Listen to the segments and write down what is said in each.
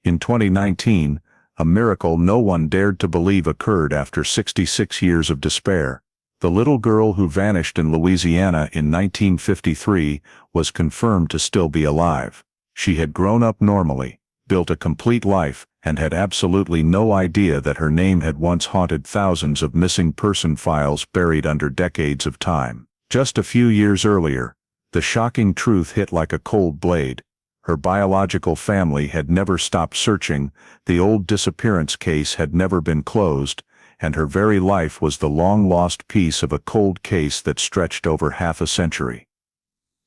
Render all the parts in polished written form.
In 2019, a miracle no one dared to believe occurred after 66 years of despair. The little girl who vanished in Louisiana in 1953 was confirmed to still be alive. She had grown up normally, built a complete life, and had absolutely no idea that her name had once haunted thousands of missing person files buried under decades of time. Just a few years earlier, the shocking truth hit like a cold blade. Her biological family had never stopped searching, the old disappearance case had never been closed, and her very life was the long-lost piece of a cold case that stretched over half a century.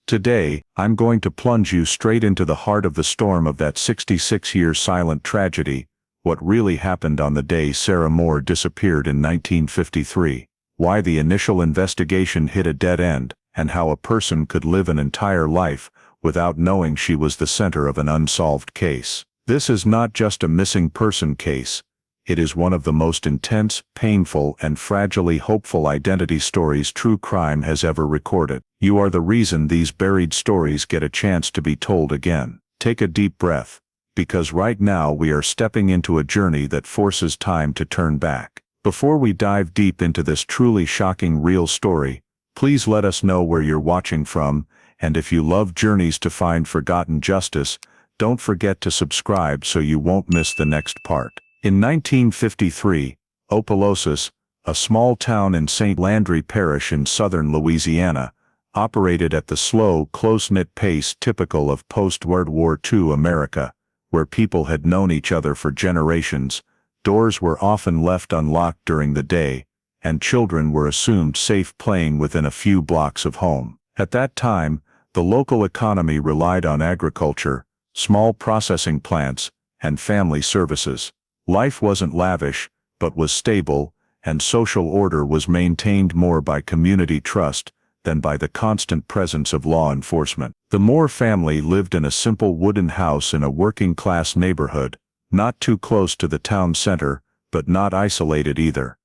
Today, I'm going to plunge you straight into the heart of the storm of that 66-year silent tragedy, what really happened on the day Sarah Moore disappeared in 1953, why the initial investigation hit a dead end, and how a person could live an entire life without knowing she was the center of an unsolved case. This is not just a missing person case. It is one of the most intense, painful, and fragilely hopeful identity stories true crime has ever recorded. You are the reason these buried stories get a chance to be told again. Take a deep breath, because right now we are stepping into a journey that forces time to turn back. Before we dive deep into this truly shocking real story, please let us know where you're watching from, and if you love journeys to find forgotten justice, don't forget to subscribe so you won't miss the next part. In 1953, Opelousas, a small town in St. Landry Parish in southern Louisiana, operated at the slow, close-knit pace typical of post-World War II America, where people had known each other for generations. Doors were often left unlocked during the day, and children were assumed safe playing within a few blocks of home. At that time, the local economy relied on agriculture, small processing plants, and family services. Life wasn't lavish, but was stable, and social order was maintained more by community trust than by the constant presence of law enforcement. The Moore family lived in a simple wooden house in a working-class neighborhood, not too close to the town center, but not isolated either.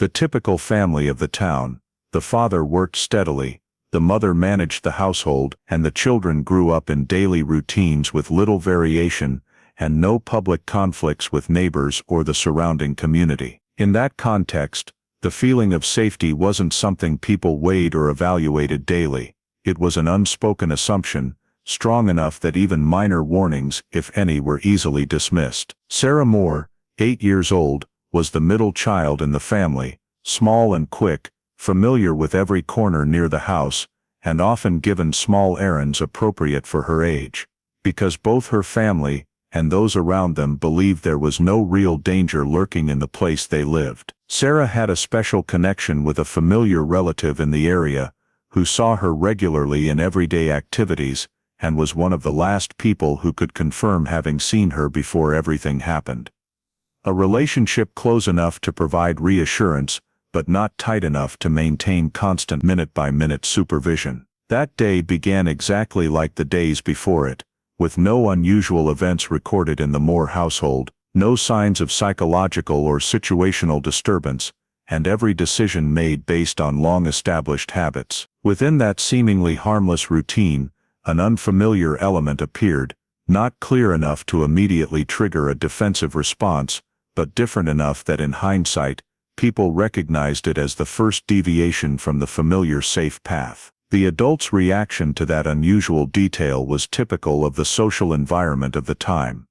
The typical family of the town: the father worked steadily, the mother managed the household, and the children grew up in daily routines with little variation and no public conflicts with neighbors or the surrounding community. In that context, the feeling of safety wasn't something people weighed or evaluated daily. It was an unspoken assumption, strong enough that even minor warnings, if any, were easily dismissed. Sarah Moore, 8 years old, was the middle child in the family, small and quick, familiar with every corner near the house, and often given small errands appropriate for her age. Because both her family and those around them believed there was no real danger lurking in the place they lived, Sarah had a special connection with a familiar relative in the area, who saw her regularly in everyday activities, and was one of the last people who could confirm having seen her before everything happened. A relationship close enough to provide reassurance, but not tight enough to maintain constant minute-by-minute supervision. That day began exactly like the days before it, with no unusual events recorded in the Moore household, no signs of psychological or situational disturbance, and every decision made based on long-established habits. Within that seemingly harmless routine, an unfamiliar element appeared, not clear enough to immediately trigger a defensive response, but different enough that in hindsight, people recognized it as the first deviation from the familiar safe path. The adult's reaction to that unusual detail was typical of the social environment of the time.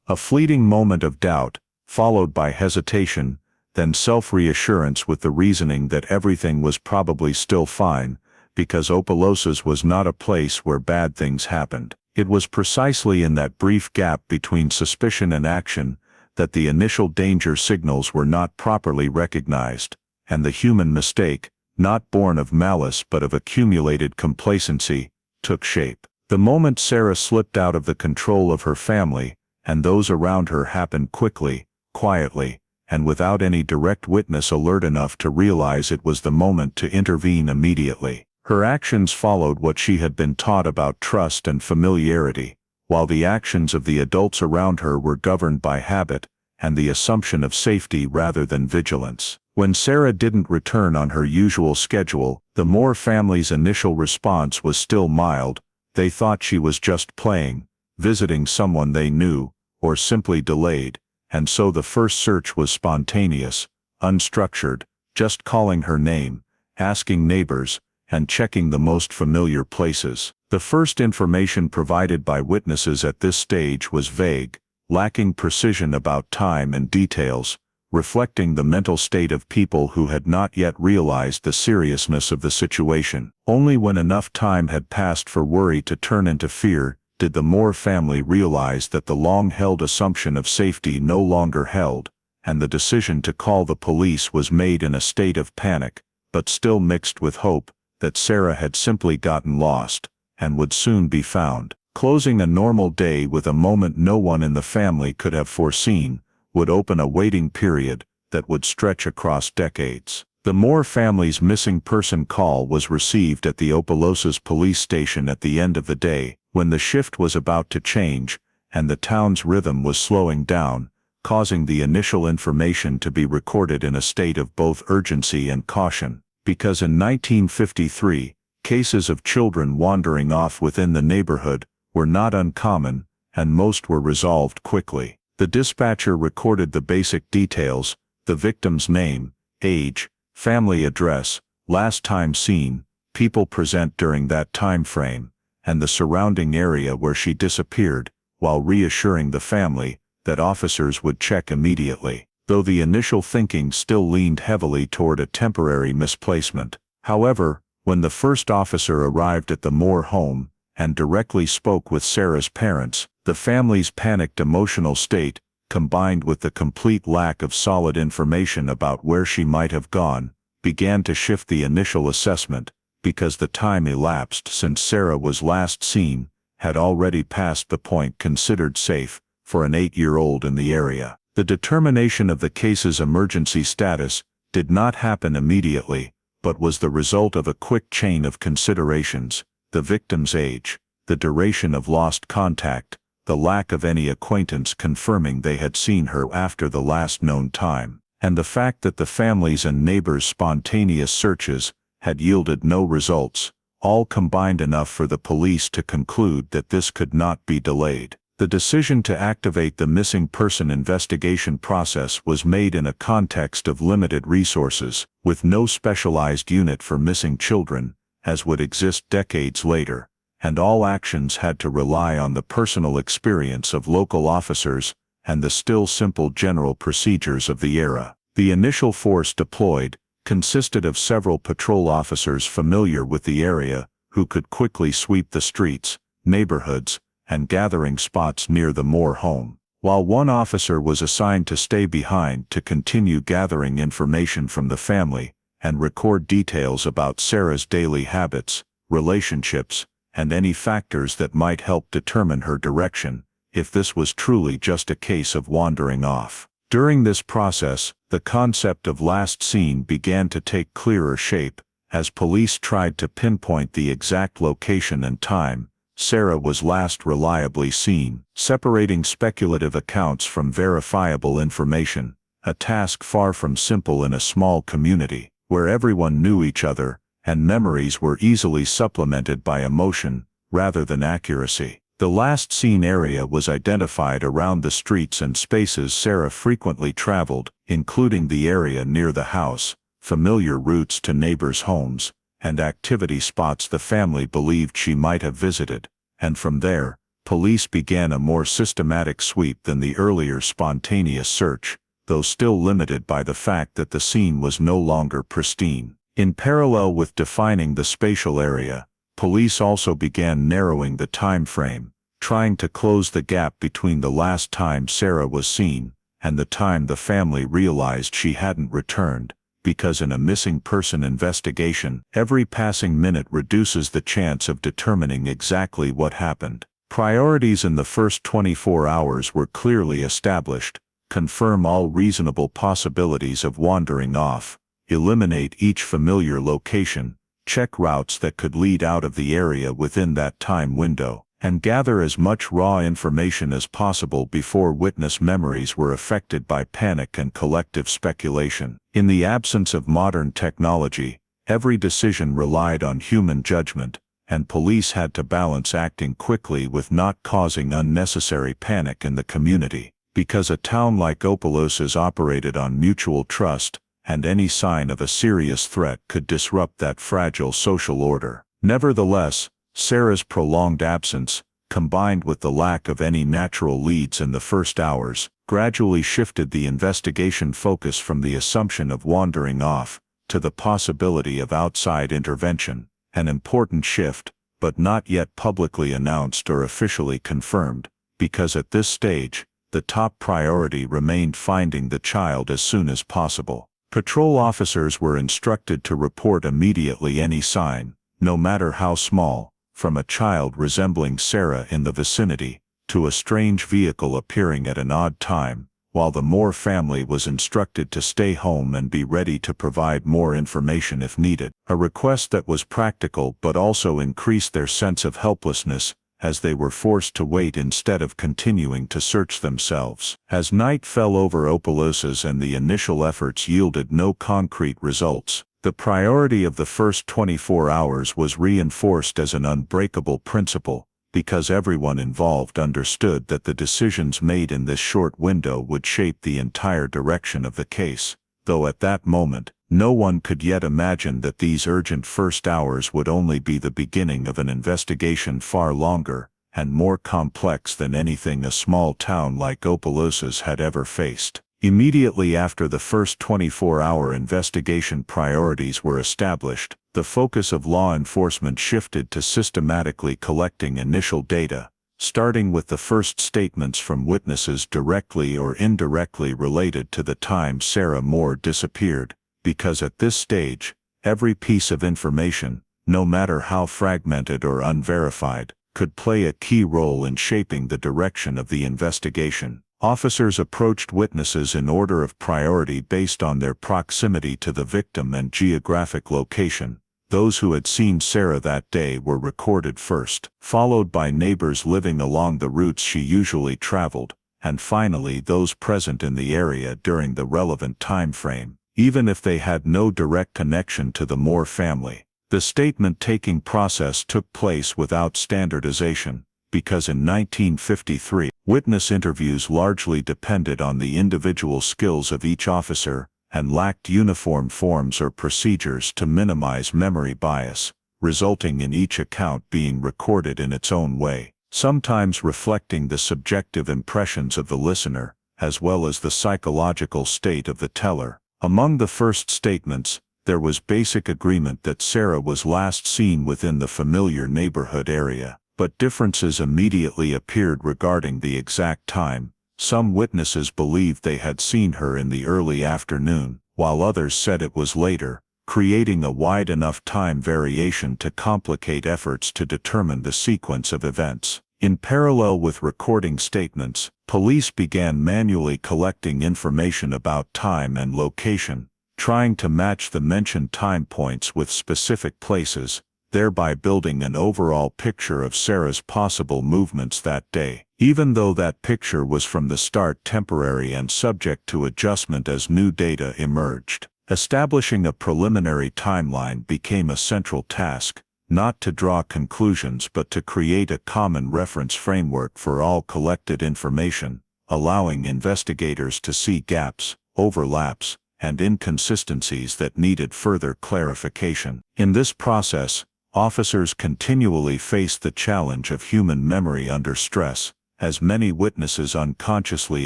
A fleeting moment of doubt, followed by hesitation, then self-reassurance with the reasoning that everything was probably still fine, because Opelousas was not a place where bad things happened. It was precisely in that brief gap between suspicion and action that the initial danger signals were not properly recognized, and the human mistake, not born of malice but of accumulated complacency, took shape. The moment Sarah slipped out of the control of her family and those around her happened quickly, quietly, and without any direct witness alert enough to realize it was the moment to intervene immediately. Her actions followed what she had been taught about trust and familiarity, while the actions of the adults around her were governed by habit and the assumption of safety rather than vigilance. When Sarah didn't return on her usual schedule, the Moore family's initial response was still mild. They thought she was just playing, visiting someone they knew, or simply delayed, and so the first search was spontaneous, unstructured, just calling her name, asking neighbors, and checking the most familiar places. The first information provided by witnesses at this stage was vague, lacking precision about time and details, reflecting the mental state of people who had not yet realized the seriousness of the situation. Only when enough time had passed for worry to turn into fear did the Moore family realize that the long-held assumption of safety no longer held, and the decision to call the police was made in a state of panic, but still mixed with hope that Sarah had simply gotten lost and would soon be found. Closing a normal day with a moment no one in the family could have foreseen would open a waiting period that would stretch across decades. The Moore family's missing person call was received at the Opelousas police station at the end of the day, when the shift was about to change and the town's rhythm was slowing down, causing the initial information to be recorded in a state of both urgency and caution. Because in 1953, cases of children wandering off within the neighborhood were not uncommon, and most were resolved quickly. The dispatcher recorded the basic details: the victim's name, age, family address, last time seen, people present during that time frame, and the surrounding area where she disappeared, while reassuring the family that officers would check immediately, though the initial thinking still leaned heavily toward a temporary misplacement. However, when the first officer arrived at the Moore home and directly spoke with Sarah's parents, the family's panicked emotional state, combined with the complete lack of solid information about where she might have gone, began to shift the initial assessment, because the time elapsed since Sarah was last seen had already passed the point considered safe for an 8-year-old in the area. The determination of the case's emergency status did not happen immediately, but was the result of a quick chain of considerations: the victim's age, the duration of lost contact, the lack of any acquaintance confirming they had seen her after the last known time, and the fact that the family's and neighbors' spontaneous searches had yielded no results, all combined enough for the police to conclude that this could not be delayed. The decision to activate the missing person investigation process was made in a context of limited resources, with no specialized unit for missing children, as would exist decades later, and all actions had to rely on the personal experience of local officers and the still simple general procedures of the era. The initial force deployed consisted of several patrol officers familiar with the area who could quickly sweep the streets, neighborhoods, and gathering spots near the Moore home, while one officer was assigned to stay behind to continue gathering information from the family and record details about Sarah's daily habits, relationships, and any factors that might help determine her direction, if this was truly just a case of wandering off. During this process, the concept of last seen began to take clearer shape, as police tried to pinpoint the exact location and time Sarah was last reliably seen, separating speculative accounts from verifiable information, a task far from simple in a small community, where everyone knew each other, and memories were easily supplemented by emotion, rather than accuracy. The last seen area was identified around the streets and spaces Sarah frequently traveled, including the area near the house, familiar routes to neighbors' homes, and activity spots the family believed she might have visited, and from there, police began a more systematic sweep than the earlier spontaneous search, though still limited by the fact that the scene was no longer pristine. In parallel with defining the spatial area, police also began narrowing the time frame, trying to close the gap between the last time Sarah was seen and the time the family realized she hadn't returned, because in a missing person investigation, every passing minute reduces the chance of determining exactly what happened. Priorities in the first 24 hours were clearly established: confirm all reasonable possibilities of wandering off, eliminate each familiar location, check routes that could lead out of the area within that time window, and gather as much raw information as possible before witness memories were affected by panic and collective speculation. In the absence of modern technology, every decision relied on human judgment, and police had to balance acting quickly with not causing unnecessary panic in the community, because a town like Opelousas operated on mutual trust, and any sign of a serious threat could disrupt that fragile social order. Nevertheless, Sarah's prolonged absence, combined with the lack of any natural leads in the first hours, gradually shifted the investigation focus from the assumption of wandering off to the possibility of outside intervention, an important shift, but not yet publicly announced or officially confirmed, because at this stage, the top priority remained finding the child as soon as possible. Patrol officers were instructed to report immediately any sign, no matter how small, from a child resembling Sarah in the vicinity, to a strange vehicle appearing at an odd time, while the Moore family was instructed to stay home and be ready to provide more information if needed, a request that was practical but also increased their sense of helplessness, as they were forced to wait instead of continuing to search themselves. As night fell over Opelousas and the initial efforts yielded no concrete results, the priority of the first 24 hours was reinforced as an unbreakable principle, because everyone involved understood that the decisions made in this short window would shape the entire direction of the case, though at that moment, no one could yet imagine that these urgent first hours would only be the beginning of an investigation far longer and more complex than anything a small town like Opelousas had ever faced. Immediately after the first 24-hour investigation priorities were established, the focus of law enforcement shifted to systematically collecting initial data, starting with the first statements from witnesses directly or indirectly related to the time Sarah Moore disappeared, because at this stage, every piece of information, no matter how fragmented or unverified, could play a key role in shaping the direction of the investigation. Officers approached witnesses in order of priority based on their proximity to the victim and geographic location. Those who had seen Sarah that day were recorded first, followed by neighbors living along the routes she usually traveled, and finally those present in the area during the relevant time frame, even if they had no direct connection to the Moore family. The statement-taking process took place without standardization, because in 1953, witness interviews largely depended on the individual skills of each officer and lacked uniform forms or procedures to minimize memory bias, resulting in each account being recorded in its own way, sometimes reflecting the subjective impressions of the listener, as well as the psychological state of the teller. Among the first statements, there was basic agreement that Sarah was last seen within the familiar neighborhood area, but differences immediately appeared regarding the exact time. Some witnesses believed they had seen her in the early afternoon, while others said it was later, creating a wide enough time variation to complicate efforts to determine the sequence of events. In parallel with recording statements, police began manually collecting information about time and location, trying to match the mentioned time points with specific places, thereby building an overall picture of Sarah's possible movements that day, even though that picture was from the start temporary and subject to adjustment as new data emerged. Establishing a preliminary timeline became a central task, not to draw conclusions but to create a common reference framework for all collected information, allowing investigators to see gaps, overlaps, and inconsistencies that needed further clarification. In this process, officers continually faced the challenge of human memory under stress, as many witnesses unconsciously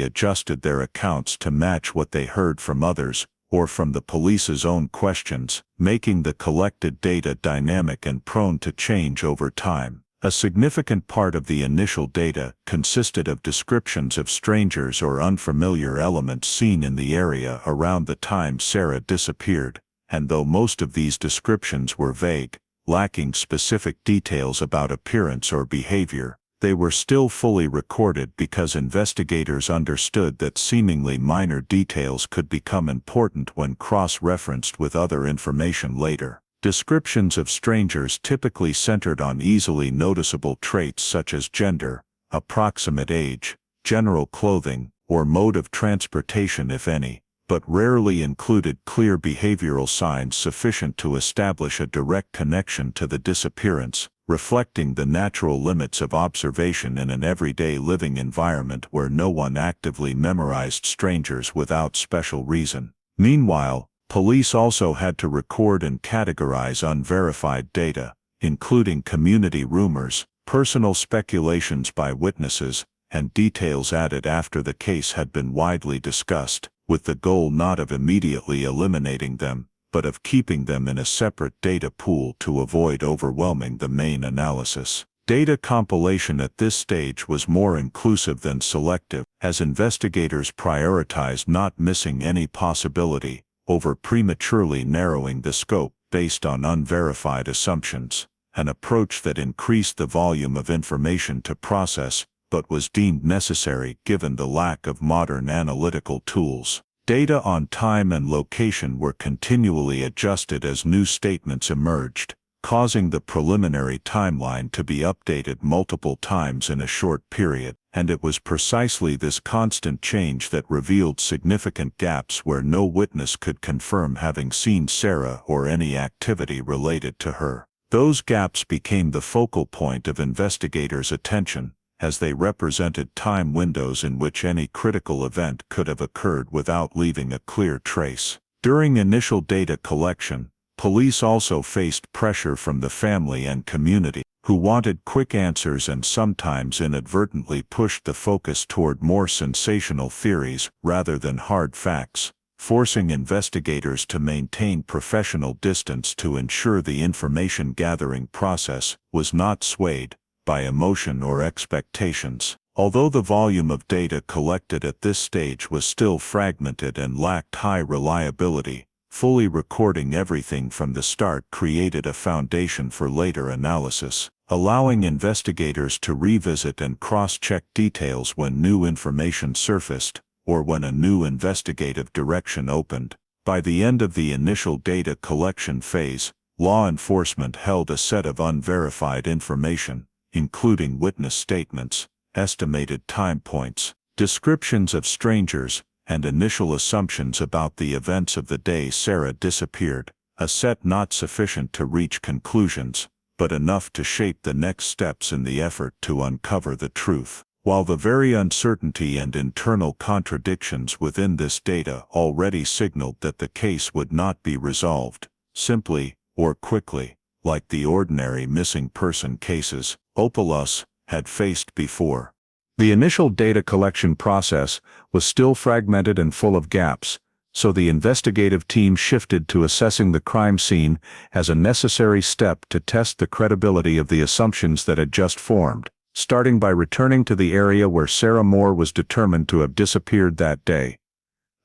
adjusted their accounts to match what they heard from others, or from the police's own questions, making the collected data dynamic and prone to change over time. A significant part of the initial data consisted of descriptions of strangers or unfamiliar elements seen in the area around the time Sarah disappeared, and though most of these descriptions were vague, lacking specific details about appearance or behavior, they were still fully recorded because investigators understood that seemingly minor details could become important when cross-referenced with other information later. Descriptions of strangers typically centered on easily noticeable traits such as gender, approximate age, general clothing, or mode of transportation if any, but rarely included clear behavioral signs sufficient to establish a direct connection to the disappearance, reflecting the natural limits of observation in an everyday living environment where no one actively memorized strangers without special reason. Meanwhile, police also had to record and categorize unverified data, including community rumors, personal speculations by witnesses, and details added after the case had been widely discussed, with the goal not of immediately eliminating them, but of keeping them in a separate data pool to avoid overwhelming the main analysis. Data compilation at this stage was more inclusive than selective, as investigators prioritized not missing any possibility over prematurely narrowing the scope based on unverified assumptions, an approach that increased the volume of information to process but was deemed necessary given the lack of modern analytical tools. Data on time and location were continually adjusted as new statements emerged, causing the preliminary timeline to be updated multiple times in a short period, and it was precisely this constant change that revealed significant gaps where no witness could confirm having seen Sarah or any activity related to her. Those gaps became the focal point of investigators' attention, as they represented time windows in which any critical event could have occurred without leaving a clear trace. During initial data collection, police also faced pressure from the family and community, who wanted quick answers and sometimes inadvertently pushed the focus toward more sensational theories rather than hard facts, forcing investigators to maintain professional distance to ensure the information-gathering process was not swayed by emotion or expectations. Although the volume of data collected at this stage was still fragmented and lacked high reliability, fully recording everything from the start created a foundation for later analysis, allowing investigators to revisit and cross-check details when new information surfaced, or when a new investigative direction opened. By the end of the initial data collection phase, law enforcement held a set of unverified information, including witness statements, estimated time points, descriptions of strangers, and initial assumptions about the events of the day Sarah disappeared, a set not sufficient to reach conclusions, but enough to shape the next steps in the effort to uncover the truth. While the very uncertainty and internal contradictions within this data already signaled that the case would not be resolved simply or quickly, like the ordinary missing person cases Opalus had faced before. The initial data collection process was still fragmented and full of gaps, so the investigative team shifted to assessing the crime scene as a necessary step to test the credibility of the assumptions that had just formed, starting by returning to the area where Sarah Moore was determined to have disappeared that day.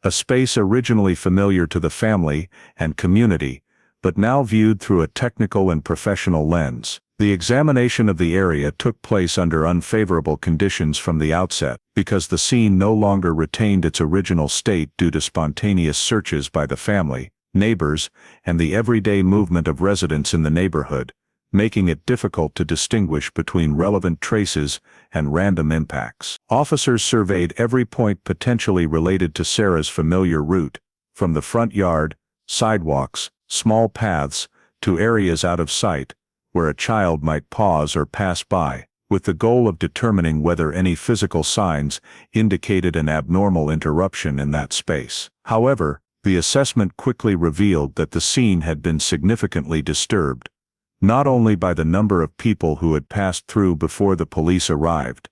A space originally familiar to the family and community, but now viewed through a technical and professional lens. The examination of the area took place under unfavorable conditions from the outset, because the scene no longer retained its original state due to spontaneous searches by the family, neighbors, and the everyday movement of residents in the neighborhood, making it difficult to distinguish between relevant traces and random impacts. Officers surveyed every point potentially related to Sarah's familiar route, from the front yard, sidewalks, small paths, to areas out of sight, where a child might pause or pass by, with the goal of determining whether any physical signs indicated an abnormal interruption in that space. However, the assessment quickly revealed that the scene had been significantly disturbed, not only by the number of people who had passed through before the police arrived,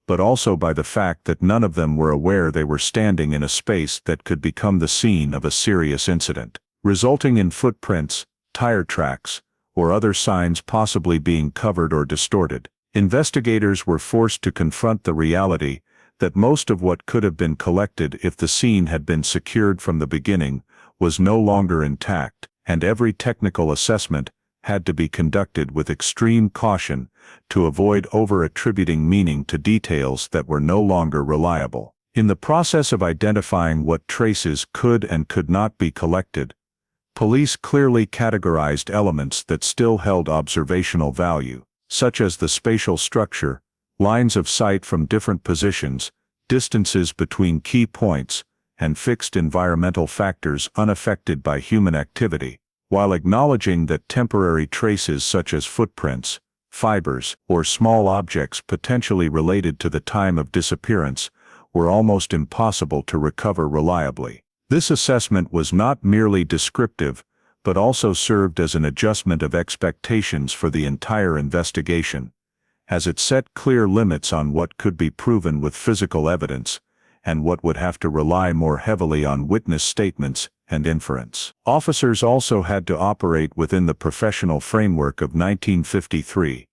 but also by the fact that none of them were aware they were standing in a space that could become the scene of a serious incident, resulting in footprints, tire tracks, or other signs possibly being covered or distorted. Investigators were forced to confront the reality that most of what could have been collected if the scene had been secured from the beginning was no longer intact, and every technical assessment had to be conducted with extreme caution to avoid over-attributing meaning to details that were no longer reliable. In the process of identifying what traces could and could not be collected, police clearly categorized elements that still held observational value, such as the spatial structure, lines of sight from different positions, distances between key points, and fixed environmental factors unaffected by human activity, while acknowledging that temporary traces such as footprints, fibers, or small objects potentially related to the time of disappearance were almost impossible to recover reliably. This assessment was not merely descriptive, but also served as an adjustment of expectations for the entire investigation, as it set clear limits on what could be proven with physical evidence, and what would have to rely more heavily on witness statements and inference. Officers also had to operate within the professional framework of 1953,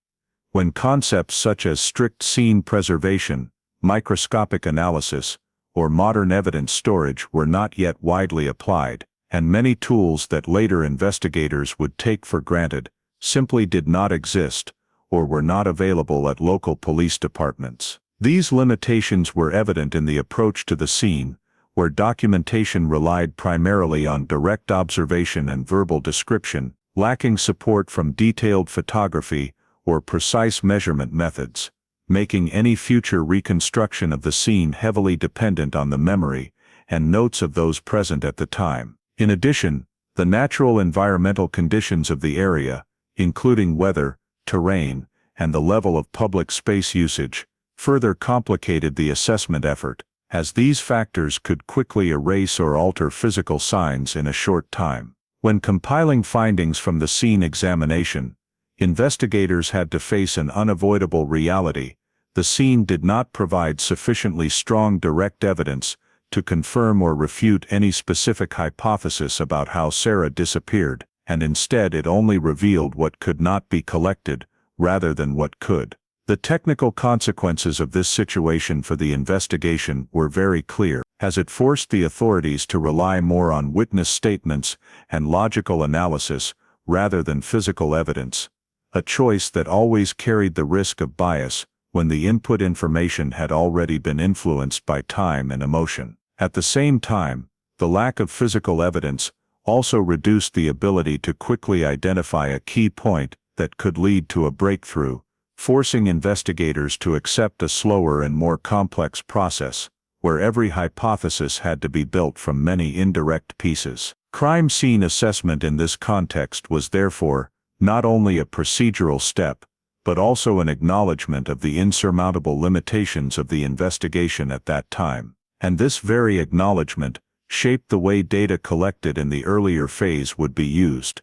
when concepts such as strict scene preservation, microscopic analysis, or modern evidence storage were not yet widely applied, and many tools that later investigators would take for granted simply did not exist or were not available at local police departments. These limitations were evident in the approach to the scene, where documentation relied primarily on direct observation and verbal description, lacking support from detailed photography or precise measurement methods, making any future reconstruction of the scene heavily dependent on the memory and notes of those present at the time. In addition, the natural environmental conditions of the area, including weather, terrain, and the level of public space usage, further complicated the assessment effort, as these factors could quickly erase or alter physical signs in a short time. When compiling findings from the scene examination, investigators had to face an unavoidable reality: the scene did not provide sufficiently strong direct evidence to confirm or refute any specific hypothesis about how Sarah disappeared, and instead it only revealed what could not be collected, rather than what could. The technical consequences of this situation for the investigation were very clear, as it forced the authorities to rely more on witness statements and logical analysis rather than physical evidence, a choice that always carried the risk of bias when the input information had already been influenced by time and emotion. At the same time, the lack of physical evidence also reduced the ability to quickly identify a key point that could lead to a breakthrough, forcing investigators to accept a slower and more complex process, where every hypothesis had to be built from many indirect pieces. Crime scene assessment in this context was therefore not only a procedural step, but also an acknowledgement of the insurmountable limitations of the investigation at that time. And this very acknowledgement shaped the way data collected in the earlier phase would be used,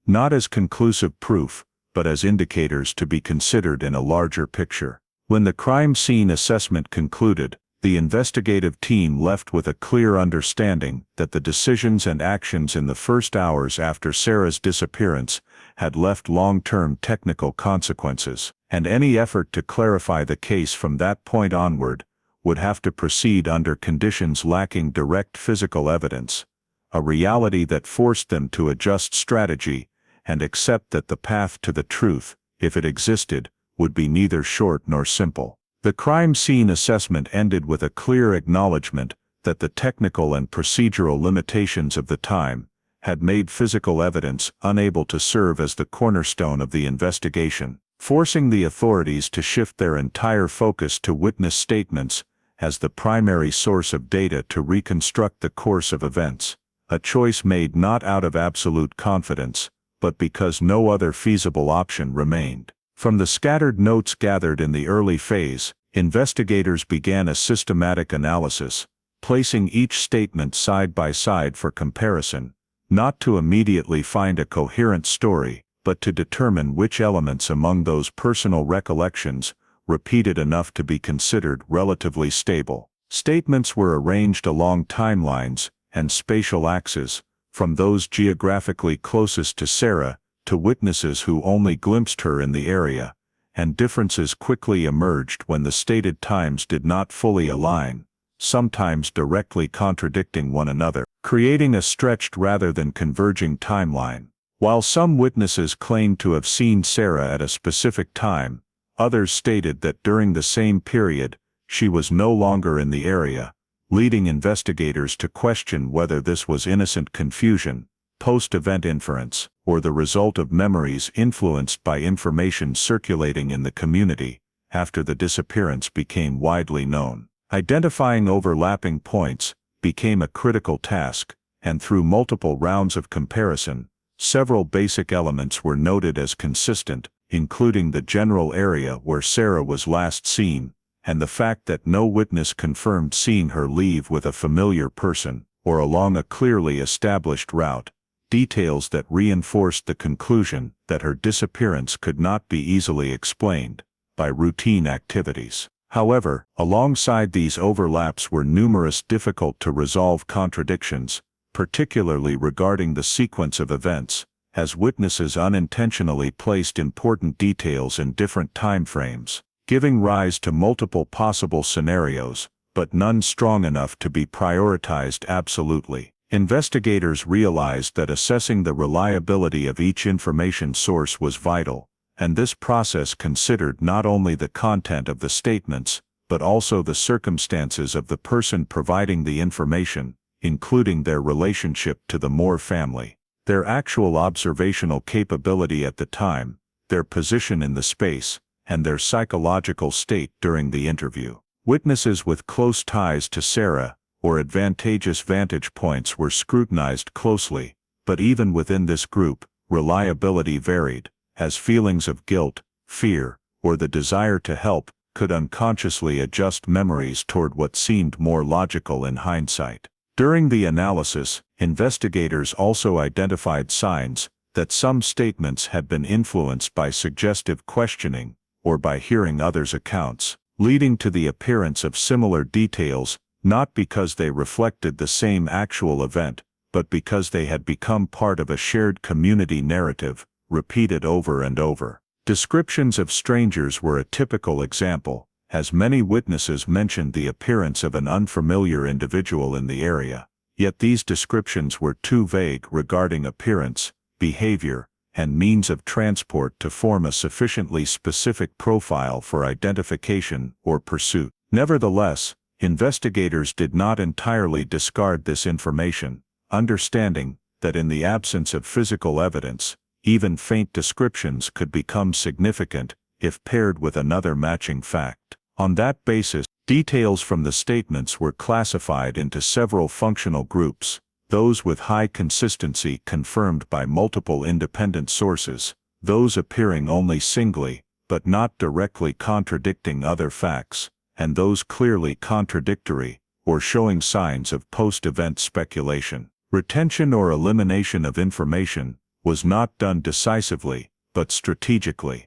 not as conclusive proof, but as indicators to be considered in a larger picture. When the crime scene assessment concluded, the investigative team left with a clear understanding that the decisions and actions in the first hours after Sarah's disappearance had left long-term technical consequences, and any effort to clarify the case from that point onward would have to proceed under conditions lacking direct physical evidence, a reality that forced them to adjust strategy and accept that the path to the truth, if it existed, would be neither short nor simple. The crime scene assessment ended with a clear acknowledgement that the technical and procedural limitations of the time had made physical evidence unable to serve as the cornerstone of the investigation, forcing the authorities to shift their entire focus to witness statements as the primary source of data to reconstruct the course of events, a choice made not out of absolute confidence, but because no other feasible option remained. From the scattered notes gathered in the early phase, investigators began a systematic analysis, placing each statement side by side for comparison, not to immediately find a coherent story, but to determine which elements among those personal recollections repeated enough to be considered relatively stable. Statements were arranged along timelines and spatial axes, from those geographically closest to Sarah to witnesses who only glimpsed her in the area, and differences quickly emerged when the stated times did not fully align, sometimes directly contradicting one another, creating a stretched rather than converging timeline. While some witnesses claimed to have seen Sarah at a specific time, others stated that during the same period, she was no longer in the area, leading investigators to question whether this was innocent confusion, post-event inference, or the result of memories influenced by information circulating in the community after the disappearance became widely known. Identifying overlapping points, became a critical task, and through multiple rounds of comparison, several basic elements were noted as consistent, including the general area where Sarah was last seen, and the fact that no witness confirmed seeing her leave with a familiar person, or along a clearly established route, details that reinforced the conclusion that her disappearance could not be easily explained by routine activities. However, alongside these overlaps were numerous difficult-to-resolve contradictions, particularly regarding the sequence of events, as witnesses unintentionally placed important details in different time frames, giving rise to multiple possible scenarios, but none strong enough to be prioritized absolutely. Investigators realized that assessing the reliability of each information source was vital, and this process considered not only the content of the statements, but also the circumstances of the person providing the information, including their relationship to the Moore family, their actual observational capability at the time, their position in the space, and their psychological state during the interview. Witnesses with close ties to Sarah, or advantageous vantage points, were scrutinized closely, but even within this group, reliability varied, as feelings of guilt, fear, or the desire to help could unconsciously adjust memories toward what seemed more logical in hindsight. During the analysis, investigators also identified signs that some statements had been influenced by suggestive questioning or by hearing others' accounts, leading to the appearance of similar details, not because they reflected the same actual event, but because they had become part of a shared community narrative, repeated over and over. Descriptions of strangers were a typical example, as many witnesses mentioned the appearance of an unfamiliar individual in the area, yet these descriptions were too vague regarding appearance, behavior, and means of transport to form a sufficiently specific profile for identification or pursuit. Nevertheless, investigators did not entirely discard this information, understanding that in the absence of physical evidence, even faint descriptions could become significant if paired with another matching fact. On that basis, details from the statements were classified into several functional groups: those with high consistency confirmed by multiple independent sources, those appearing only singly, but not directly contradicting other facts, and those clearly contradictory, or showing signs of post-event speculation. Retention or elimination of information was not done decisively, but strategically,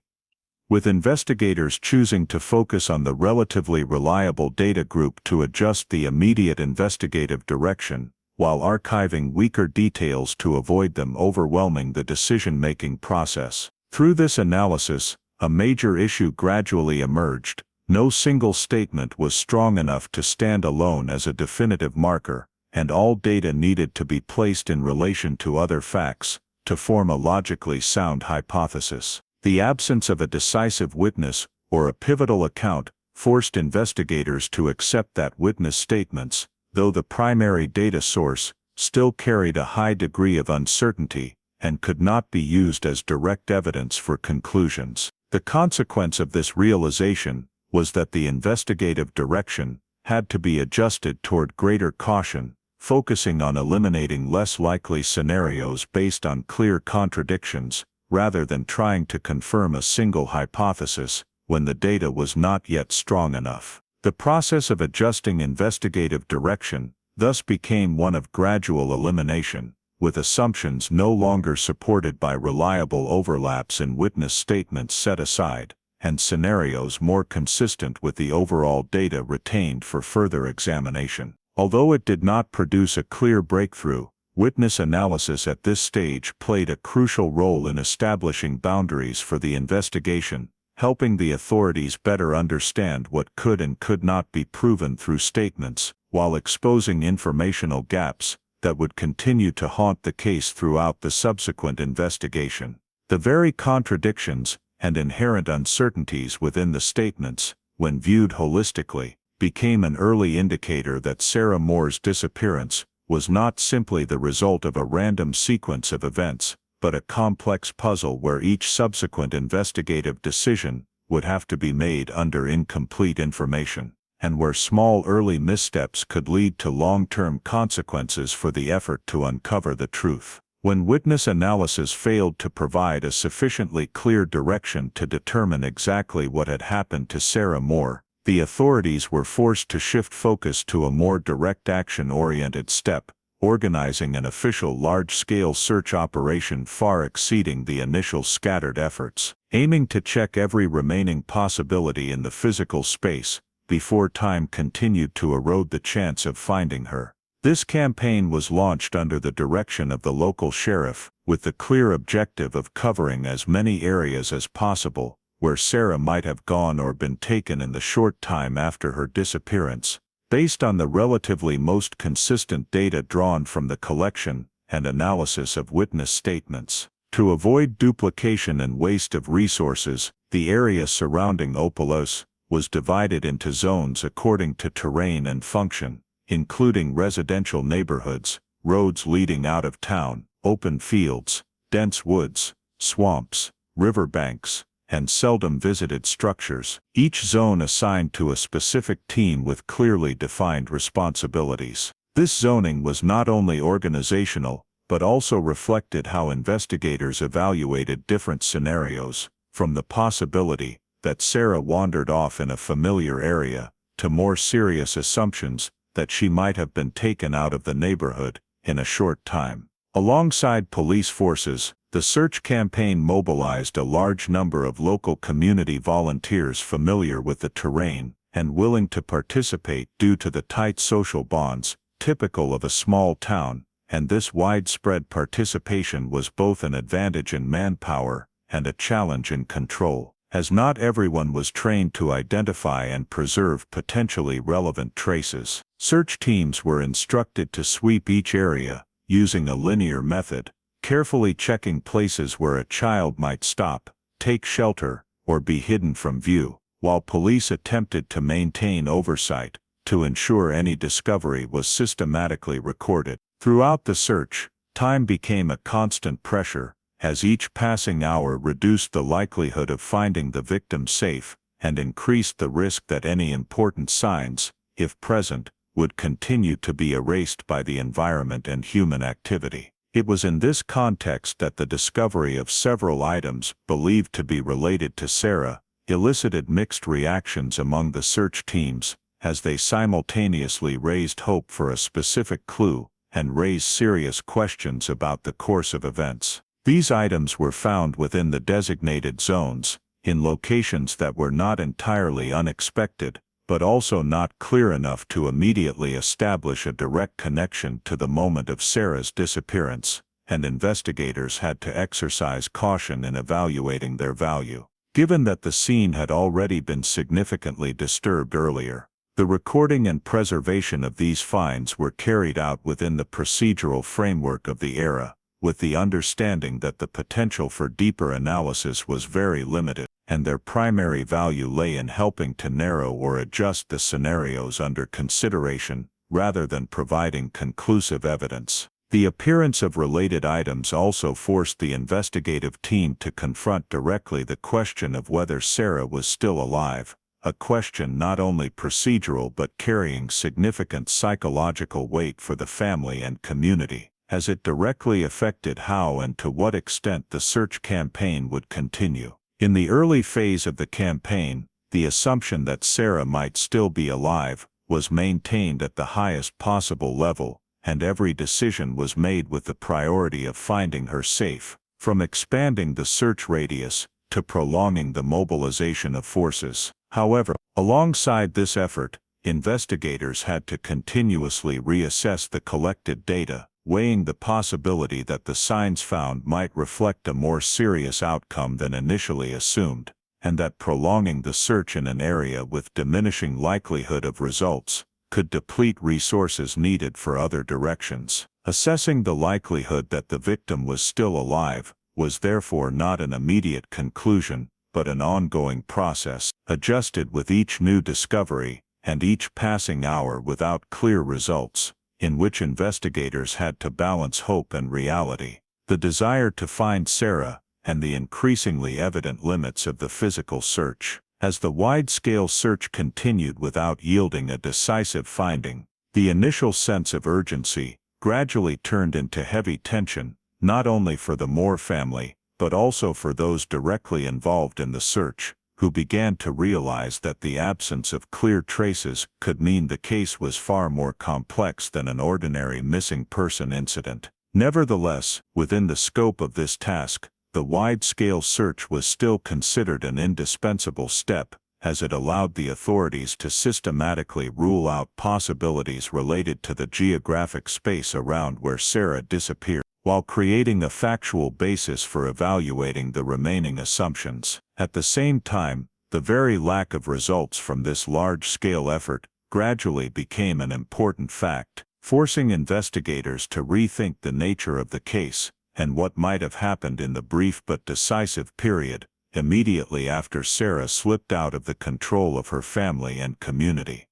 with investigators choosing to focus on the relatively reliable data group to adjust the immediate investigative direction, while archiving weaker details to avoid them overwhelming the decision-making process. Through this analysis, a major issue gradually emerged. No single statement was strong enough to stand alone as a definitive marker, and all data needed to be placed in relation to other facts to form a logically sound hypothesis. The absence of a decisive witness or a pivotal account forced investigators to accept that witness statements, though the primary data source, still carried a high degree of uncertainty and could not be used as direct evidence for conclusions. The consequence of this realization was that the investigative direction had to be adjusted toward greater caution, focusing on eliminating less likely scenarios based on clear contradictions, rather than trying to confirm a single hypothesis when the data was not yet strong enough. The process of adjusting investigative direction thus became one of gradual elimination, with assumptions no longer supported by reliable overlaps in witness statements set aside, and scenarios more consistent with the overall data retained for further examination. Although it did not produce a clear breakthrough, witness analysis at this stage played a crucial role in establishing boundaries for the investigation, helping the authorities better understand what could and could not be proven through statements, while exposing informational gaps that would continue to haunt the case throughout the subsequent investigation. The very contradictions and inherent uncertainties within the statements, when viewed holistically, became an early indicator that Sarah Moore's disappearance was not simply the result of a random sequence of events, but a complex puzzle where each subsequent investigative decision would have to be made under incomplete information. and where small early missteps could lead to long-term consequences for the effort to uncover the truth. When witness analysis failed to provide a sufficiently clear direction to determine exactly what had happened to Sarah Moore, the authorities were forced to shift focus to a more direct action-oriented step, organizing an official large-scale search operation far exceeding the initial scattered efforts, aiming to check every remaining possibility in the physical space before time continued to erode the chance of finding her. This campaign was launched under the direction of the local sheriff, with the clear objective of covering as many areas as possible where Sarah might have gone or been taken in the short time after her disappearance, based on the relatively most consistent data drawn from the collection and analysis of witness statements. To avoid duplication and waste of resources, the area surrounding Opolis was divided into zones according to terrain and function, including residential neighborhoods, roads leading out of town, open fields, dense woods, swamps, riverbanks, and seldom visited structures, each zone assigned to a specific team with clearly defined responsibilities. This zoning was not only organizational, but also reflected how investigators evaluated different scenarios, from the possibility that Sarah wandered off in a familiar area, to more serious assumptions that she might have been taken out of the neighborhood in a short time. Alongside police forces, the search campaign mobilized a large number of local community volunteers familiar with the terrain and willing to participate due to the tight social bonds typical of a small town, and this widespread participation was both an advantage in manpower and a challenge in control, as not everyone was trained to identify and preserve potentially relevant traces. Search teams were instructed to sweep each area using a linear method, carefully checking places where a child might stop, take shelter, or be hidden from view, while police attempted to maintain oversight to ensure any discovery was systematically recorded. Throughout the search, time became a constant pressure, as each passing hour reduced the likelihood of finding the victim safe and increased the risk that any important signs, if present, would continue to be erased by the environment and human activity. It was in this context that the discovery of several items believed to be related to Sarah elicited mixed reactions among the search teams, as they simultaneously raised hope for a specific clue and raised serious questions about the course of events. These items were found within the designated zones, in locations that were not entirely unexpected, but also not clear enough to immediately establish a direct connection to the moment of Sarah's disappearance, and investigators had to exercise caution in evaluating their value. Given that the scene had already been significantly disturbed earlier, the recording and preservation of these finds were carried out within the procedural framework of the era, with the understanding that the potential for deeper analysis was very limited, and their primary value lay in helping to narrow or adjust the scenarios under consideration, rather than providing conclusive evidence. The appearance of related items also forced the investigative team to confront directly the question of whether Sarah was still alive, a question not only procedural but carrying significant psychological weight for the family and community, as it directly affected how and to what extent the search campaign would continue. In the early phase of the campaign, the assumption that Sarah might still be alive was maintained at the highest possible level, and every decision was made with the priority of finding her safe, from expanding the search radius to prolonging the mobilization of forces. However, alongside this effort, investigators had to continuously reassess the collected data, weighing the possibility that the signs found might reflect a more serious outcome than initially assumed, and that prolonging the search in an area with diminishing likelihood of results could deplete resources needed for other directions. Assessing the likelihood that the victim was still alive was therefore not an immediate conclusion, but an ongoing process, adjusted with each new discovery and each passing hour without clear results, in which investigators had to balance hope and reality, the desire to find Sarah, and the increasingly evident limits of the physical search. As the wide-scale search continued without yielding a decisive finding, the initial sense of urgency gradually turned into heavy tension, not only for the Moore family, but also for those directly involved in the search, who began to realize that the absence of clear traces could mean the case was far more complex than an ordinary missing person incident. Nevertheless, within the scope of this task, the wide-scale search was still considered an indispensable step, as it allowed the authorities to systematically rule out possibilities related to the geographic space around where Sarah disappeared, while creating a factual basis for evaluating the remaining assumptions. At the same time, the very lack of results from this large-scale effort gradually became an important fact, forcing investigators to rethink the nature of the case and what might have happened in the brief but decisive period immediately after Sarah slipped out of the control of her family and community.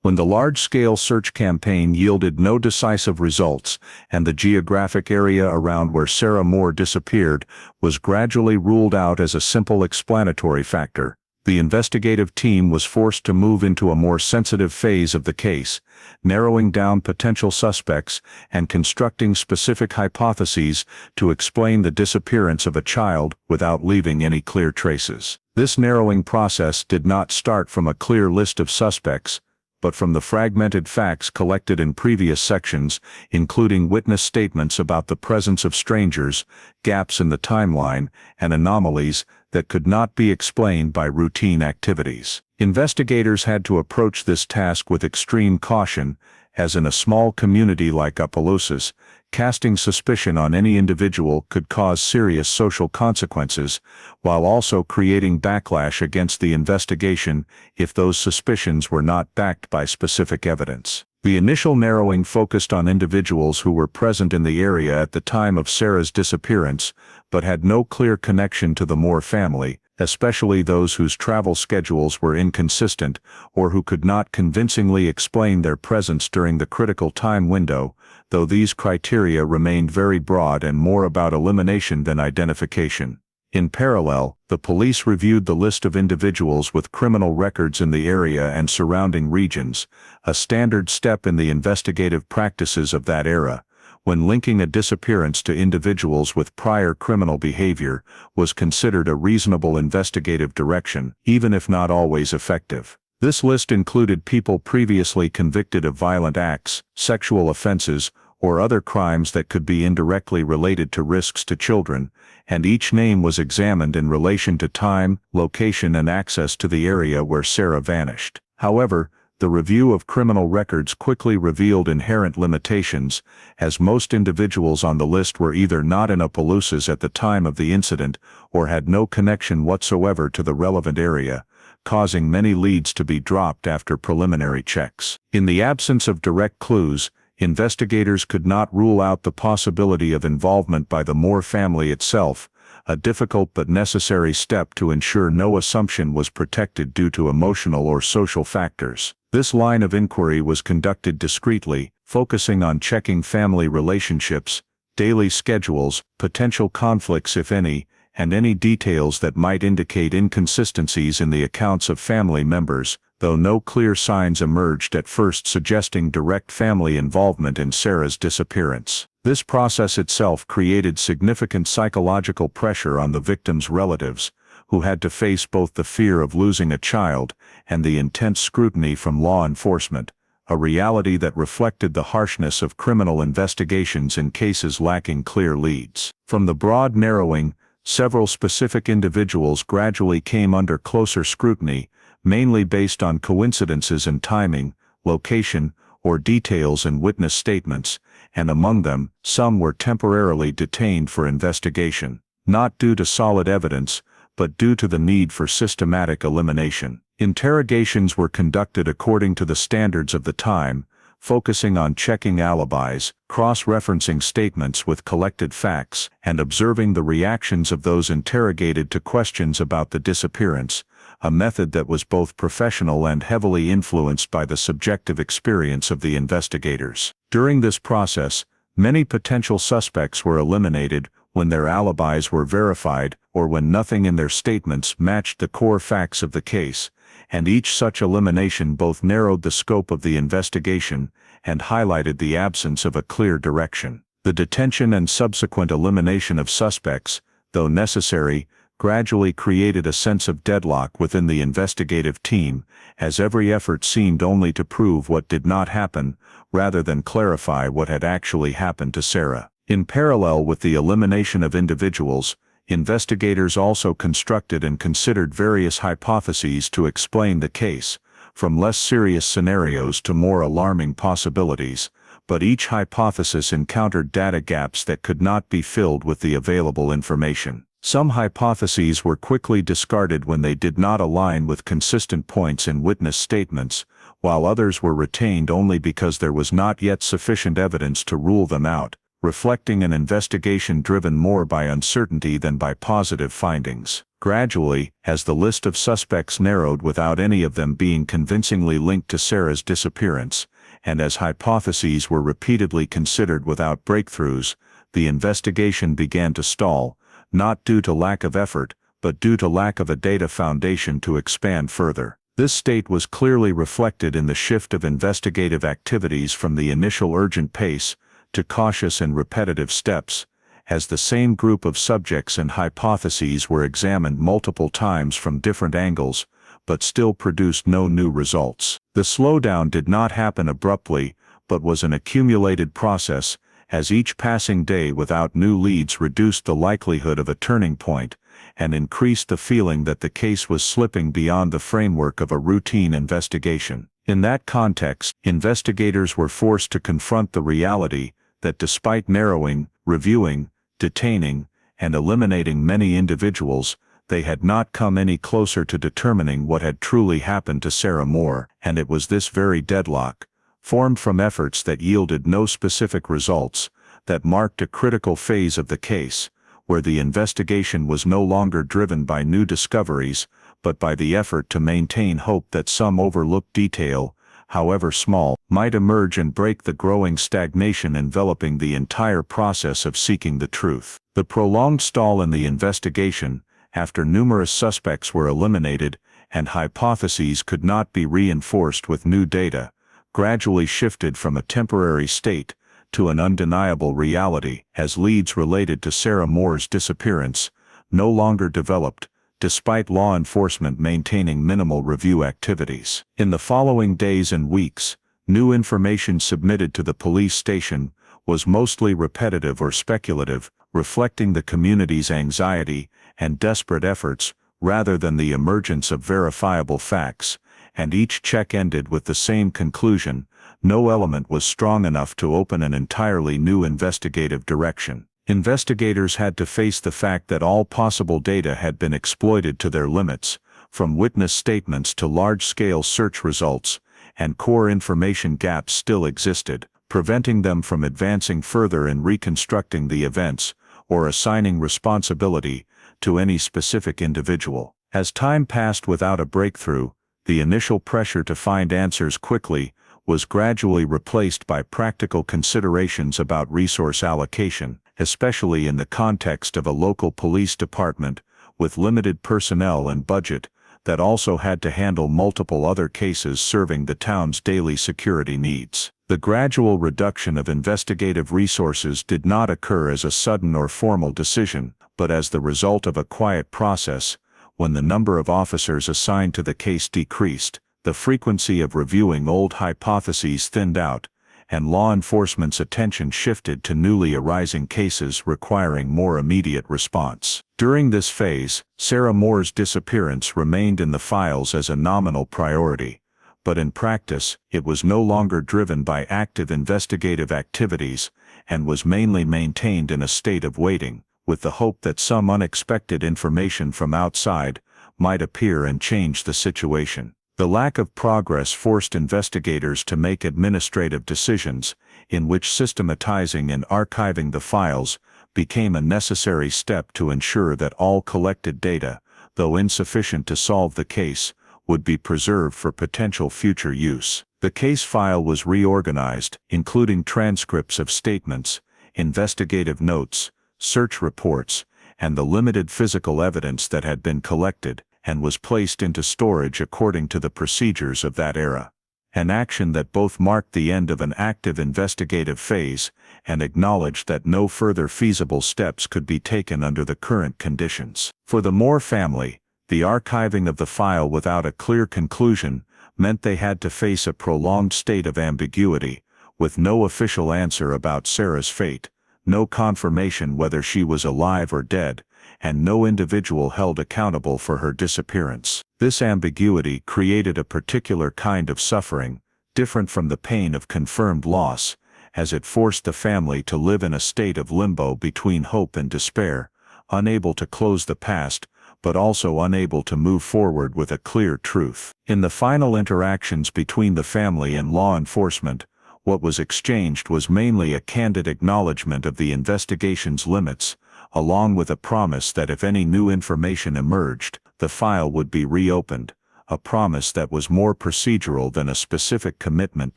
When the large-scale search campaign yielded no decisive results, and the geographic area around where Sarah Moore disappeared was gradually ruled out as a simple explanatory factor, the investigative team was forced to move into a more sensitive phase of the case, narrowing down potential suspects and constructing specific hypotheses to explain the disappearance of a child without leaving any clear traces. This narrowing process did not start from a clear list of suspects, but from the fragmented facts collected in previous sections, including witness statements about the presence of strangers, gaps in the timeline, and anomalies that could not be explained by routine activities. Investigators had to approach this task with extreme caution, as in a small community like Opelousas, casting suspicion on any individual could cause serious social consequences, while also creating backlash against the investigation if those suspicions were not backed by specific evidence. The initial narrowing focused on individuals who were present in the area at the time of Sarah's disappearance, but had no clear connection to the Moore family, especially those whose travel schedules were inconsistent or who could not convincingly explain their presence during the critical time window, though these criteria remained very broad and more about elimination than identification. In parallel, the police reviewed the list of individuals with criminal records in the area and surrounding regions, a standard step in the investigative practices of that era, when linking a disappearance to individuals with prior criminal behavior was considered a reasonable investigative direction, even if not always effective. This list included people previously convicted of violent acts, sexual offenses, or other crimes that could be indirectly related to risks to children, and each name was examined in relation to time, location, and access to the area where Sarah vanished. However, the review of criminal records quickly revealed inherent limitations, as most individuals on the list were either not in Opelousas at the time of the incident or had no connection whatsoever to the relevant area, causing many leads to be dropped after preliminary checks. In the absence of direct clues, investigators could not rule out the possibility of involvement by the Moore family itself, a difficult but necessary step to ensure no assumption was protected due to emotional or social factors. This line of inquiry was conducted discreetly, focusing on checking family relationships, daily schedules, potential conflicts if any, and any details that might indicate inconsistencies in the accounts of family members, though no clear signs emerged at first suggesting direct family involvement in Sarah's disappearance. This process itself created significant psychological pressure on the victim's relatives, who had to face both the fear of losing a child and the intense scrutiny from law enforcement, a reality that reflected the harshness of criminal investigations in cases lacking clear leads. From the broad narrowing, several specific individuals gradually came under closer scrutiny, mainly based on coincidences in timing, location, or details in witness statements, and among them, some were temporarily detained for investigation, not due to solid evidence, but due to the need for systematic elimination. Interrogations were conducted according to the standards of the time, focusing on checking alibis, cross-referencing statements with collected facts, and observing the reactions of those interrogated to questions about the disappearance, a method that was both professional and heavily influenced by the subjective experience of the investigators. During this process, many potential suspects were eliminated, when their alibis were verified, or when nothing in their statements matched the core facts of the case, and each such elimination both narrowed the scope of the investigation and highlighted the absence of a clear direction. The detention and subsequent elimination of suspects, though necessary, gradually created a sense of deadlock within the investigative team, as every effort seemed only to prove what did not happen, rather than clarify what had actually happened to Sarah. In parallel with the elimination of individuals, investigators also constructed and considered various hypotheses to explain the case, from less serious scenarios to more alarming possibilities, but each hypothesis encountered data gaps that could not be filled with the available information. Some hypotheses were quickly discarded when they did not align with consistent points in witness statements, while others were retained only because there was not yet sufficient evidence to rule them out, reflecting an investigation driven more by uncertainty than by positive findings. Gradually, as the list of suspects narrowed without any of them being convincingly linked to Sarah's disappearance, and as hypotheses were repeatedly considered without breakthroughs, the investigation began to stall, not due to lack of effort, but due to lack of a data foundation to expand further. This state was clearly reflected in the shift of investigative activities from the initial urgent pace to cautious and repetitive steps, as the same group of subjects and hypotheses were examined multiple times from different angles, but still produced no new results. The slowdown did not happen abruptly, but was an accumulated process, as each passing day without new leads reduced the likelihood of a turning point, and increased the feeling that the case was slipping beyond the framework of a routine investigation. In that context, investigators were forced to confront the reality that despite narrowing, reviewing, detaining, and eliminating many individuals, they had not come any closer to determining what had truly happened to Sarah Moore, and it was this very deadlock, formed from efforts that yielded no specific results, that marked a critical phase of the case, where the investigation was no longer driven by new discoveries, but by the effort to maintain hope that some overlooked detail, however small, might emerge and break the growing stagnation enveloping the entire process of seeking the truth. The prolonged stall in the investigation, after numerous suspects were eliminated and hypotheses could not be reinforced with new data, gradually shifted from a temporary state to an undeniable reality, as leads related to Sarah Moore's disappearance no longer developed, despite law enforcement maintaining minimal review activities. In the following days and weeks, new information submitted to the police station was mostly repetitive or speculative, reflecting the community's anxiety and desperate efforts rather than the emergence of verifiable facts, and each check ended with the same conclusion: no element was strong enough to open an entirely new investigative direction. Investigators had to face the fact that all possible data had been exploited to their limits, from witness statements to large-scale search results, and core information gaps still existed, preventing them from advancing further in reconstructing the events or assigning responsibility to any specific individual. As time passed without a breakthrough, the initial pressure to find answers quickly was gradually replaced by practical considerations about resource allocation, especially in the context of a local police department with limited personnel and budget that also had to handle multiple other cases serving the town's daily security needs. The gradual reduction of investigative resources did not occur as a sudden or formal decision, but as the result of a quiet process. When the number of officers assigned to the case decreased, the frequency of reviewing old hypotheses thinned out, and law enforcement's attention shifted to newly arising cases requiring more immediate response. During this phase, Sarah Moore's disappearance remained in the files as a nominal priority, but in practice, it was no longer driven by active investigative activities, and was mainly maintained in a state of waiting, with the hope that some unexpected information from outside might appear and change the situation. The lack of progress forced investigators to make administrative decisions, in which systematizing and archiving the files became a necessary step to ensure that all collected data, though insufficient to solve the case, would be preserved for potential future use. The case file was reorganized, including transcripts of statements, investigative notes, search reports, and the limited physical evidence that had been collected, and was placed into storage according to the procedures of that era. An action that both marked the end of an active investigative phase and acknowledged that no further feasible steps could be taken under the current conditions. For the Moore family, the archiving of the file without a clear conclusion meant they had to face a prolonged state of ambiguity, with no official answer about Sarah's fate, no confirmation whether she was alive or dead, and no individual held accountable for her disappearance. This ambiguity created a particular kind of suffering, different from the pain of confirmed loss, as it forced the family to live in a state of limbo between hope and despair, unable to close the past, but also unable to move forward with a clear truth. In the final interactions between the family and law enforcement, what was exchanged was mainly a candid acknowledgement of the investigation's limits, along with a promise that if any new information emerged, the file would be reopened, a promise that was more procedural than a specific commitment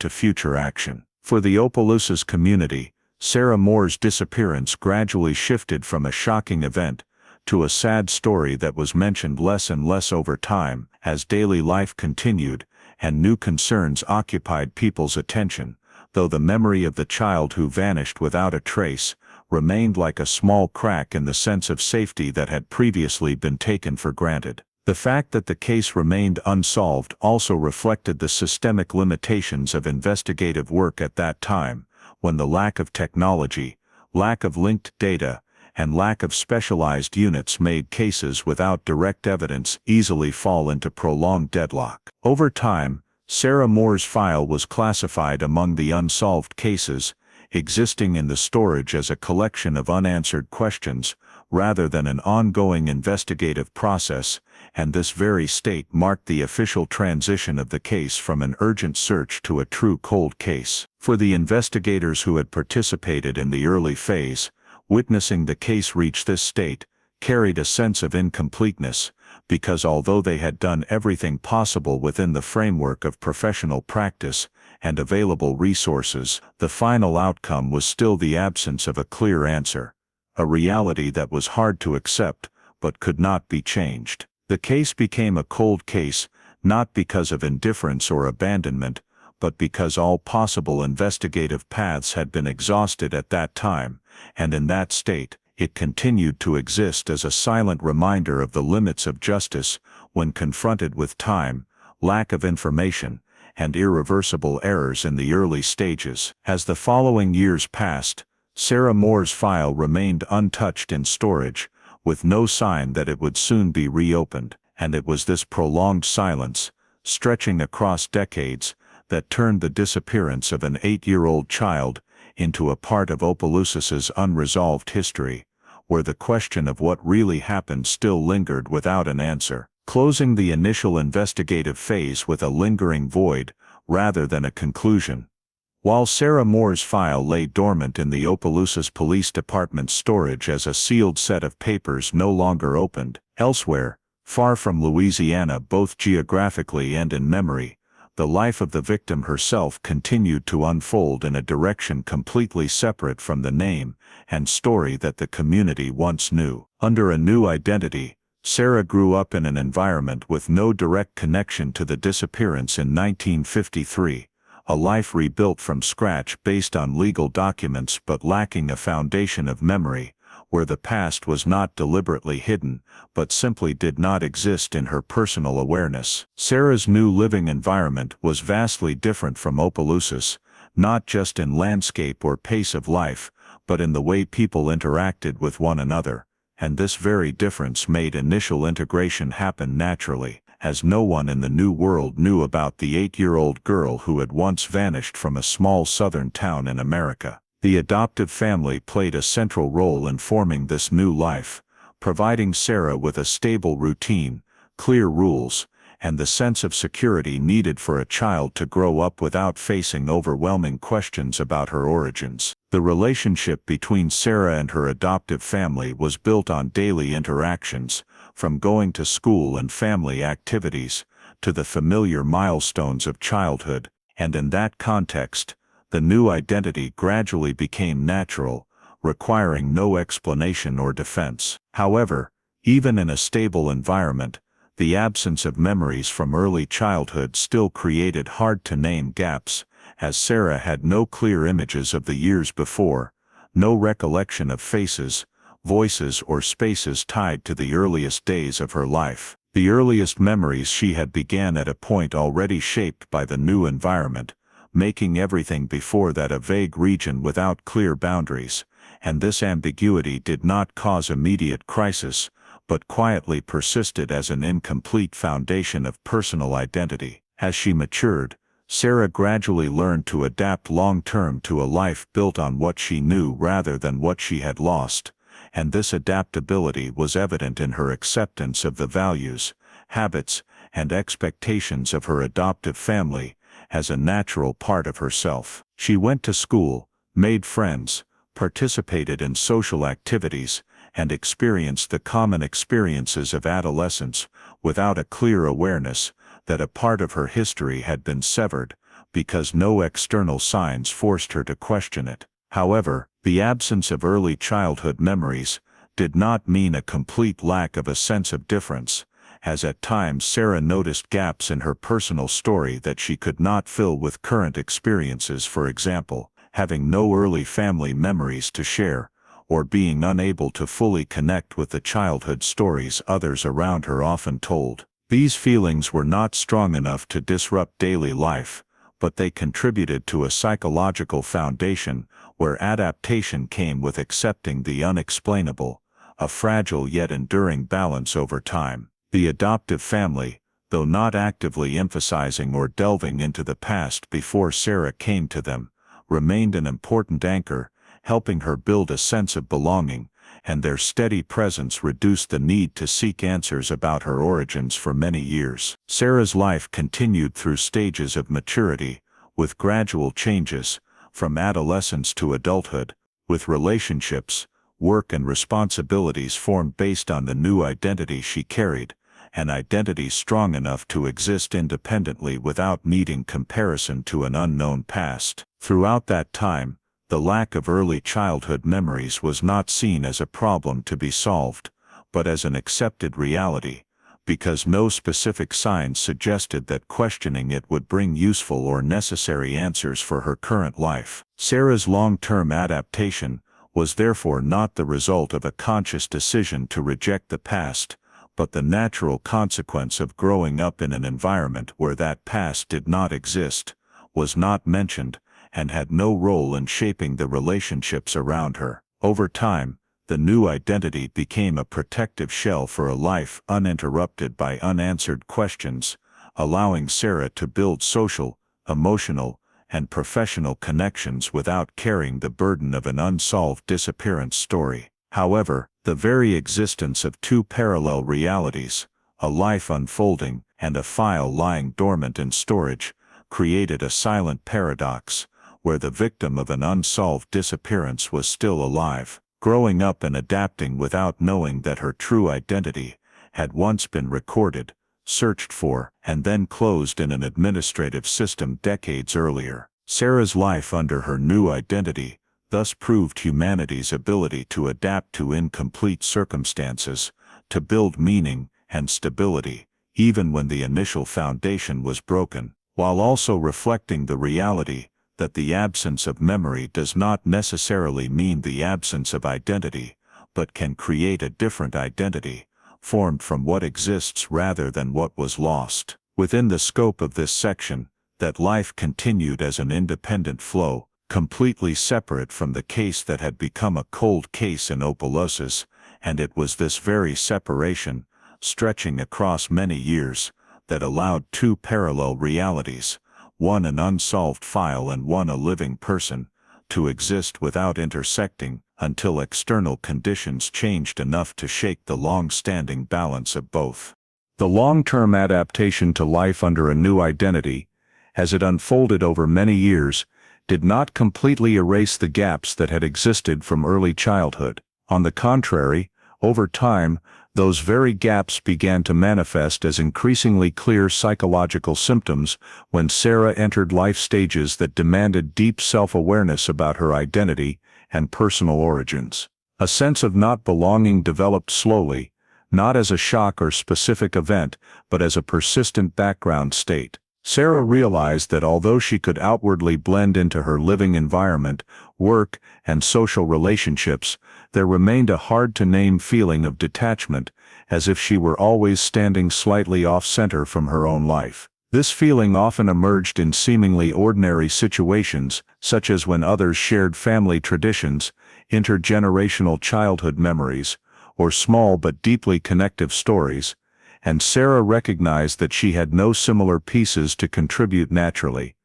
to future action. For the Opelousas community, Sarah Moore's disappearance gradually shifted from a shocking event to a sad story that was mentioned less and less over time as daily life continued and new concerns occupied people's attention, though the memory of the child who vanished without a trace remained like a small crack in the sense of safety that had previously been taken for granted. The fact that the case remained unsolved also reflected the systemic limitations of investigative work at that time, when the lack of technology, lack of linked data, and lack of specialized units made cases without direct evidence easily fall into prolonged deadlock. Over time, Sarah Moore's file was classified among the unsolved cases, existing in the storage as a collection of unanswered questions rather than an ongoing investigative process, and this very state marked the official transition of the case from an urgent search to a true cold case. For the investigators who had participated in the early phase, witnessing the case reach this state carried a sense of incompleteness, because although they had done everything possible within the framework of professional practice and available resources, the final outcome was still the absence of a clear answer, a reality that was hard to accept but could not be changed. The case became a cold case, not because of indifference or abandonment, but because all possible investigative paths had been exhausted at that time, and in that state, it continued to exist as a silent reminder of the limits of justice when confronted with time, lack of information, and irreversible errors in the early stages. As the following years passed, Sarah Moore's file remained untouched in storage, with no sign that it would soon be reopened, and it was this prolonged silence, stretching across decades, that turned the disappearance of an 8-year-old child into a part of Opelousas's unresolved history, where the question of what really happened still lingered without an answer, closing the initial investigative phase with a lingering void rather than a conclusion. While Sarah Moore's file lay dormant in the Opelousas Police Department's storage as a sealed set of papers no longer opened, elsewhere, far from Louisiana both geographically and in memory, the life of the victim herself continued to unfold in a direction completely separate from the name and story that the community once knew. Under a new identity, Sarah grew up in an environment with no direct connection to the disappearance in 1953, a life rebuilt from scratch based on legal documents but lacking a foundation of memory, where the past was not deliberately hidden, but simply did not exist in her personal awareness. Sarah's new living environment was vastly different from Opelousas, not just in landscape or pace of life, but in the way people interacted with one another, and this very difference made initial integration happen naturally, as no one in the new world knew about the 8-year-old girl who had once vanished from a small southern town in America. The adoptive family played a central role in forming this new life, providing Sarah with a stable routine, clear rules, and the sense of security needed for a child to grow up without facing overwhelming questions about her origins. The relationship between Sarah and her adoptive family was built on daily interactions, from going to school and family activities, to the familiar milestones of childhood, and in that context, the new identity gradually became natural, requiring no explanation or defense. However, even in a stable environment, the absence of memories from early childhood still created hard-to-name gaps, as Sarah had no clear images of the years before, no recollection of faces, voices or spaces tied to the earliest days of her life. The earliest memories she had began at a point already shaped by the new environment, making everything before that a vague region without clear boundaries, and this ambiguity did not cause immediate crisis, but quietly persisted as an incomplete foundation of personal identity. As she matured, Sarah gradually learned to adapt long-term to a life built on what she knew rather than what she had lost, and this adaptability was evident in her acceptance of the values, habits, and expectations of her adoptive family as a natural part of herself. She went to school, made friends, participated in social activities, and experienced the common experiences of adolescence without a clear awareness that a part of her history had been severed because no external signs forced her to question it. However, the absence of early childhood memories did not mean a complete lack of a sense of difference, as at times Sarah noticed gaps in her personal story that she could not fill with current experiences. For example, having no early family memories to share, or being unable to fully connect with the childhood stories others around her often told. These feelings were not strong enough to disrupt daily life, but they contributed to a psychological foundation where adaptation came with accepting the unexplainable, a fragile yet enduring balance over time. The adoptive family, though not actively emphasizing or delving into the past before Sarah came to them, remained an important anchor, helping her build a sense of belonging, and their steady presence reduced the need to seek answers about her origins for many years. Sarah's life continued through stages of maturity, with gradual changes, from adolescence to adulthood, with relationships, work and responsibilities formed based on the new identity she carried, an identity strong enough to exist independently without needing comparison to an unknown past. Throughout that time, the lack of early childhood memories was not seen as a problem to be solved, but as an accepted reality, because no specific signs suggested that questioning it would bring useful or necessary answers for her current life. Sarah's long-term adaptation was therefore not the result of a conscious decision to reject the past, but the natural consequence of growing up in an environment where that past did not exist, was not mentioned, and had no role in shaping the relationships around her. Over time, the new identity became a protective shell for a life uninterrupted by unanswered questions, allowing Sarah to build social, emotional, and professional connections without carrying the burden of an unsolved disappearance story. However, the very existence of two parallel realities, a life unfolding and a file lying dormant in storage, created a silent paradox, where the victim of an unsolved disappearance was still alive, growing up and adapting without knowing that her true identity had once been recorded, searched for, and then closed in an administrative system decades earlier. Sarah's life under her new identity thus proved humanity's ability to adapt to incomplete circumstances, to build meaning and stability, even when the initial foundation was broken, while also reflecting the reality that the absence of memory does not necessarily mean the absence of identity, but can create a different identity, formed from what exists rather than what was lost. Within the scope of this section, that life continued as an independent flow, completely separate from the case that had become a cold case in Opelousas, and it was this very separation, stretching across many years, that allowed two parallel realities, one an unsolved file and one a living person, to exist without intersecting, until external conditions changed enough to shake the long-standing balance of both. The long-term adaptation to life under a new identity, as it unfolded over many years, did not completely erase the gaps that had existed from early childhood. On the contrary, over time, Those very gaps began to manifest as increasingly clear psychological symptoms when Sarah entered life stages that demanded deep self-awareness about her identity and personal origins. A sense of not belonging developed slowly, not as a shock or specific event, but as a persistent background state. Sarah realized that although she could outwardly blend into her living environment, work, and social relationships, there remained a hard-to-name feeling of detachment, as if she were always standing slightly off-center from her own life. This feeling often emerged in seemingly ordinary situations, such as when others shared family traditions, intergenerational childhood memories, or small but deeply connective stories, and Sarah recognized that she had no similar pieces to contribute naturally,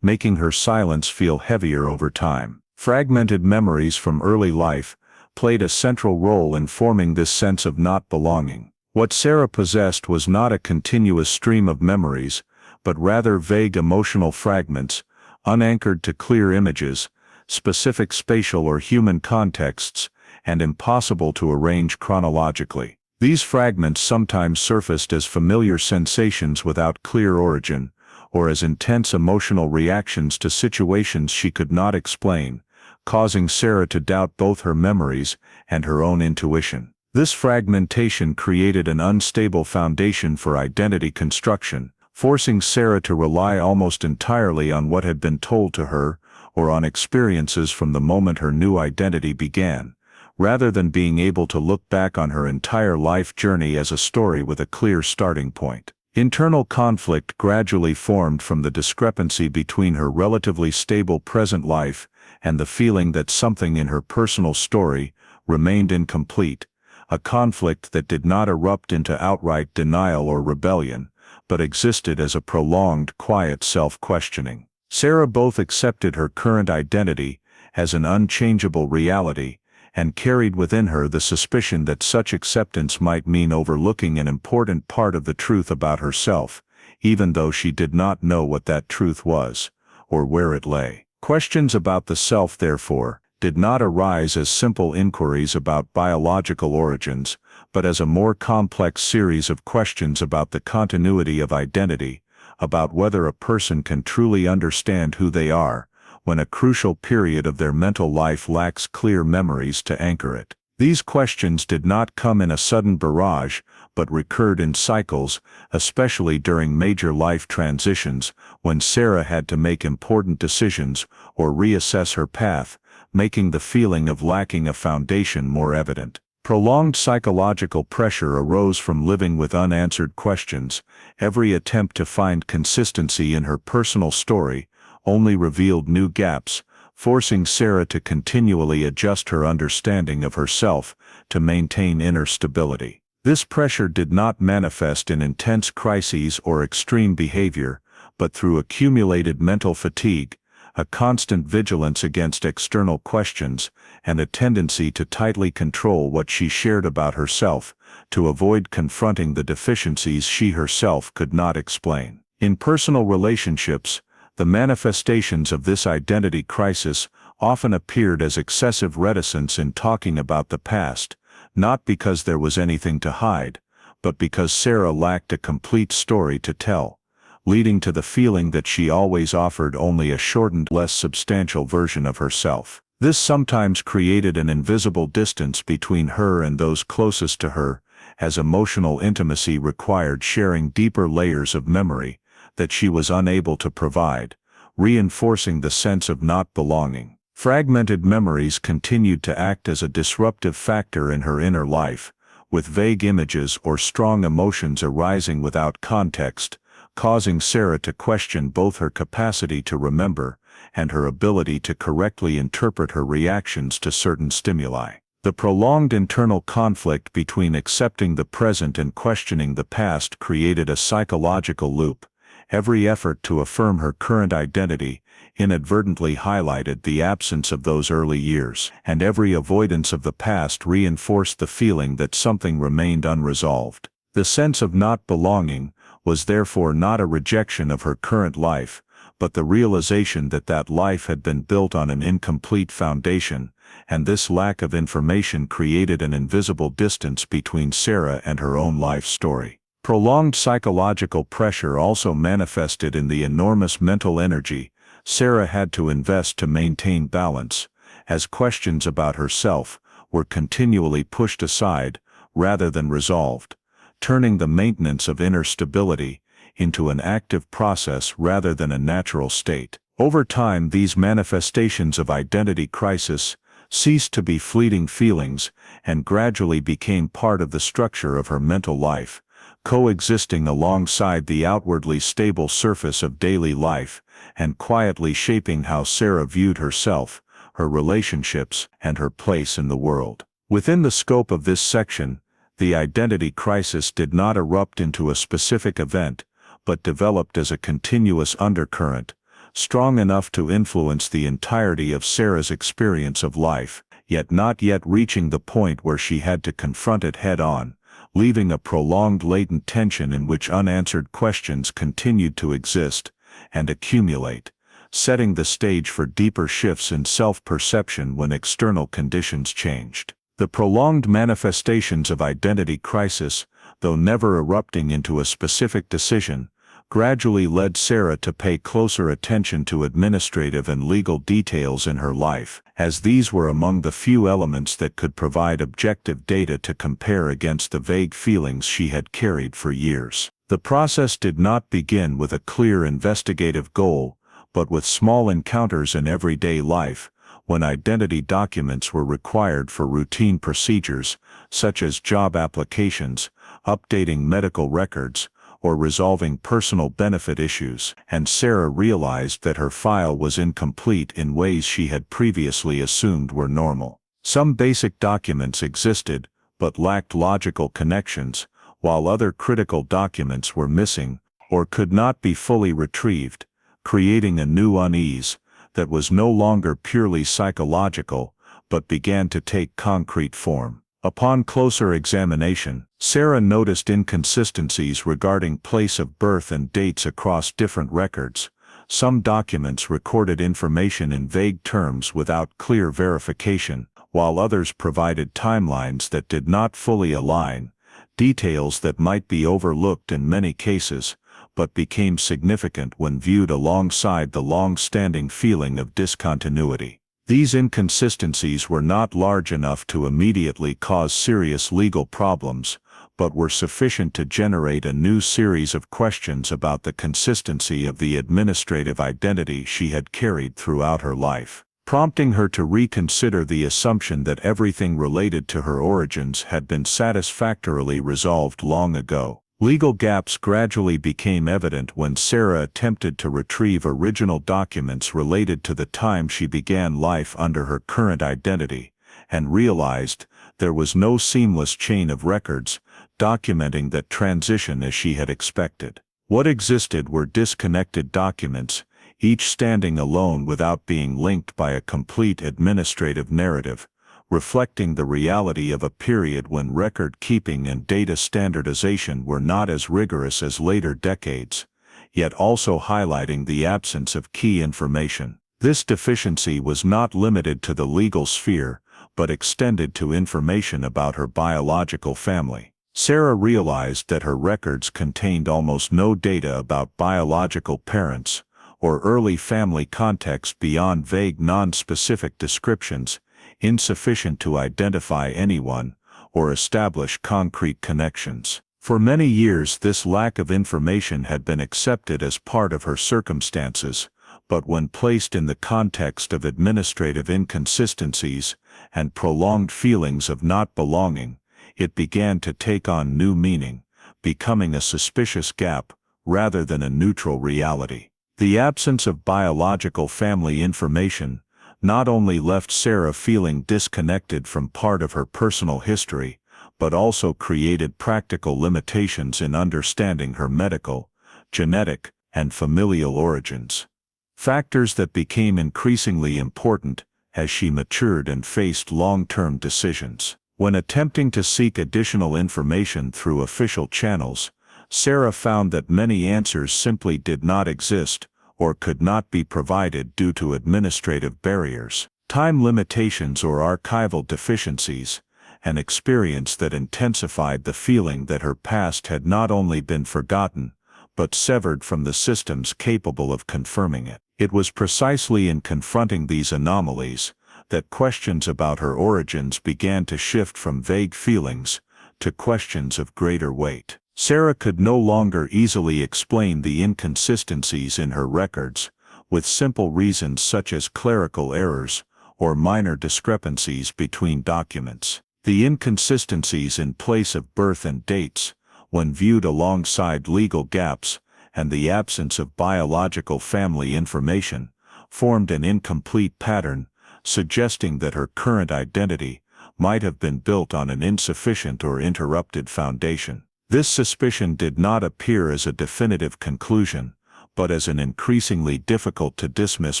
making her silence feel heavier over time. Fragmented memories from early life played a central role in forming this sense of not belonging. What Sarah possessed was not a continuous stream of memories, but rather vague emotional fragments, unanchored to clear images, specific spatial or human contexts, and impossible to arrange chronologically. These fragments sometimes surfaced as familiar sensations without clear origin, or as intense emotional reactions to situations she could not explain, causing Sarah to doubt both her memories and her own intuition. This fragmentation created an unstable foundation for identity construction, forcing Sarah to rely almost entirely on what had been told to her, or on experiences from the moment her new identity began, rather than being able to look back on her entire life journey as a story with a clear starting point. Internal conflict gradually formed from the discrepancy between her relatively stable present life and the feeling that something in her personal story remained incomplete, a conflict that did not erupt into outright denial or rebellion, but existed as a prolonged, quiet self-questioning. Sarah both accepted her current identity as an unchangeable reality and carried within her the suspicion that such acceptance might mean overlooking an important part of the truth about herself, even though she did not know what that truth was, or where it lay. Questions about the self, therefore, did not arise as simple inquiries about biological origins, but as a more complex series of questions about the continuity of identity, about whether a person can truly understand who they are, when a crucial period of their mental life lacks clear memories to anchor it. These questions did not come in a sudden barrage, but recurred in cycles, especially during major life transitions, when Sarah had to make important decisions or reassess her path, making the feeling of lacking a foundation more evident. Prolonged psychological pressure arose from living with unanswered questions. Every attempt to find consistency in her personal story only revealed new gaps, forcing Sarah to continually adjust her understanding of herself to maintain inner stability. This pressure did not manifest in intense crises or extreme behavior, but through accumulated mental fatigue, a constant vigilance against external questions, and a tendency to tightly control what she shared about herself, to avoid confronting the deficiencies she herself could not explain. In personal relationships, the manifestations of this identity crisis often appeared as excessive reticence in talking about the past, not because there was anything to hide, but because Sarah lacked a complete story to tell, leading to the feeling that she always offered only a shortened, less substantial version of herself. This sometimes created an invisible distance between her and those closest to her, as emotional intimacy required sharing deeper layers of memory that she was unable to provide, reinforcing the sense of not belonging. Fragmented memories continued to act as a disruptive factor in her inner life, with vague images or strong emotions arising without context, causing Sarah to question both her capacity to remember and her ability to correctly interpret her reactions to certain stimuli. The prolonged internal conflict between accepting the present and questioning the past created a psychological loop. Every effort to affirm her current identity inadvertently highlighted the absence of those early years, and every avoidance of the past reinforced the feeling that something remained unresolved. The sense of not belonging was therefore not a rejection of her current life, but the realization that that life had been built on an incomplete foundation, and this lack of information created an invisible distance between Sarah and her own life story. Prolonged psychological pressure also manifested in the enormous mental energy Sarah had to invest to maintain balance, as questions about herself were continually pushed aside rather than resolved, turning the maintenance of inner stability into an active process rather than a natural state. Over time, these manifestations of identity crisis ceased to be fleeting feelings and gradually became part of the structure of her mental life, coexisting alongside the outwardly stable surface of daily life and quietly shaping how Sarah viewed herself, her relationships, and her place in the world. Within the scope of this section, the identity crisis did not erupt into a specific event, but developed as a continuous undercurrent, strong enough to influence the entirety of Sarah's experience of life, yet not yet reaching the point where she had to confront it head-on, leaving a prolonged latent tension in which unanswered questions continued to exist and accumulate, setting the stage for deeper shifts in self-perception when external conditions changed. The prolonged manifestations of identity crisis, though never erupting into a specific decision, gradually led Sarah to pay closer attention to administrative and legal details in her life, as these were among the few elements that could provide objective data to compare against the vague feelings she had carried for years. The process did not begin with a clear investigative goal, but with small encounters in everyday life, when identity documents were required for routine procedures, such as job applications, updating medical records, or resolving personal benefit issues, and Sarah realized that her file was incomplete in ways she had previously assumed were normal. Some basic documents existed, but lacked logical connections, while other critical documents were missing, or could not be fully retrieved, creating a new unease that was no longer purely psychological, but began to take concrete form. Upon closer examination, Sarah noticed inconsistencies regarding place of birth and dates across different records. Some documents recorded information in vague terms without clear verification, while others provided timelines that did not fully align, details that might be overlooked in many cases, but became significant when viewed alongside the long-standing feeling of discontinuity. These inconsistencies were not large enough to immediately cause serious legal problems, but were sufficient to generate a new series of questions about the consistency of the administrative identity she had carried throughout her life, prompting her to reconsider the assumption that everything related to her origins had been satisfactorily resolved long ago. Legal gaps gradually became evident when Sarah attempted to retrieve original documents related to the time she began life under her current identity, and realized there was no seamless chain of records documenting that transition as she had expected. What existed were disconnected documents, each standing alone without being linked by a complete administrative narrative, reflecting the reality of a period when record-keeping and data standardization were not as rigorous as later decades, yet also highlighting the absence of key information. This deficiency was not limited to the legal sphere, but extended to information about her biological family. Sarah realized that her records contained almost no data about biological parents, or early family context beyond vague non-specific descriptions, insufficient to identify anyone or establish concrete connections. For many years this lack of information had been accepted as part of her circumstances, but when placed in the context of administrative inconsistencies and prolonged feelings of not belonging, it began to take on new meaning, becoming a suspicious gap rather than a neutral reality. The absence of biological family information not only left Sarah feeling disconnected from part of her personal history, but also created practical limitations in understanding her medical, genetic, and familial origins. Factors that became increasingly important as she matured and faced long-term decisions. When attempting to seek additional information through official channels, Sarah found that many answers simply did not exist or could not be provided due to administrative barriers, time limitations or archival deficiencies, an experience that intensified the feeling that her past had not only been forgotten, but severed from the systems capable of confirming it. It was precisely in confronting these anomalies that questions about her origins began to shift from vague feelings to questions of greater weight. Sarah could no longer easily explain the inconsistencies in her records, with simple reasons such as clerical errors or minor discrepancies between documents. The inconsistencies in place of birth and dates, when viewed alongside legal gaps and the absence of biological family information, formed an incomplete pattern, suggesting that her current identity might have been built on an insufficient or interrupted foundation. This suspicion did not appear as a definitive conclusion, but as an increasingly difficult to dismiss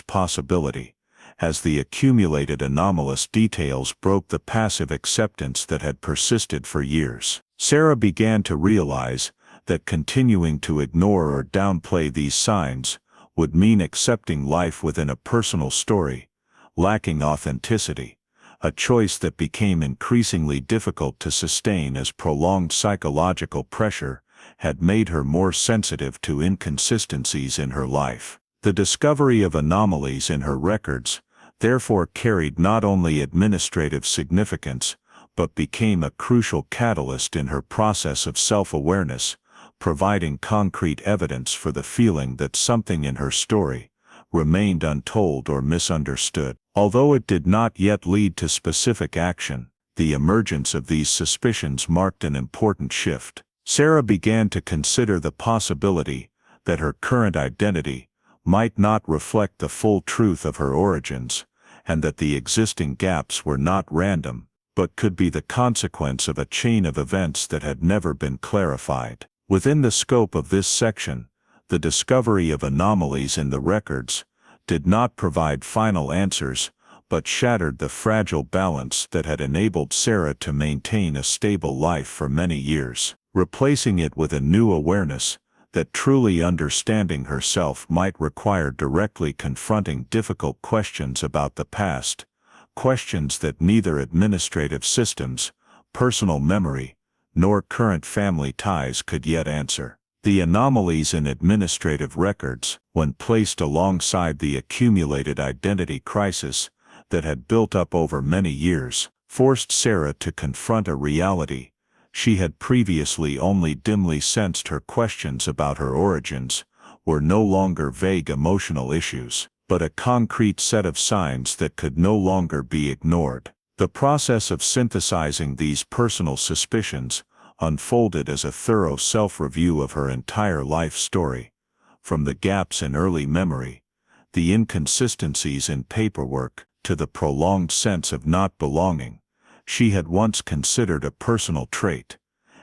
possibility, as the accumulated anomalous details broke the passive acceptance that had persisted for years. Sarah began to realize that continuing to ignore or downplay these signs would mean accepting life within a personal story, lacking authenticity, a choice that became increasingly difficult to sustain as prolonged psychological pressure had made her more sensitive to inconsistencies in her life. The discovery of anomalies in her records therefore carried not only administrative significance, but became a crucial catalyst in her process of self-awareness, providing concrete evidence for the feeling that something in her story remained untold or misunderstood. Although it did not yet lead to specific action, the emergence of these suspicions marked an important shift. Sarah began to consider the possibility that her current identity might not reflect the full truth of her origins, and that the existing gaps were not random, but could be the consequence of a chain of events that had never been clarified. Within the scope of this section, the discovery of anomalies in the records did not provide final answers, but shattered the fragile balance that had enabled Sarah to maintain a stable life for many years, replacing it with a new awareness that truly understanding herself might require directly confronting difficult questions about the past, questions that neither administrative systems, personal memory, nor current family ties could yet answer. The anomalies in administrative records, when placed alongside the accumulated identity crisis that had built up over many years, forced Sarah to confront a reality she had previously only dimly sensed. Her questions about her origins were no longer vague emotional issues, but a concrete set of signs that could no longer be ignored. The process of synthesizing these personal suspicions unfolded as a thorough self-review of her entire life story, from the gaps in early memory, the inconsistencies in paperwork, to the prolonged sense of not belonging she had once considered a personal trait,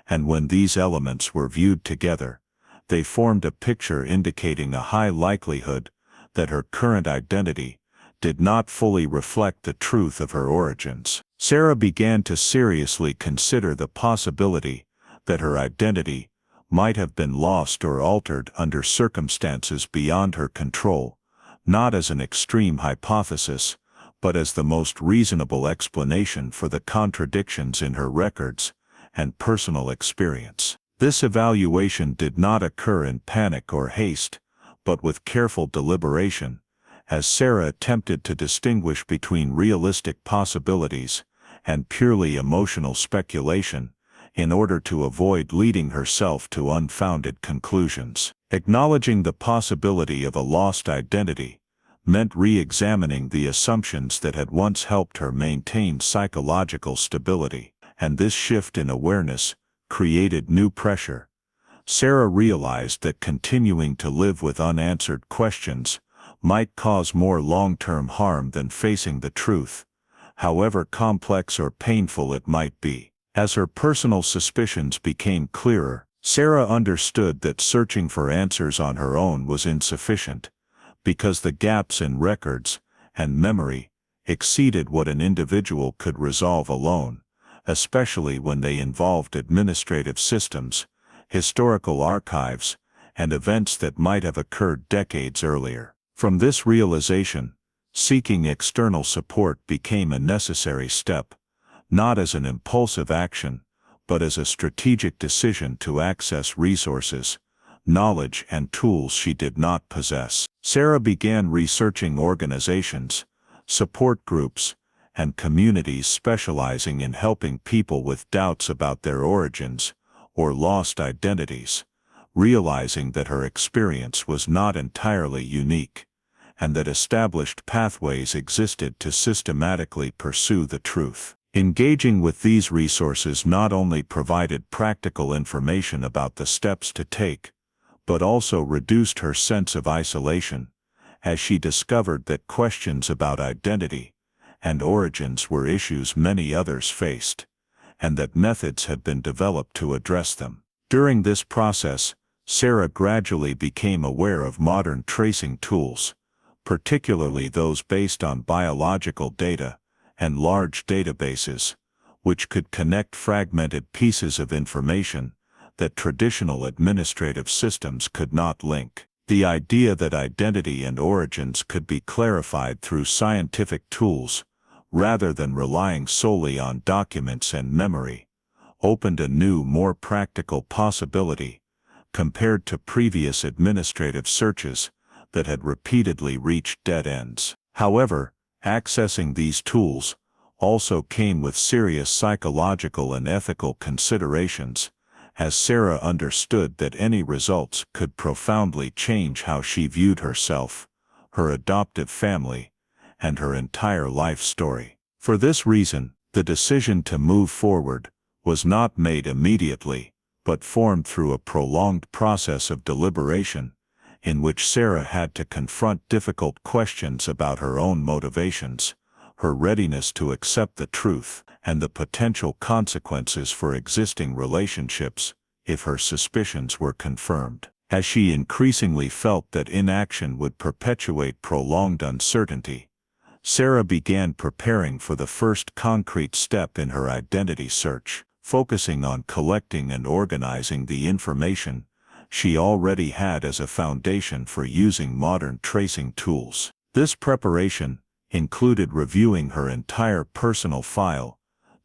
and when these elements were viewed together, they formed a picture indicating a high likelihood that her current identity did not fully reflect the truth of her origins. Sarah began to seriously consider the possibility that her identity might have been lost or altered under circumstances beyond her control, not as an extreme hypothesis, but as the most reasonable explanation for the contradictions in her records and personal experience. This evaluation did not occur in panic or haste, but with careful deliberation, as Sarah attempted to distinguish between realistic possibilities and purely emotional speculation, in order to avoid leading herself to unfounded conclusions. Acknowledging the possibility of a lost identity meant re-examining the assumptions that had once helped her maintain psychological stability, and this shift in awareness created new pressure. Sarah realized that continuing to live with unanswered questions might cause more long-term harm than facing the truth, however complex or painful it might be. As her personal suspicions became clearer, Sarah understood that searching for answers on her own was insufficient, because the gaps in records and memory exceeded what an individual could resolve alone, especially when they involved administrative systems, historical archives, and events that might have occurred decades earlier. From this realization, seeking external support became a necessary step, not as an impulsive action, but as a strategic decision to access resources, knowledge, and tools she did not possess. Sarah began researching organizations, support groups, and communities specializing in helping people with doubts about their origins or lost identities, realizing that her experience was not entirely unique, and that established pathways existed to systematically pursue the truth. Engaging with these resources not only provided practical information about the steps to take, but also reduced her sense of isolation, as she discovered that questions about identity and origins were issues many others faced, and that methods had been developed to address them. During this process, Sarah gradually became aware of modern tracing tools, particularly those based on biological data and large databases, which could connect fragmented pieces of information that traditional administrative systems could not link. The idea that identity and origins could be clarified through scientific tools, rather than relying solely on documents and memory, opened a new, more practical possibility, compared to previous administrative searches that had repeatedly reached dead ends. However, accessing these tools also came with serious psychological and ethical considerations, as Sarah understood that any results could profoundly change how she viewed herself, her adoptive family, and her entire life story. For this reason, the decision to move forward was not made immediately, but formed through a prolonged process of deliberation, in which Sarah had to confront difficult questions about her own motivations, her readiness to accept the truth, and the potential consequences for existing relationships if her suspicions were confirmed. As she increasingly felt that inaction would perpetuate prolonged uncertainty, Sarah began preparing for the first concrete step in her identity search, focusing on collecting and organizing the information she already had as a foundation for using modern tracing tools. This preparation included reviewing her entire personal file,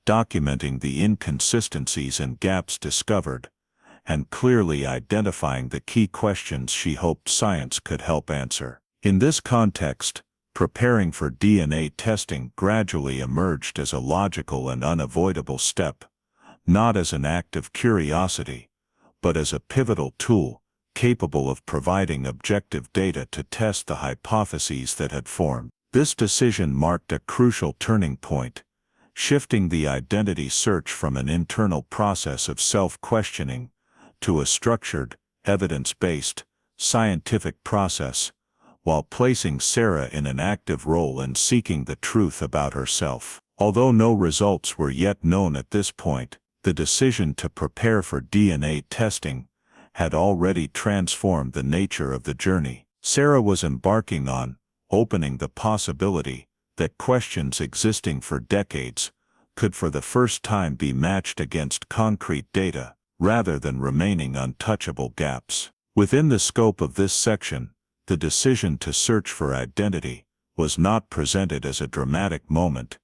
documenting the inconsistencies and gaps discovered, and clearly identifying the key questions she hoped science could help answer. In this context, preparing for DNA testing gradually emerged as a logical and unavoidable step, not as an act of curiosity, but as a pivotal tool capable of providing objective data to test the hypotheses that had formed. This decision marked a crucial turning point, shifting the identity search from an internal process of self-questioning to a structured, evidence-based, scientific process, while placing Sarah in an active role in seeking the truth about herself. Although no results were yet known at this point, the decision to prepare for DNA testing had already transformed the nature of the journey Sarah was embarking on, opening the possibility that questions existing for decades could for the first time be matched against concrete data, rather than remaining untouchable gaps. Within the scope of this section, the decision to search for identity was not presented as a dramatic moment,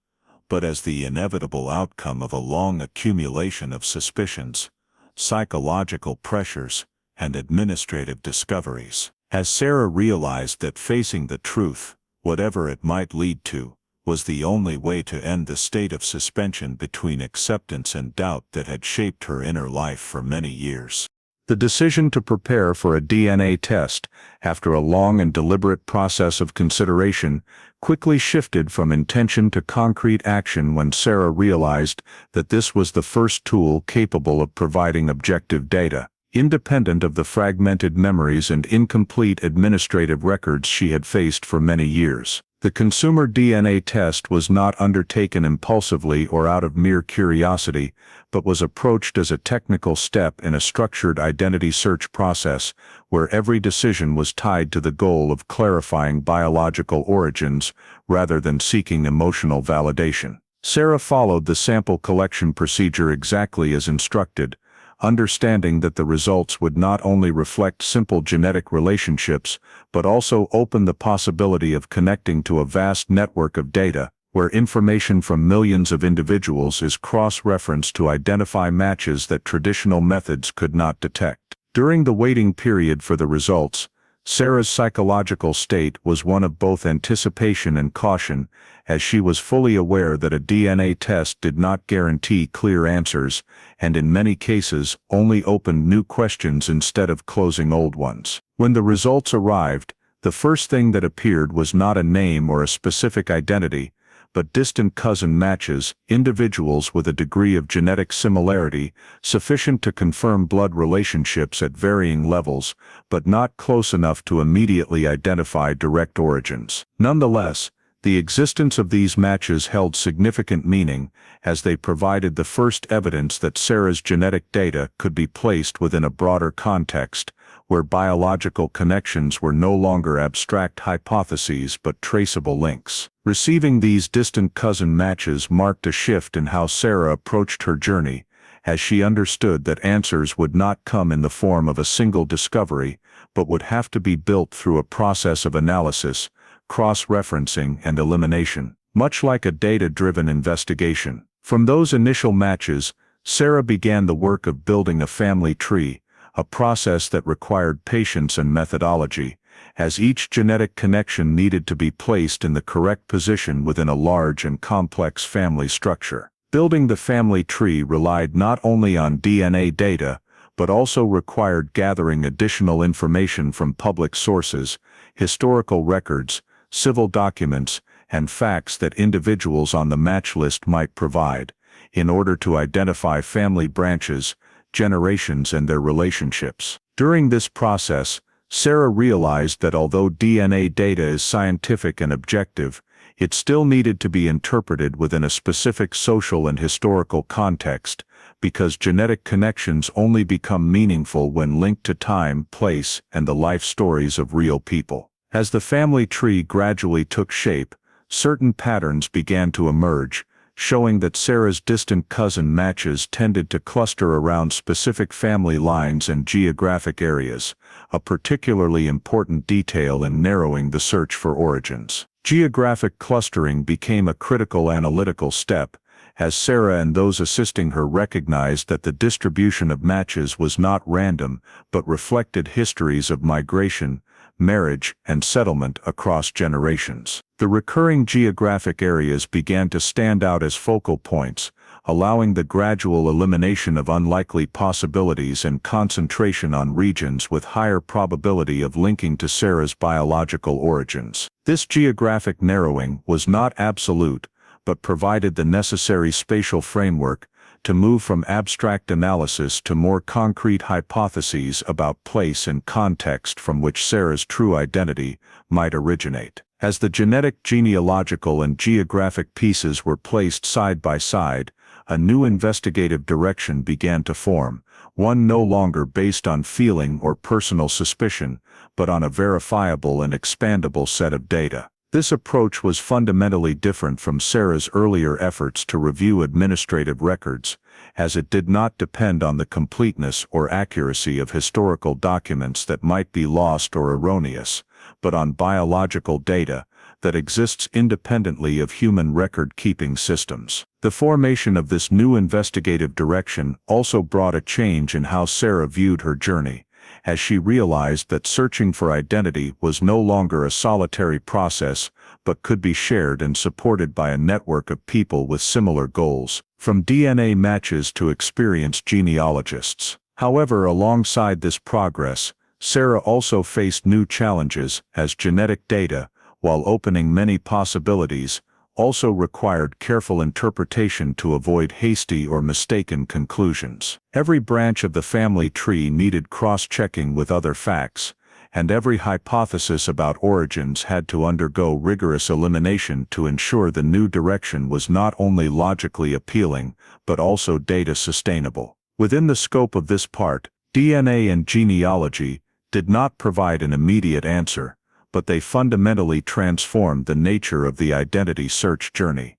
but as the inevitable outcome of a long accumulation of suspicions, psychological pressures, and administrative discoveries. As Sarah realized that facing the truth, whatever it might lead to, was the only way to end the state of suspension between acceptance and doubt that had shaped her inner life for many years. The decision to prepare for a DNA test, after a long and deliberate process of consideration, quickly shifted from intention to concrete action when Sarah realized that this was the first tool capable of providing objective data, independent of the fragmented memories and incomplete administrative records she had faced for many years. The consumer DNA test was not undertaken impulsively or out of mere curiosity, but was approached as a technical step in a structured identity search process where every decision was tied to the goal of clarifying biological origins rather than seeking emotional validation. Sarah followed the sample collection procedure exactly as instructed, understanding that the results would not only reflect simple genetic relationships, but also open the possibility of connecting to a vast network of data, where information from millions of individuals is cross-referenced to identify matches that traditional methods could not detect. During the waiting period for the results, Sarah's psychological state was one of both anticipation and caution, as she was fully aware that a DNA test did not guarantee clear answers, and in many cases only opened new questions instead of closing old ones. When the results arrived, the first thing that appeared was not a name or a specific identity, but distant cousin matches, individuals with a degree of genetic similarity sufficient to confirm blood relationships at varying levels, but not close enough to immediately identify direct origins. Nonetheless, the existence of these matches held significant meaning, as they provided the first evidence that Sarah's genetic data could be placed within a broader context, where biological connections were no longer abstract hypotheses but traceable links. Receiving these distant cousin matches marked a shift in how Sarah approached her journey, as she understood that answers would not come in the form of a single discovery, but would have to be built through a process of analysis, cross-referencing, and elimination, much like a data-driven investigation. From those initial matches, Sarah began the work of building a family tree, a process that required patience and methodology, as each genetic connection needed to be placed in the correct position within a large and complex family structure. Building the family tree relied not only on DNA data, but also required gathering additional information from public sources, historical records, civil documents, and facts that individuals on the match list might provide, in order to identify family branches, generations, and their relationships. During this process, Sarah realized that although DNA data is scientific and objective, it still needed to be interpreted within a specific social and historical context, because genetic connections only become meaningful when linked to time, place, and the life stories of real people. As the family tree gradually took shape, certain patterns began to emerge, showing that Sarah's distant cousin matches tended to cluster around specific family lines and geographic areas, a particularly important detail in narrowing the search for origins. Geographic clustering became a critical analytical step, as Sarah and those assisting her recognized that the distribution of matches was not random, but reflected histories of migration, marriage, and settlement across generations. The recurring geographic areas began to stand out as focal points, allowing the gradual elimination of unlikely possibilities and concentration on regions with higher probability of linking to Sarah's biological origins. This geographic narrowing was not absolute, but provided the necessary spatial framework to move from abstract analysis to more concrete hypotheses about place and context from which Sarah's true identity might originate. As the genetic, genealogical, and geographic pieces were placed side by side, a new investigative direction began to form, one no longer based on feeling or personal suspicion, but on a verifiable and expandable set of data. This approach was fundamentally different from Sarah's earlier efforts to review administrative records, as it did not depend on the completeness or accuracy of historical documents that might be lost or erroneous, but on biological data that exists independently of human record-keeping systems. The formation of this new investigative direction also brought a change in how Sarah viewed her journey, as she realized that searching for identity was no longer a solitary process, but could be shared and supported by a network of people with similar goals, from DNA matches to experienced genealogists. However, alongside this progress, Sarah also faced new challenges, as genetic data, while opening many possibilities, also required careful interpretation to avoid hasty or mistaken conclusions. Every branch of the family tree needed cross-checking with other facts, and every hypothesis about origins had to undergo rigorous elimination to ensure the new direction was not only logically appealing, but also data sustainable. Within the scope of this part, DNA and genealogy did not provide an immediate answer, but they fundamentally transformed the nature of the identity search journey.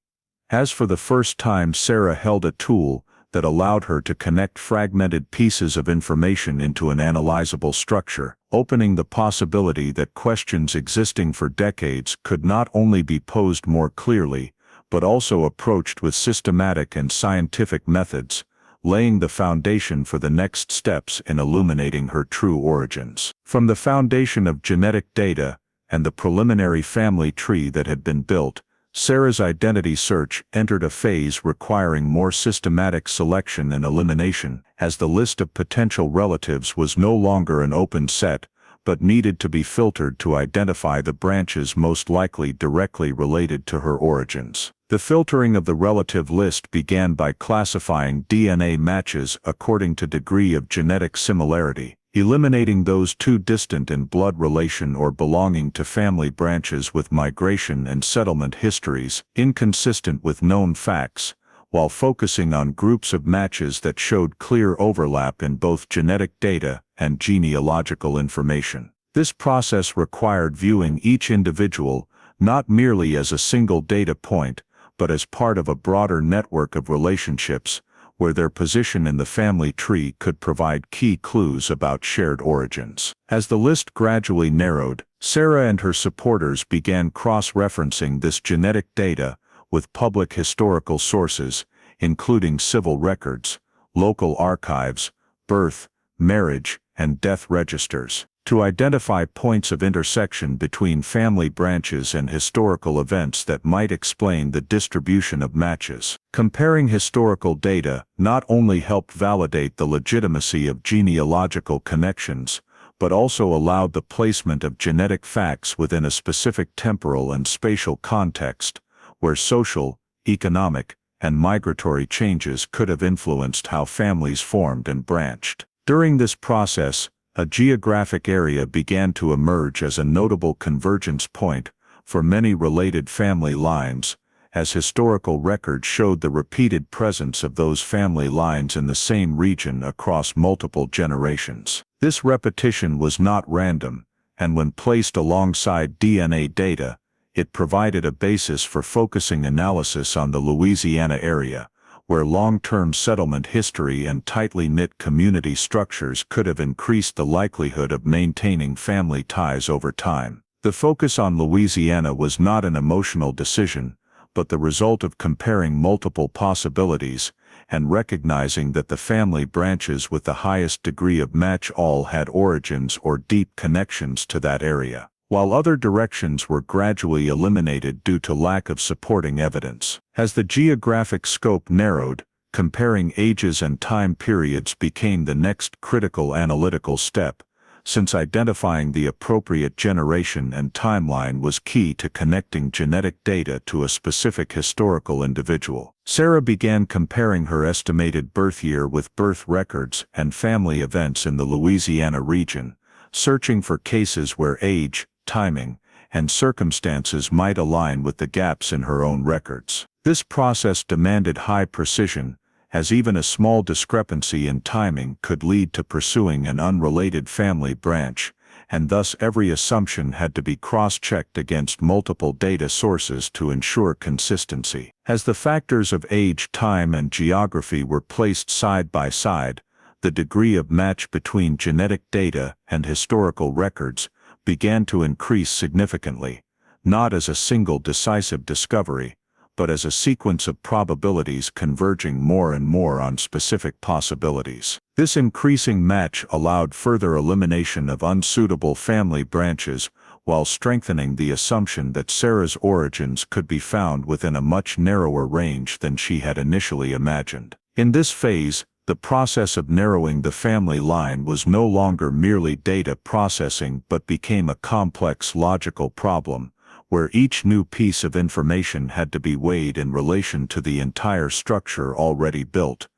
As for the first time Sarah held a tool that allowed her to connect fragmented pieces of information into an analyzable structure, opening the possibility that questions existing for decades could not only be posed more clearly, but also approached with systematic and scientific methods, laying the foundation for the next steps in illuminating her true origins. From the foundation of genetic data and the preliminary family tree that had been built, Sarah's identity search entered a phase requiring more systematic selection and elimination, as the list of potential relatives was no longer an open set, but needed to be filtered to identify the branches most likely directly related to her origins. The filtering of the relative list began by classifying DNA matches according to degree of genetic similarity, eliminating those too distant in blood relation or belonging to family branches with migration and settlement histories inconsistent with known facts, while focusing on groups of matches that showed clear overlap in both genetic data and genealogical information. This process required viewing each individual not merely as a single data point, but as part of a broader network of relationships, where their position in the family tree could provide key clues about shared origins. As the list gradually narrowed, Sarah and her supporters began cross-referencing this genetic data with public historical sources, including civil records, local archives, birth, marriage, and death registers, to identify points of intersection between family branches and historical events that might explain the distribution of matches. Comparing historical data not only helped validate the legitimacy of genealogical connections, but also allowed the placement of genetic facts within a specific temporal and spatial context, where social, economic, and migratory changes could have influenced how families formed and branched. During this process, a geographic area began to emerge as a notable convergence point for many related family lines, as historical records showed the repeated presence of those family lines in the same region across multiple generations. This repetition was not random, and when placed alongside DNA data, it provided a basis for focusing analysis on the Louisiana area, where long-term settlement history and tightly knit community structures could have increased the likelihood of maintaining family ties over time. The focus on Louisiana was not an emotional decision, but the result of comparing multiple possibilities and recognizing that the family branches with the highest degree of match all had origins or deep connections to that area, while other directions were gradually eliminated due to lack of supporting evidence. As the geographic scope narrowed, comparing ages and time periods became the next critical analytical step, since identifying the appropriate generation and timeline was key to connecting genetic data to a specific historical individual. Sarah began comparing her estimated birth year with birth records and family events in the Louisiana region, searching for cases where age, timing, and circumstances might align with the gaps in her own records. This process demanded high precision, as even a small discrepancy in timing could lead to pursuing an unrelated family branch, and thus every assumption had to be cross-checked against multiple data sources to ensure consistency. As the factors of age, time, and geography were placed side by side, the degree of match between genetic data and historical records began to increase significantly, not as a single decisive discovery, but as a sequence of probabilities converging more and more on specific possibilities. This increasing match allowed further elimination of unsuitable family branches, while strengthening the assumption that Sarah's origins could be found within a much narrower range than she had initially imagined. In this phase, the process of narrowing the family line was no longer merely data processing but became a complex logical problem, where each new piece of information had to be weighed in relation to the entire structure already built,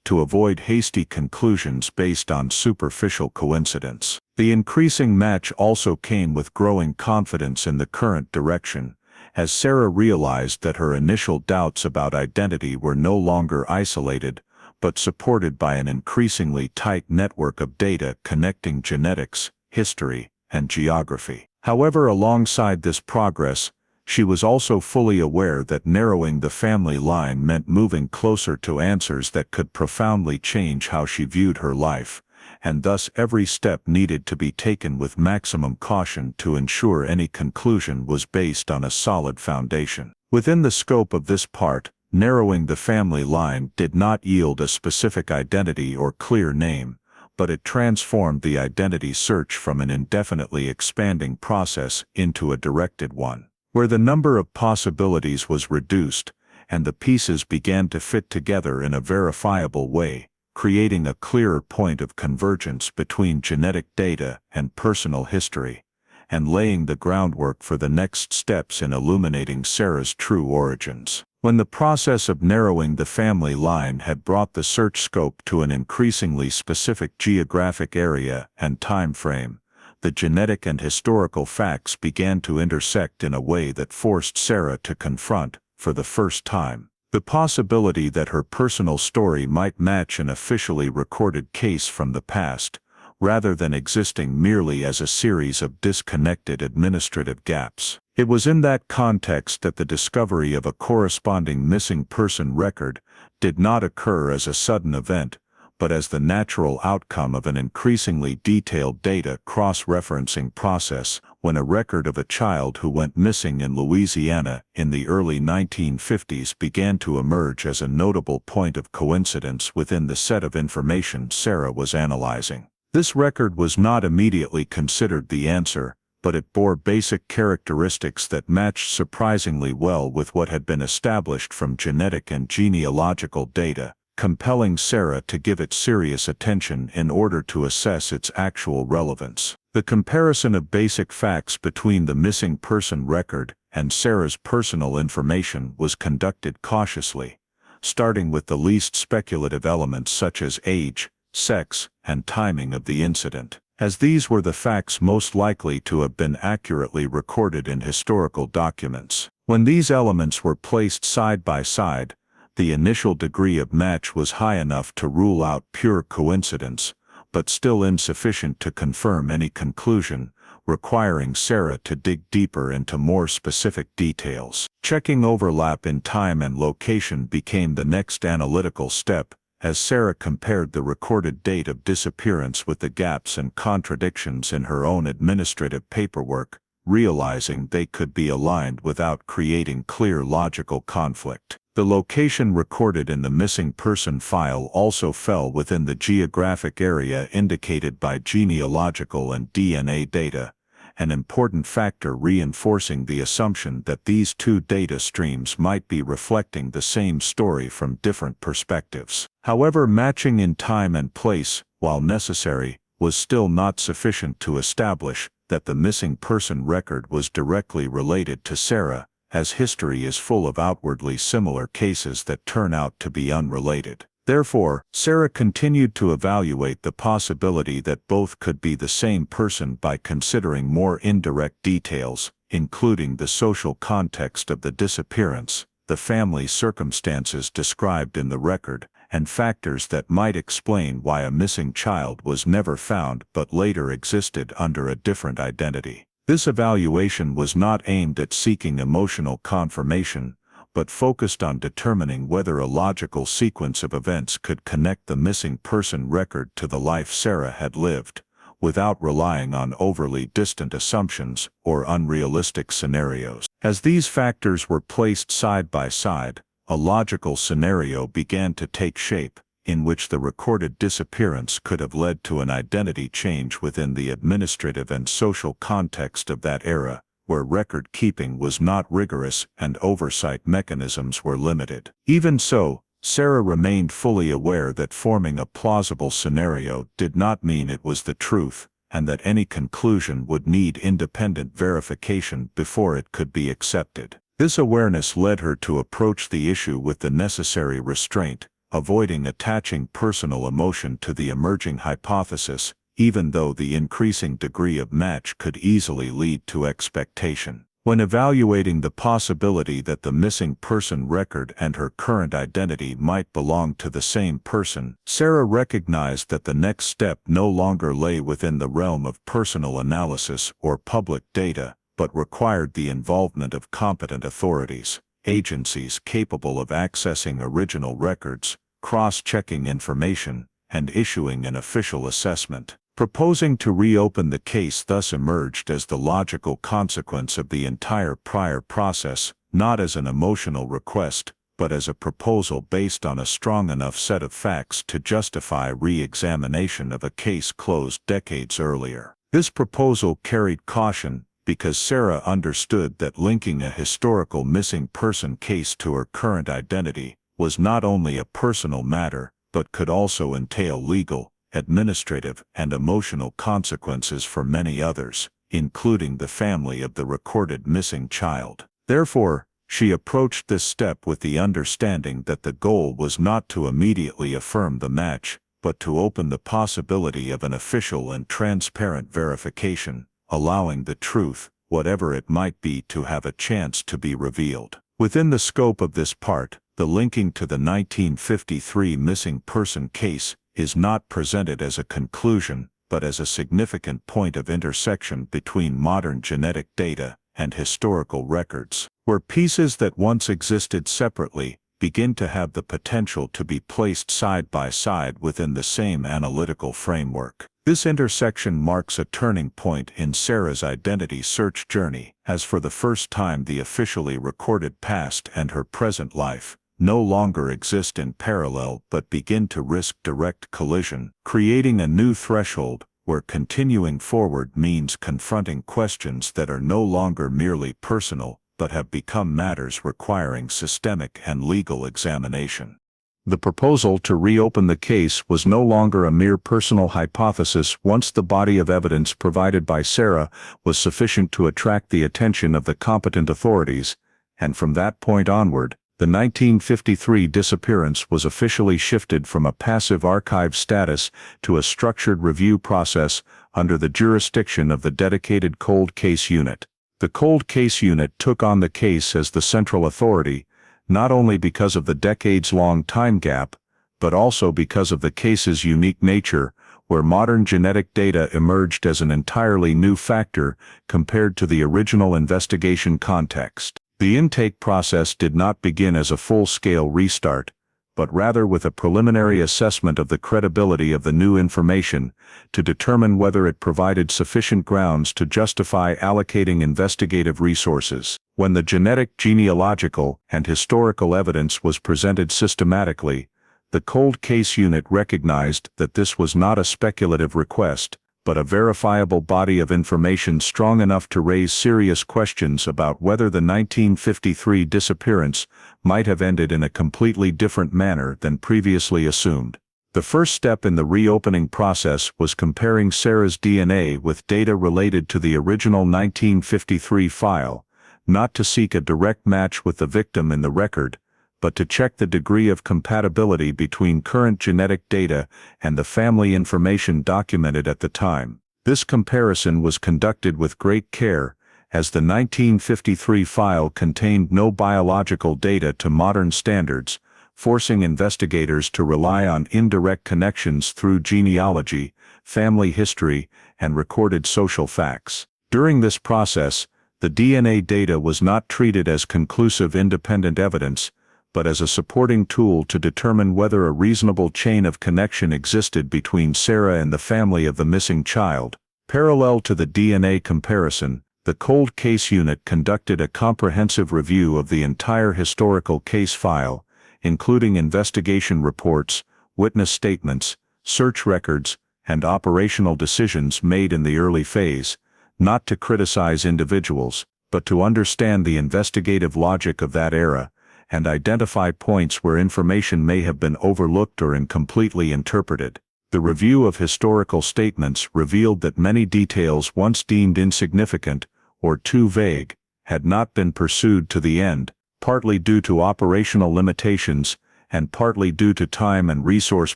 to avoid hasty conclusions based on superficial coincidence. The increasing match also came with growing confidence in the current direction, as Sarah realized that her initial doubts about identity were no longer isolated, but supported by an increasingly tight network of data connecting genetics, history, and geography. However, alongside this progress, She was also fully aware that narrowing the family line meant moving closer to answers that could profoundly change how she viewed her life, and thus every step needed to be taken with maximum caution to ensure any conclusion was based on a solid foundation. Within the scope of this part, narrowing the family line did not yield a specific identity or clear name, but it transformed the identity search from an indefinitely expanding process into a directed one, where the number of possibilities was reduced, and the pieces began to fit together in a verifiable way, creating a clearer point of convergence between genetic data and personal history, and laying the groundwork for the next steps in illuminating Sarah's true origins. When the process of narrowing the family line had brought the search scope to an increasingly specific geographic area and time frame, the genetic and historical facts began to intersect in a way that forced Sarah to confront, for the first time, the possibility that her personal story might match an officially recorded case from the past, rather than existing merely as a series of disconnected administrative gaps. It was in that context that the discovery of a corresponding missing person record did not occur as a sudden event, but as the natural outcome of an increasingly detailed data cross-referencing process. When a record of a child who went missing in Louisiana in the early 1950s began to emerge as a notable point of coincidence within the set of information Sarah was analyzing. This record was not immediately considered the answer, but it bore basic characteristics that matched surprisingly well with what had been established from genetic and genealogical data, compelling Sarah to give it serious attention in order to assess its actual relevance. The comparison of basic facts between the missing person record and Sarah's personal information was conducted cautiously, starting with the least speculative elements such as age, sex, and timing of the incident, as these were the facts most likely to have been accurately recorded in historical documents. When these elements were placed side by side, the initial degree of match was high enough to rule out pure coincidence, but still insufficient to confirm any conclusion, requiring Sarah to dig deeper into more specific details. Checking overlap in time and location became the next analytical step, as Sarah compared the recorded date of disappearance with the gaps and contradictions in her own administrative paperwork, realizing they could be aligned without creating clear logical conflict. The location recorded in the missing person file also fell within the geographic area indicated by genealogical and DNA data, an important factor reinforcing the assumption that these two data streams might be reflecting the same story from different perspectives. However, matching in time and place, while necessary, was still not sufficient to establish that the missing person record was directly related to Sarah, as history is full of outwardly similar cases that turn out to be unrelated. Therefore, Sarah continued to evaluate the possibility that both could be the same person by considering more indirect details, including the social context of the disappearance, the family circumstances described in the record, and factors that might explain why a missing child was never found but later existed under a different identity. This evaluation was not aimed at seeking emotional confirmation, but focused on determining whether a logical sequence of events could connect the missing person record to the life Sarah had lived, without relying on overly distant assumptions or unrealistic scenarios. As these factors were placed side by side, a logical scenario began to take shape, in which the recorded disappearance could have led to an identity change within the administrative and social context of that era, where record-keeping was not rigorous and oversight mechanisms were limited. Even so, Sarah remained fully aware that forming a plausible scenario did not mean it was the truth, and that any conclusion would need independent verification before it could be accepted. This awareness led her to approach the issue with the necessary restraint, avoiding attaching personal emotion to the emerging hypothesis, even though the increasing degree of match could easily lead to expectation. When evaluating the possibility that the missing person record and her current identity might belong to the same person, Sarah recognized that the next step no longer lay within the realm of personal analysis or public data, but required the involvement of competent authorities, agencies capable of accessing original records, cross-checking information, and issuing an official assessment. Proposing to reopen the case thus emerged as the logical consequence of the entire prior process, not as an emotional request, but as a proposal based on a strong enough set of facts to justify re-examination of a case closed decades earlier. This proposal carried caution because Sarah understood that linking a historical missing person case to her current identity was not only a personal matter, but could also entail legal, administrative, and emotional consequences for many others, including the family of the recorded missing child. Therefore, she approached this step with the understanding that the goal was not to immediately affirm the match, but to open the possibility of an official and transparent verification, allowing the truth, whatever it might be, to have a chance to be revealed. Within the scope of this part, the linking to the 1953 missing person case is not presented as a conclusion, but as a significant point of intersection between modern genetic data and historical records, where pieces that once existed separately begin to have the potential to be placed side by side within the same analytical framework. This intersection marks a turning point in Sarah's identity search journey, as for the first time the officially recorded past and her present life no longer exist in parallel but begin to risk direct collision, creating a new threshold where continuing forward means confronting questions that are no longer merely personal but have become matters requiring systemic and legal examination. The proposal to reopen the case was no longer a mere personal hypothesis once the body of evidence provided by Sarah was sufficient to attract the attention of the competent authorities, and from that point onward, the 1953 disappearance was officially shifted from a passive archive status to a structured review process under the jurisdiction of the dedicated Cold Case Unit. The Cold Case Unit took on the case as the central authority, not only because of the decades-long time gap, but also because of the case's unique nature, where modern genetic data emerged as an entirely new factor compared to the original investigation context. The intake process did not begin as a full-scale restart, but rather with a preliminary assessment of the credibility of the new information to determine whether it provided sufficient grounds to justify allocating investigative resources. When the genetic, genealogical, and historical evidence was presented systematically, the Cold Case Unit recognized that this was not a speculative request, but a verifiable body of information strong enough to raise serious questions about whether the 1953 disappearance might have ended in a completely different manner than previously assumed. The first step in the reopening process was comparing Sarah's DNA with data related to the original 1953 file, not to seek a direct match with the victim in the record, but to check the degree of compatibility between current genetic data and the family information documented at the time. This comparison was conducted with great care, as the 1953 file contained no biological data to modern standards, forcing investigators to rely on indirect connections through genealogy, family history, and recorded social facts. During this process, the DNA data was not treated as conclusive independent evidence, but as a supporting tool to determine whether a reasonable chain of connection existed between Sarah and the family of the missing child. Parallel to the DNA comparison, the Cold Case Unit conducted a comprehensive review of the entire historical case file, including investigation reports, witness statements, search records, and operational decisions made in the early phase, not to criticize individuals, but to understand the investigative logic of that era, and identify points where information may have been overlooked or incompletely interpreted. The review of historical statements revealed that many details once deemed insignificant or too vague had not been pursued to the end, partly due to operational limitations and partly due to time and resource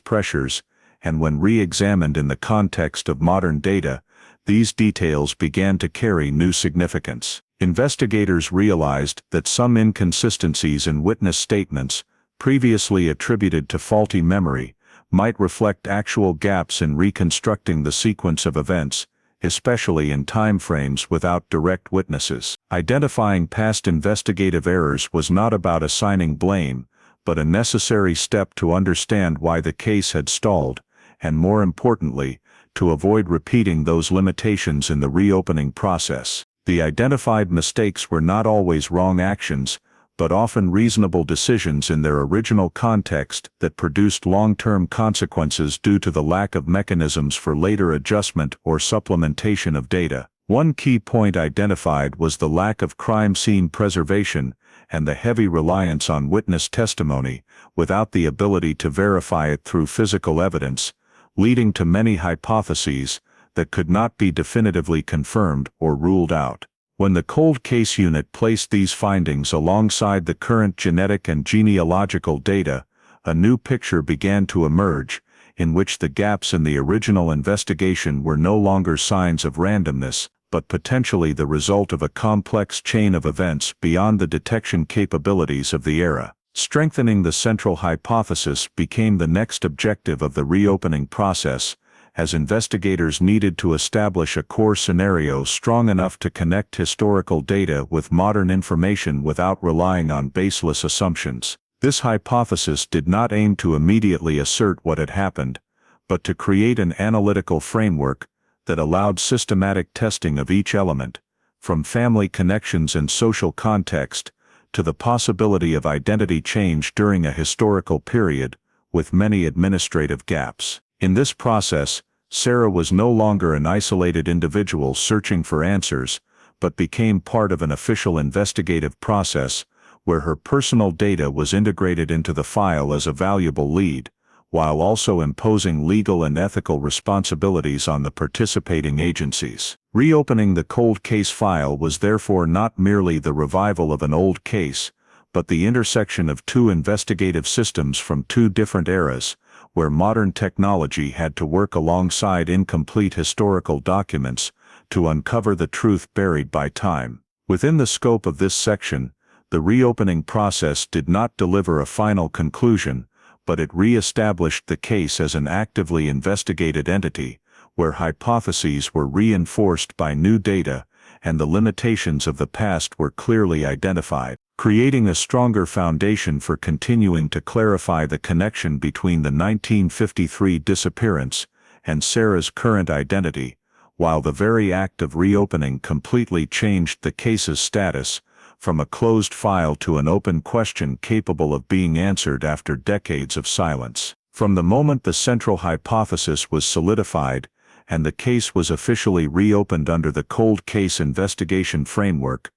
pressures, and when re-examined in the context of modern data, these details began to carry new significance. Investigators realized that some inconsistencies in witness statements, previously attributed to faulty memory, might reflect actual gaps in reconstructing the sequence of events, especially in timeframes without direct witnesses. Identifying past investigative errors was not about assigning blame, but a necessary step to understand why the case had stalled, and more importantly, to avoid repeating those limitations in the reopening process. The identified mistakes were not always wrong actions, but often reasonable decisions in their original context that produced long-term consequences due to the lack of mechanisms for later adjustment or supplementation of data. One key point identified was the lack of crime scene preservation and the heavy reliance on witness testimony, without the ability to verify it through physical evidence, leading to many hypotheses that could not be definitively confirmed or ruled out. When the cold case unit placed these findings alongside the current genetic and genealogical data, a new picture began to emerge, in which the gaps in the original investigation were no longer signs of randomness, but potentially the result of a complex chain of events beyond the detection capabilities of the era. Strengthening the central hypothesis became the next objective of the reopening process, as investigators needed to establish a core scenario strong enough to connect historical data with modern information without relying on baseless assumptions. This hypothesis did not aim to immediately assert what had happened, but to create an analytical framework that allowed systematic testing of each element, from family connections and social context, to the possibility of identity change during a historical period, with many administrative gaps. In this process, Sarah was no longer an isolated individual searching for answers, but became part of an official investigative process, where her personal data was integrated into the file as a valuable lead, while also imposing legal and ethical responsibilities on the participating agencies. Reopening the cold case file was therefore not merely the revival of an old case, but the intersection of two investigative systems from two different eras, where modern technology had to work alongside incomplete historical documents to uncover the truth buried by time. Within the scope of this section, the reopening process did not deliver a final conclusion, but it re-established the case as an actively investigated entity, where hypotheses were reinforced by new data and the limitations of the past were clearly identified, creating a stronger foundation for continuing to clarify the connection between the 1953 disappearance and Sarah's current identity, while the very act of reopening completely changed the case's status from a closed file to an open question capable of being answered after decades of silence. From the moment the central hypothesis was solidified and the case was officially reopened under the cold case investigation framework,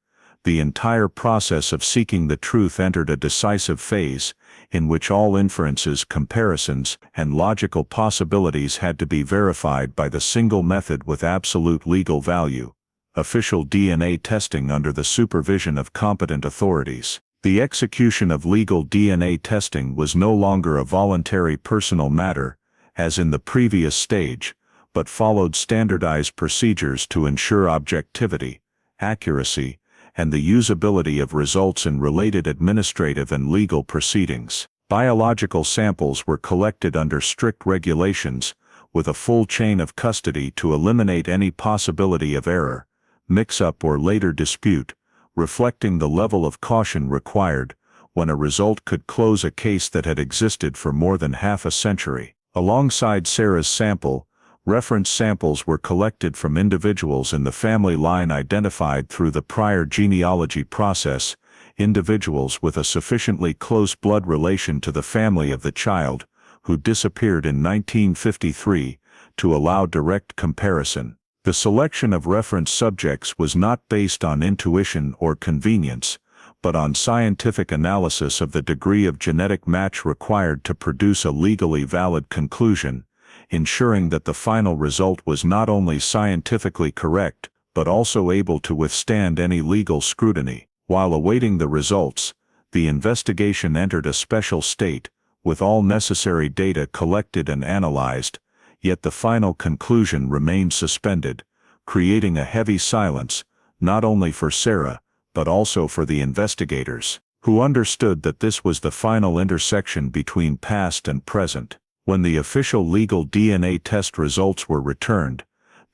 the entire process of seeking the truth entered a decisive phase, in which all inferences, comparisons, and logical possibilities had to be verified by the single method with absolute legal value: official DNA testing under the supervision of competent authorities. The execution of legal DNA testing was no longer a voluntary personal matter, as in the previous stage, but followed standardized procedures to ensure objectivity, accuracy, and the usability of results in related administrative and legal proceedings. Biological samples were collected under strict regulations, with a full chain of custody to eliminate any possibility of error, mix-up or later dispute, reflecting the level of caution required when a result could close a case that had existed for more than half a century. Alongside Sarah's sample, reference samples were collected from individuals in the family line identified through the prior genealogy process, individuals with a sufficiently close blood relation to the family of the child, who disappeared in 1953, to allow direct comparison. The selection of reference subjects was not based on intuition or convenience, but on scientific analysis of the degree of genetic match required to produce a legally valid conclusion, ensuring that the final result was not only scientifically correct, but also able to withstand any legal scrutiny. While awaiting the results, the investigation entered a special state, with all necessary data collected and analyzed, yet the final conclusion remained suspended, creating a heavy silence, not only for Sarah, but also for the investigators, who understood that this was the final intersection between past and present. When the official legal DNA test results were returned,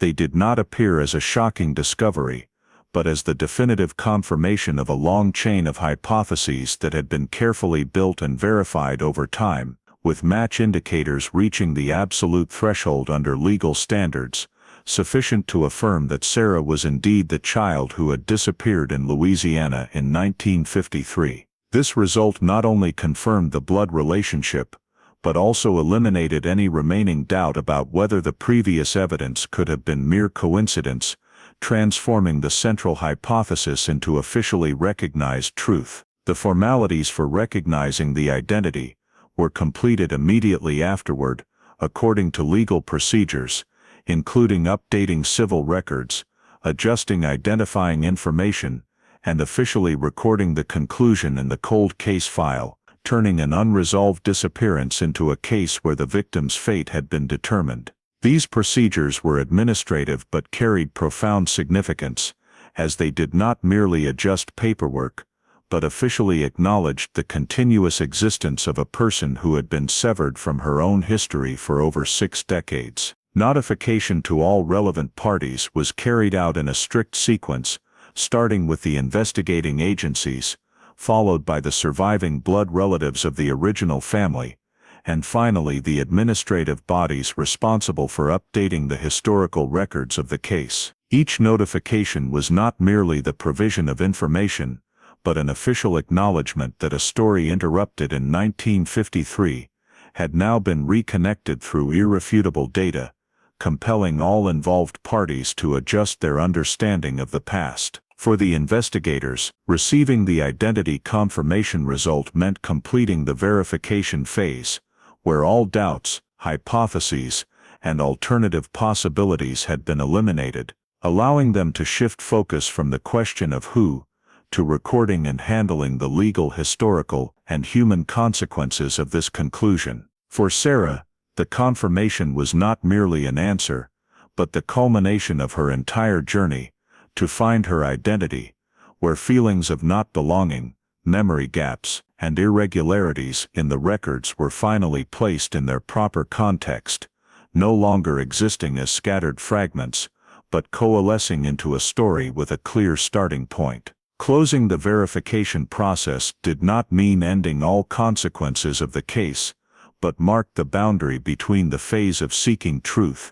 They did not appear as a shocking discovery, but as the definitive confirmation of a long chain of hypotheses that had been carefully built and verified over time, with match indicators reaching the absolute threshold under legal standards, sufficient to affirm that Sarah was indeed the child who had disappeared in Louisiana in 1953. This result not only confirmed the blood relationship, but also eliminated any remaining doubt about whether the previous evidence could have been mere coincidence, transforming the central hypothesis into officially recognized truth. The formalities for recognizing the identity were completed immediately afterward, according to legal procedures, including updating civil records, adjusting identifying information, and officially recording the conclusion in the cold case file, turning an unresolved disappearance into a case where the victim's fate had been determined. These procedures were administrative but carried profound significance, as they did not merely adjust paperwork, but officially acknowledged the continuous existence of a person who had been severed from her own history for over 6 decades. Notification to all relevant parties was carried out in a strict sequence, starting with the investigating agencies, followed by the surviving blood relatives of the original family, and finally the administrative bodies responsible for updating the historical records of the case. Each notification was not merely the provision of information, but an official acknowledgement that a story interrupted in 1953 had now been reconnected through irrefutable data, compelling all involved parties to adjust their understanding of the past. For the investigators, receiving the identity confirmation result meant completing the verification phase, where all doubts, hypotheses, and alternative possibilities had been eliminated, allowing them to shift focus from the question of who, to recording and handling the legal, historical, and human consequences of this conclusion. For Sarah, the confirmation was not merely an answer, but the culmination of her entire journey to find her identity, where feelings of not belonging, memory gaps, and irregularities in the records were finally placed in their proper context, no longer existing as scattered fragments, but coalescing into a story with a clear starting point. Closing the verification process did not mean ending all consequences of the case, but marked the boundary between the phase of seeking truth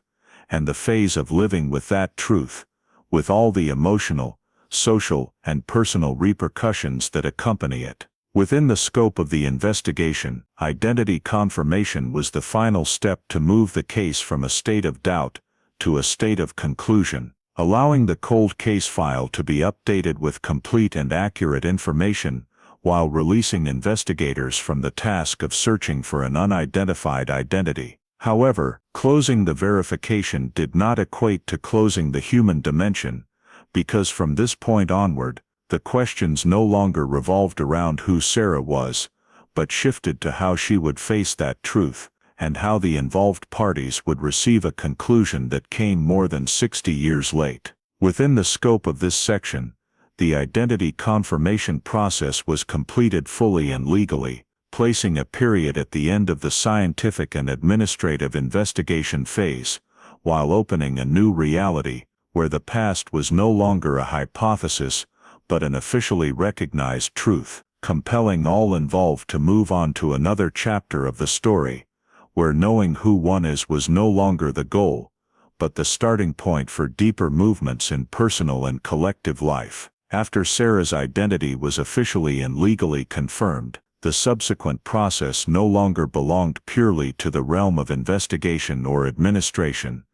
and the phase of living with that truth, with all the emotional, social, and personal repercussions that accompany it. Within the scope of the investigation, identity confirmation was the final step to move the case from a state of doubt to a state of conclusion, allowing the cold case file to be updated with complete and accurate information, while releasing investigators from the task of searching for an unidentified identity. However, closing the verification did not equate to closing the human dimension, because from this point onward, the questions no longer revolved around who Sarah was, but shifted to how she would face that truth, and how the involved parties would receive a conclusion that came more than 60 years late. Within the scope of this section, the identity confirmation process was completed fully and legally, placing a period at the end of the scientific and administrative investigation phase, while opening a new reality, where the past was no longer a hypothesis, but an officially recognized truth, compelling all involved to move on to another chapter of the story, where knowing who one is was no longer the goal, but the starting point for deeper movements in personal and collective life. After Sarah's identity was officially and legally confirmed, the subsequent process no longer belonged purely to the realm of investigation or administration,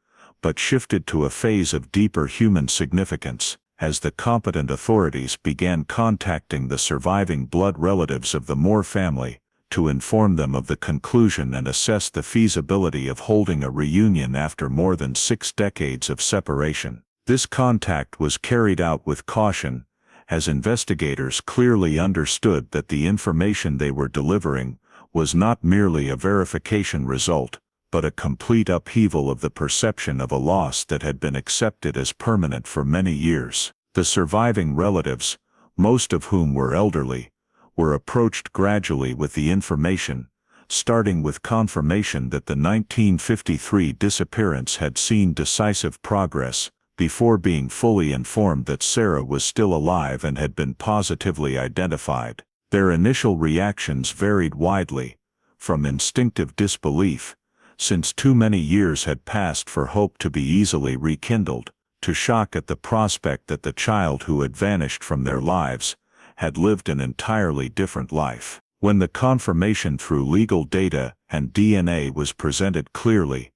but shifted to a phase of deeper human significance, as the competent authorities began contacting the surviving blood relatives of the Moore family, to inform them of the conclusion and assess the feasibility of holding a reunion after more than 6 decades of separation. This contact was carried out with caution, as investigators clearly understood that the information they were delivering was not merely a verification result, but a complete upheaval of the perception of a loss that had been accepted as permanent for many years. The surviving relatives, most of whom were elderly, were approached gradually with the information, starting with confirmation that the 1953 disappearance had seen decisive progress, before being fully informed that Sarah was still alive and had been positively identified. Their initial reactions varied widely, from instinctive disbelief, since too many years had passed for hope to be easily rekindled, to shock at the prospect that the child who had vanished from their lives had lived an entirely different life. When the confirmation through legal data and DNA was presented clearly,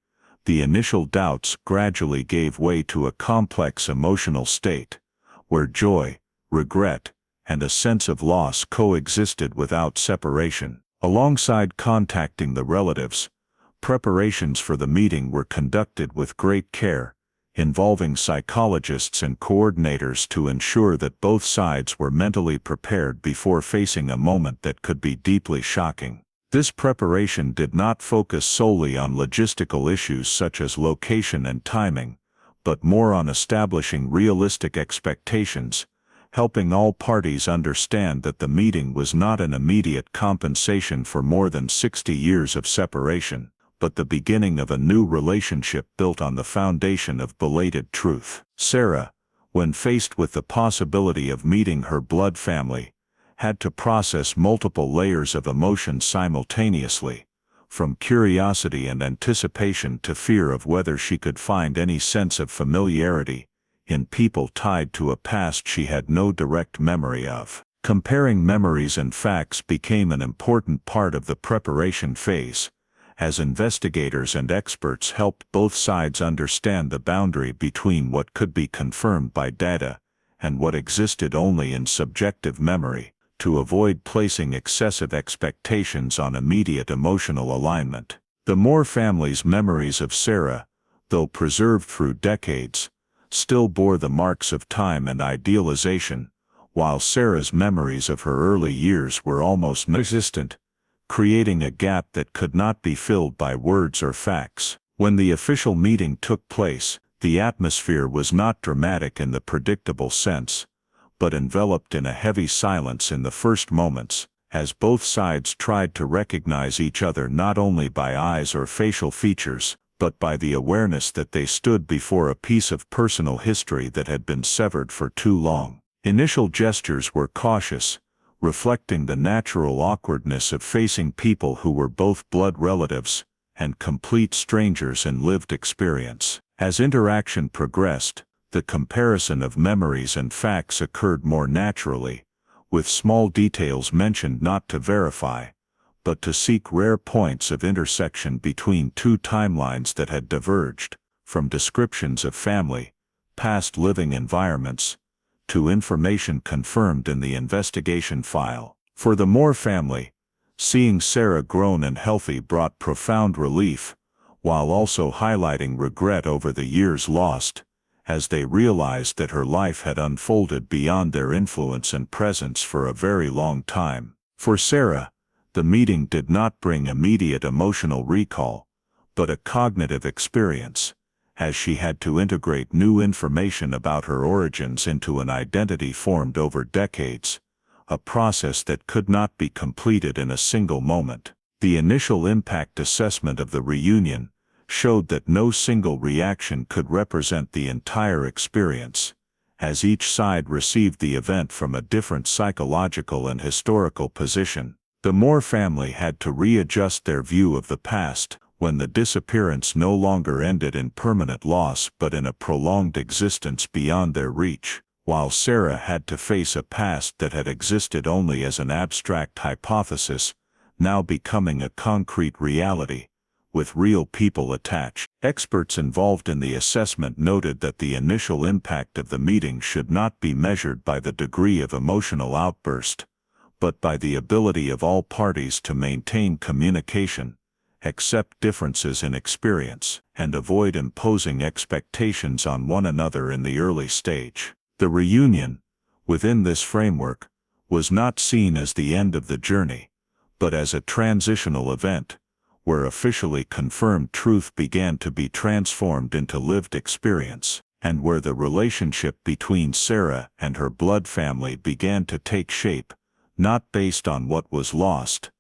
the initial doubts gradually gave way to a complex emotional state, where joy, regret, and a sense of loss coexisted without separation. Alongside contacting the relatives, preparations for the meeting were conducted with great care, involving psychologists and coordinators to ensure that both sides were mentally prepared before facing a moment that could be deeply shocking. This preparation did not focus solely on logistical issues such as location and timing, but more on establishing realistic expectations, helping all parties understand that the meeting was not an immediate compensation for more than 60 years of separation, but the beginning of a new relationship built on the foundation of belated truth. Sarah, when faced with the possibility of meeting her blood family, had to process multiple layers of emotion simultaneously, from curiosity and anticipation to fear of whether she could find any sense of familiarity in people tied to a past she had no direct memory of. Comparing memories and facts became an important part of the preparation phase, as investigators and experts helped both sides understand the boundary between what could be confirmed by data and what existed only in subjective memory, to avoid placing excessive expectations on immediate emotional alignment. The Moore family's memories of Sarah, though preserved through decades, still bore the marks of time and idealization, while Sarah's memories of her early years were almost non-existent, creating a gap that could not be filled by words or facts. When the official meeting took place, the atmosphere was not dramatic in the predictable sense, but enveloped in a heavy silence in the first moments, as both sides tried to recognize each other not only by eyes or facial features, but by the awareness that they stood before a piece of personal history that had been severed for too long. Initial gestures were cautious, reflecting the natural awkwardness of facing people who were both blood relatives and complete strangers in lived experience. As interaction progressed, the comparison of memories and facts occurred more naturally, with small details mentioned not to verify, but to seek rare points of intersection between two timelines that had diverged, from descriptions of family, past living environments, to information confirmed in the investigation file. For the Moore family, seeing Sarah grown and healthy brought profound relief, while also highlighting regret over the years lost, as they realized that her life had unfolded beyond their influence and presence for a very long time. For Sarah, the meeting did not bring immediate emotional recall, but a cognitive experience, as she had to integrate new information about her origins into an identity formed over decades, a process that could not be completed in a single moment. The initial impact assessment of the reunion showed that no single reaction could represent the entire experience, as each side received the event from a different psychological and historical position. The Moore family had to readjust their view of the past, when the disappearance no longer ended in permanent loss but in a prolonged existence beyond their reach, while Sarah had to face a past that had existed only as an abstract hypothesis, now becoming a concrete reality, with real people attached. Experts involved in the assessment noted that the initial impact of the meeting should not be measured by the degree of emotional outburst, but by the ability of all parties to maintain communication, accept differences in experience, and avoid imposing expectations on one another in the early stage. The reunion, within this framework, was not seen as the end of the journey, but as a transitional event, where officially confirmed truth began to be transformed into lived experience, and where the relationship between Sarah and her blood family began to take shape, not based on what was lost,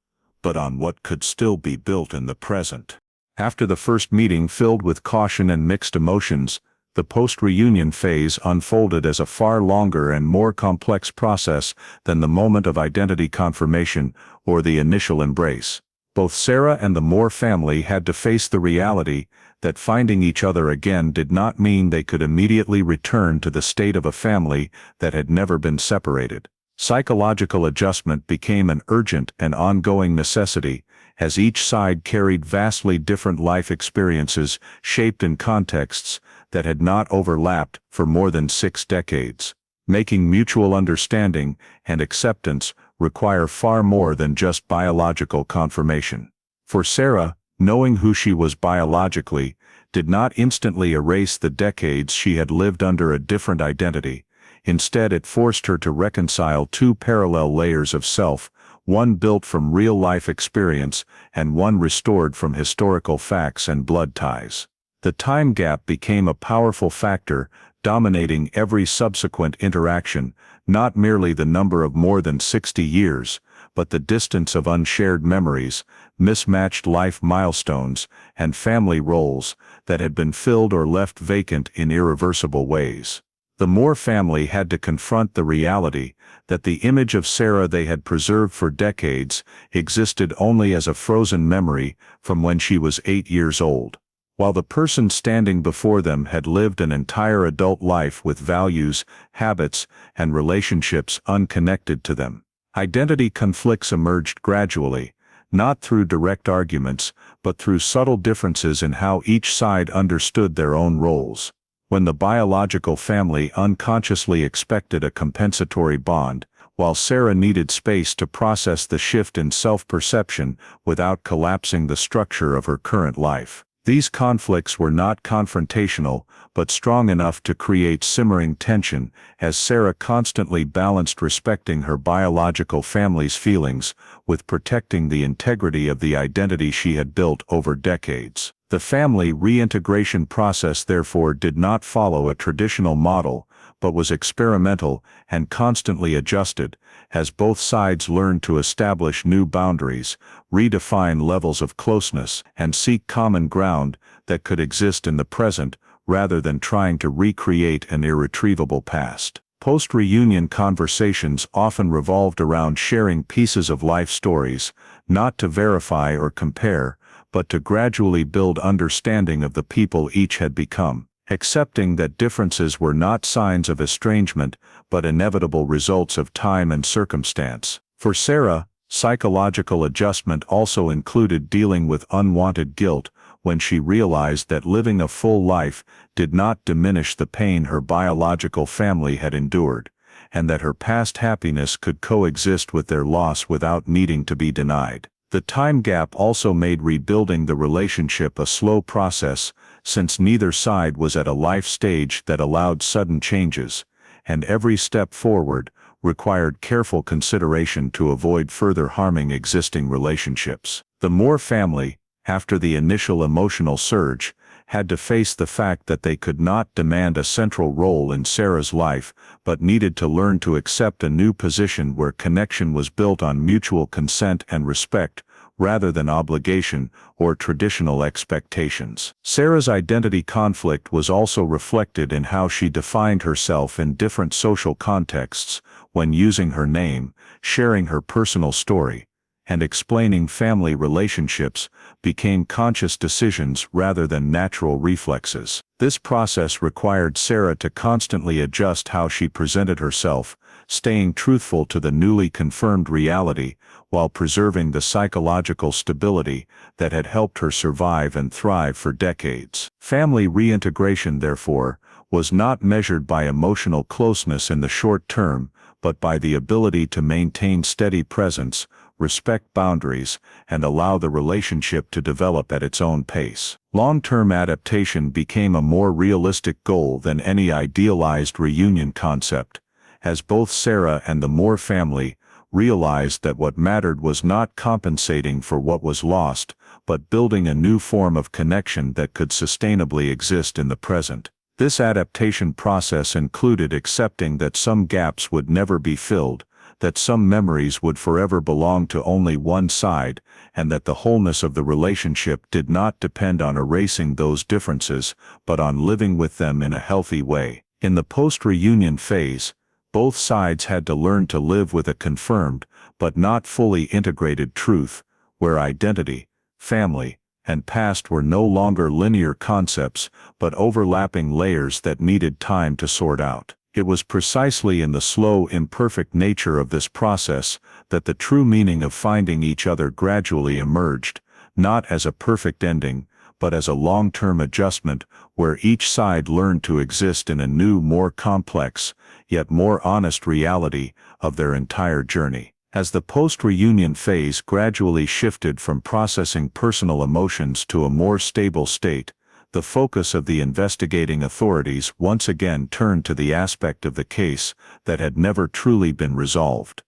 but on what could still be built in the present. After the first meeting filled with caution and mixed emotions, the post-reunion phase unfolded as a far longer and more complex process than the moment of identity confirmation or the initial embrace. Both Sarah and the Moore family had to face the reality that finding each other again did not mean they could immediately return to the state of a family that had never been separated. Psychological adjustment became an urgent and ongoing necessity, as each side carried vastly different life experiences shaped in contexts that had not overlapped for more than 6 decades. Making mutual understanding and acceptance require far more than just biological confirmation. For Sarah, knowing who she was biologically did not instantly erase the decades she had lived under a different identity. Instead, it forced her to reconcile 2 parallel layers of self, one built from real-life experience and one restored from historical facts and blood ties. The time gap became a powerful factor, dominating every subsequent interaction, not merely the number of more than 60 years, but the distance of unshared memories, mismatched life milestones, and family roles that had been filled or left vacant in irreversible ways. The Moore family had to confront the reality that the image of Sarah they had preserved for decades existed only as a frozen memory from when she was 8 years old. While the person standing before them had lived an entire adult life with values, habits, and relationships unconnected to them. Identity conflicts emerged gradually, not through direct arguments, but through subtle differences in how each side understood their own roles. When the biological family unconsciously expected a compensatory bond, while Sarah needed space to process the shift in self-perception without collapsing the structure of her current life. These conflicts were not confrontational, but strong enough to create simmering tension, as Sarah constantly balanced respecting her biological family's feelings with protecting the integrity of the identity she had built over decades. The family reintegration process therefore did not follow a traditional model, but was experimental and constantly adjusted, as both sides learned to establish new boundaries, redefine levels of closeness, and seek common ground that could exist in the present rather than trying to recreate an irretrievable past. Post-reunion conversations often revolved around sharing pieces of life stories, not to verify or compare, but to gradually build understanding of the people each had become, accepting that differences were not signs of estrangement, but inevitable results of time and circumstance. For Sarah, psychological adjustment also included dealing with unwanted guilt when she realized that living a full life did not diminish the pain her biological family had endured, and that her past happiness could coexist with their loss without needing to be denied. The time gap also made rebuilding the relationship a slow process, since neither side was at a life stage that allowed sudden changes, and every step forward required careful consideration to avoid further harming existing relationships. The Moore family, after the initial emotional surge, had to face the fact that they could not demand a central role in Sarah's life, but needed to learn to accept a new position where connection was built on mutual consent and respect, rather than obligation or traditional expectations. Sarah's identity conflict was also reflected in how she defined herself in different social contexts, when using her name, sharing her personal story, and explaining family relationships became conscious decisions rather than natural reflexes. This process required Sarah to constantly adjust how she presented herself, staying truthful to the newly confirmed reality while preserving the psychological stability that had helped her survive and thrive for decades. Family reintegration, therefore, was not measured by emotional closeness in the short term, but by the ability to maintain steady presence, respect boundaries, and allow the relationship to develop at its own pace. Long-term adaptation became a more realistic goal than any idealized reunion concept, as both Sarah and the Moore family realized that what mattered was not compensating for what was lost, but building a new form of connection that could sustainably exist in the present. This adaptation process included accepting that some gaps would never be filled, that some memories would forever belong to only one side, and that the wholeness of the relationship did not depend on erasing those differences, but on living with them in a healthy way. In the post-reunion phase, both sides had to learn to live with a confirmed, but not fully integrated truth, where identity, family, and past were no longer linear concepts, but overlapping layers that needed time to sort out. It was precisely in the slow, imperfect nature of this process that the true meaning of finding each other gradually emerged, not as a perfect ending, but as a long-term adjustment where each side learned to exist in a new, more complex, yet more honest reality of their entire journey. As the post-reunion phase gradually shifted from processing personal emotions to a more stable state, the focus of the investigating authorities once again turned to the aspect of the case that had never truly been resolved.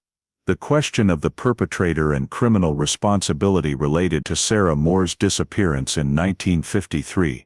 The question of the perpetrator and criminal responsibility related to Sarah Moore's disappearance in 1953,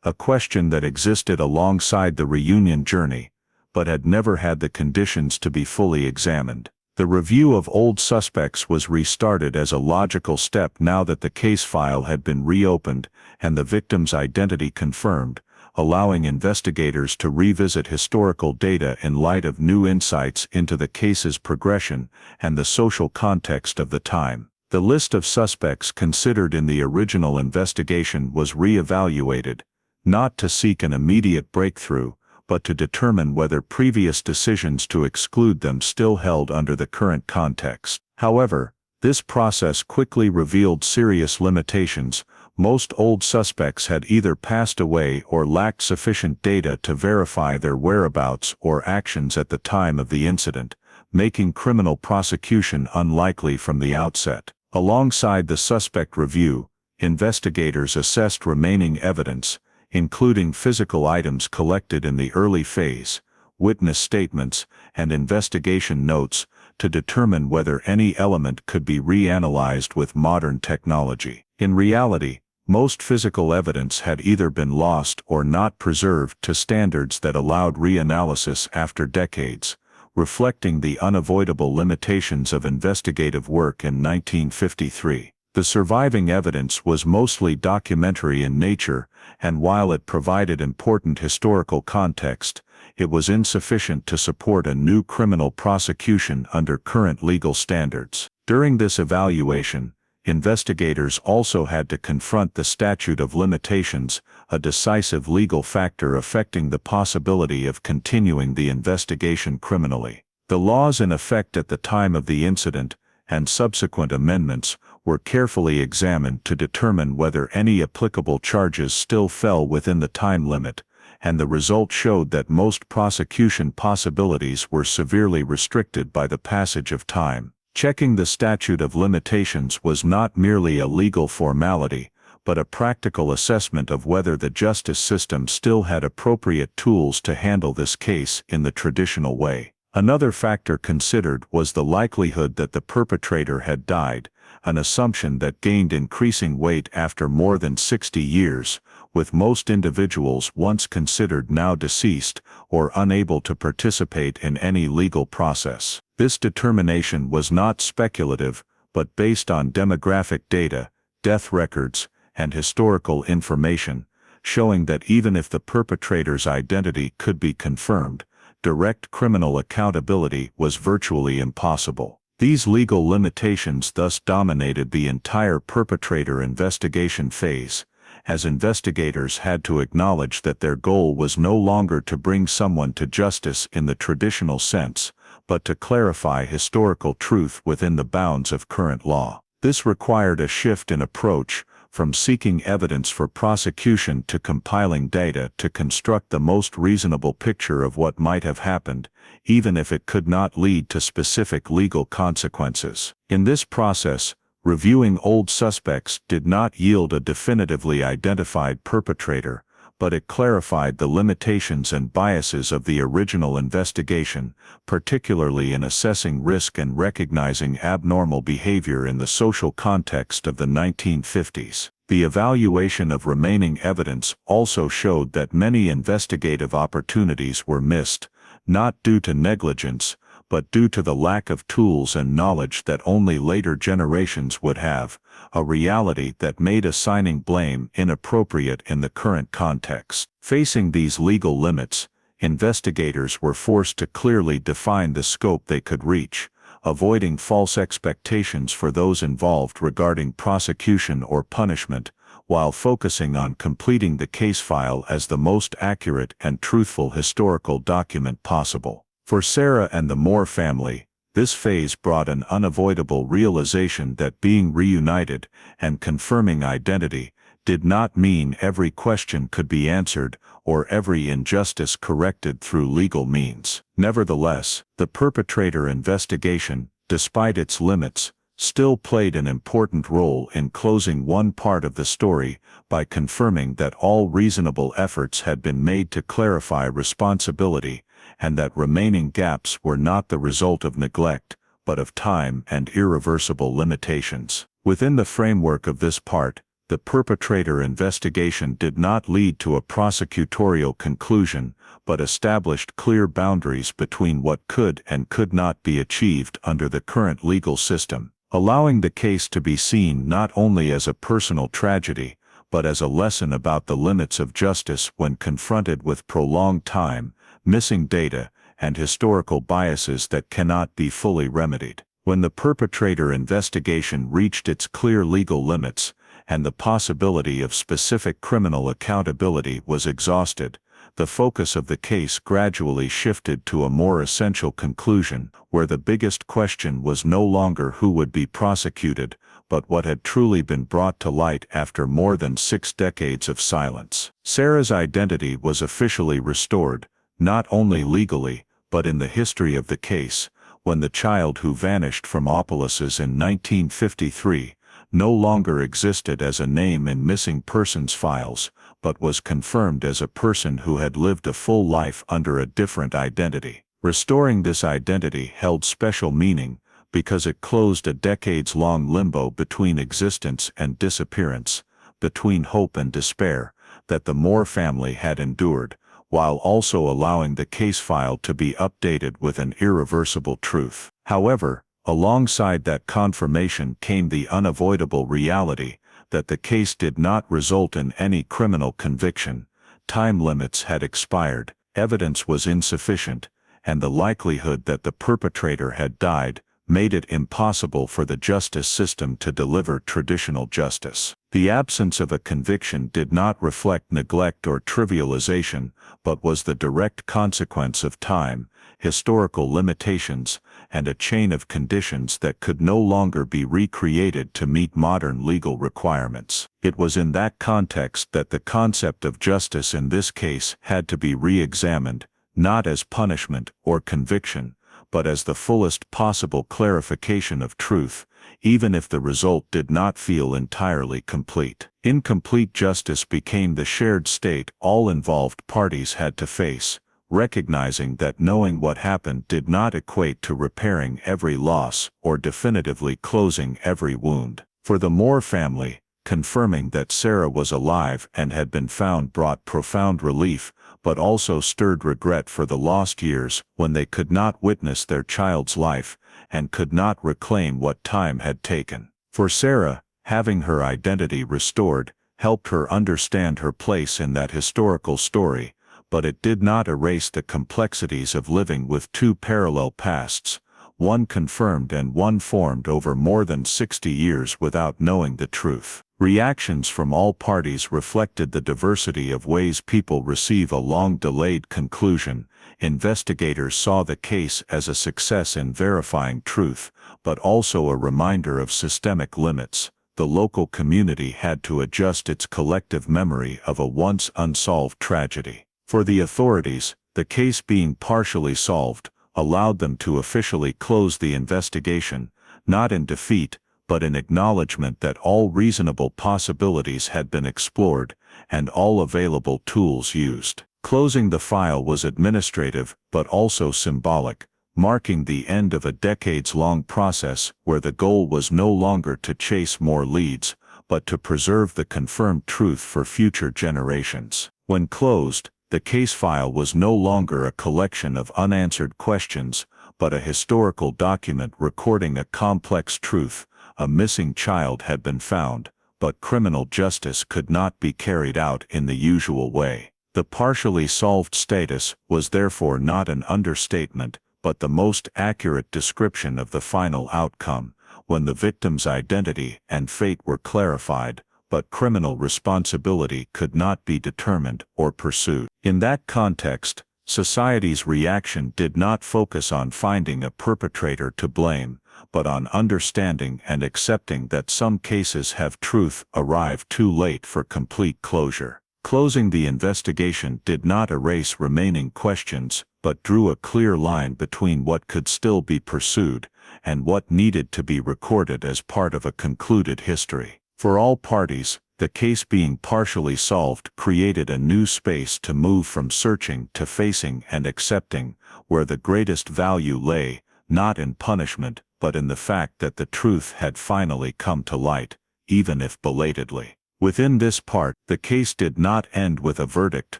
a question that existed alongside the reunion journey, but had never had the conditions to be fully examined. The review of old suspects was restarted as a logical step now that the case file had been reopened and the victim's identity confirmed, allowing investigators to revisit historical data in light of new insights into the case's progression and the social context of the time. The list of suspects considered in the original investigation was re-evaluated, not to seek an immediate breakthrough, but to determine whether previous decisions to exclude them still held under the current context. However, this process quickly revealed serious limitations. Most old suspects had either passed away or lacked sufficient data to verify their whereabouts or actions at the time of the incident, making criminal prosecution unlikely from the outset. Alongside the suspect review, investigators assessed remaining evidence, including physical items collected in the early phase, witness statements, and investigation notes, to determine whether any element could be reanalyzed with modern technology. In reality, most physical evidence had either been lost or not preserved to standards that allowed reanalysis after decades, reflecting the unavoidable limitations of investigative work in 1953. The surviving evidence was mostly documentary in nature, and while it provided important historical context, it was insufficient to support a new criminal prosecution under current legal standards. During this evaluation, investigators also had to confront the statute of limitations, a decisive legal factor affecting the possibility of continuing the investigation criminally. The laws in effect at the time of the incident, and subsequent amendments, were carefully examined to determine whether any applicable charges still fell within the time limit, and the result showed that most prosecution possibilities were severely restricted by the passage of time. Checking the statute of limitations was not merely a legal formality, but a practical assessment of whether the justice system still had appropriate tools to handle this case in the traditional way. Another factor considered was the likelihood that the perpetrator had died, an assumption that gained increasing weight after more than 60 years, with most individuals once considered now deceased or unable to participate in any legal process. This determination was not speculative, but based on demographic data, death records, and historical information, showing that even if the perpetrator's identity could be confirmed, direct criminal accountability was virtually impossible. These legal limitations thus dominated the entire perpetrator investigation phase, as investigators had to acknowledge that their goal was no longer to bring someone to justice in the traditional sense, but to clarify historical truth within the bounds of current law. This required a shift in approach, from seeking evidence for prosecution to compiling data to construct the most reasonable picture of what might have happened, even if it could not lead to specific legal consequences. In this process, reviewing old suspects did not yield a definitively identified perpetrator, but it clarified the limitations and biases of the original investigation, particularly in assessing risk and recognizing abnormal behavior in the social context of the 1950s. The evaluation of remaining evidence also showed that many investigative opportunities were missed, not due to negligence, but due to the lack of tools and knowledge that only later generations would have, a reality that made assigning blame inappropriate in the current context. Facing these legal limits, investigators were forced to clearly define the scope they could reach, avoiding false expectations for those involved regarding prosecution or punishment, while focusing on completing the case file as the most accurate and truthful historical document possible. For Sarah and the Moore family, this phase brought an unavoidable realization that being reunited and confirming identity did not mean every question could be answered or every injustice corrected through legal means. Nevertheless, the perpetrator investigation, despite its limits, still played an important role in closing one part of the story by confirming that all reasonable efforts had been made to clarify responsibility and that remaining gaps were not the result of neglect, but of time and irreversible limitations. Within the framework of this part, the perpetrator investigation did not lead to a prosecutorial conclusion, but established clear boundaries between what could and could not be achieved under the current legal system, allowing the case to be seen not only as a personal tragedy, but as a lesson about the limits of justice when confronted with prolonged time, missing data, and historical biases that cannot be fully remedied. When the perpetrator investigation reached its clear legal limits, and the possibility of specific criminal accountability was exhausted, the focus of the case gradually shifted to a more essential conclusion, where the biggest question was no longer who would be prosecuted, but what had truly been brought to light after more than 6 decades of silence. Sarah's identity was officially restored, not only legally, but in the history of the case, when the child who vanished from Opelousas in 1953 no longer existed as a name in missing persons files, but was confirmed as a person who had lived a full life under a different identity. Restoring this identity held special meaning because it closed a decades-long limbo between existence and disappearance, between hope and despair, that the Moore family had endured, while also allowing the case file to be updated with an irreversible truth. However, alongside that confirmation came the unavoidable reality that the case did not result in any criminal conviction. Time limits had expired, evidence was insufficient, and the likelihood that the perpetrator had died made it impossible for the justice system to deliver traditional justice. The absence of a conviction did not reflect neglect or trivialization, but was the direct consequence of time, historical limitations, and a chain of conditions that could no longer be recreated to meet modern legal requirements. It was in that context that the concept of justice in this case had to be re-examined, not as punishment or conviction, but as the fullest possible clarification of truth, even if the result did not feel entirely complete. Incomplete justice became the shared state all involved parties had to face, recognizing that knowing what happened did not equate to repairing every loss or definitively closing every wound. For the Moore family, confirming that Sarah was alive and had been found brought profound relief, but also stirred regret for the lost years when they could not witness their child's life and could not reclaim what time had taken. For Sarah, having her identity restored helped her understand her place in that historical story, but it did not erase the complexities of living with two parallel pasts, one confirmed and one formed over more than 60 years without knowing the truth. Reactions from all parties reflected the diversity of ways people receive a long-delayed conclusion. Investigators saw the case as a success in verifying truth, but also a reminder of systemic limits. The local community had to adjust its collective memory of a once unsolved tragedy. For the authorities, the case being partially solved allowed them to officially close the investigation, not in defeat, but in acknowledgement that all reasonable possibilities had been explored and all available tools used. Closing the file was administrative but also symbolic, marking the end of a decades-long process where the goal was no longer to chase more leads, but to preserve the confirmed truth for future generations. When closed, the case file was no longer a collection of unanswered questions, but a historical document recording a complex truth. A missing child had been found, but criminal justice could not be carried out in the usual way. The partially solved status was therefore not an understatement, but the most accurate description of the final outcome, when the victim's identity and fate were clarified, but criminal responsibility could not be determined or pursued. In that context, society's reaction did not focus on finding a perpetrator to blame, but on understanding and accepting that some cases have truth arrive too late for complete closure. Closing the investigation did not erase remaining questions, but drew a clear line between what could still be pursued and what needed to be recorded as part of a concluded history. For all parties, the case being partially solved created a new space to move from searching to facing and accepting, where the greatest value lay, not in punishment, but in the fact that the truth had finally come to light, even if belatedly. Within this part, the case did not end with a verdict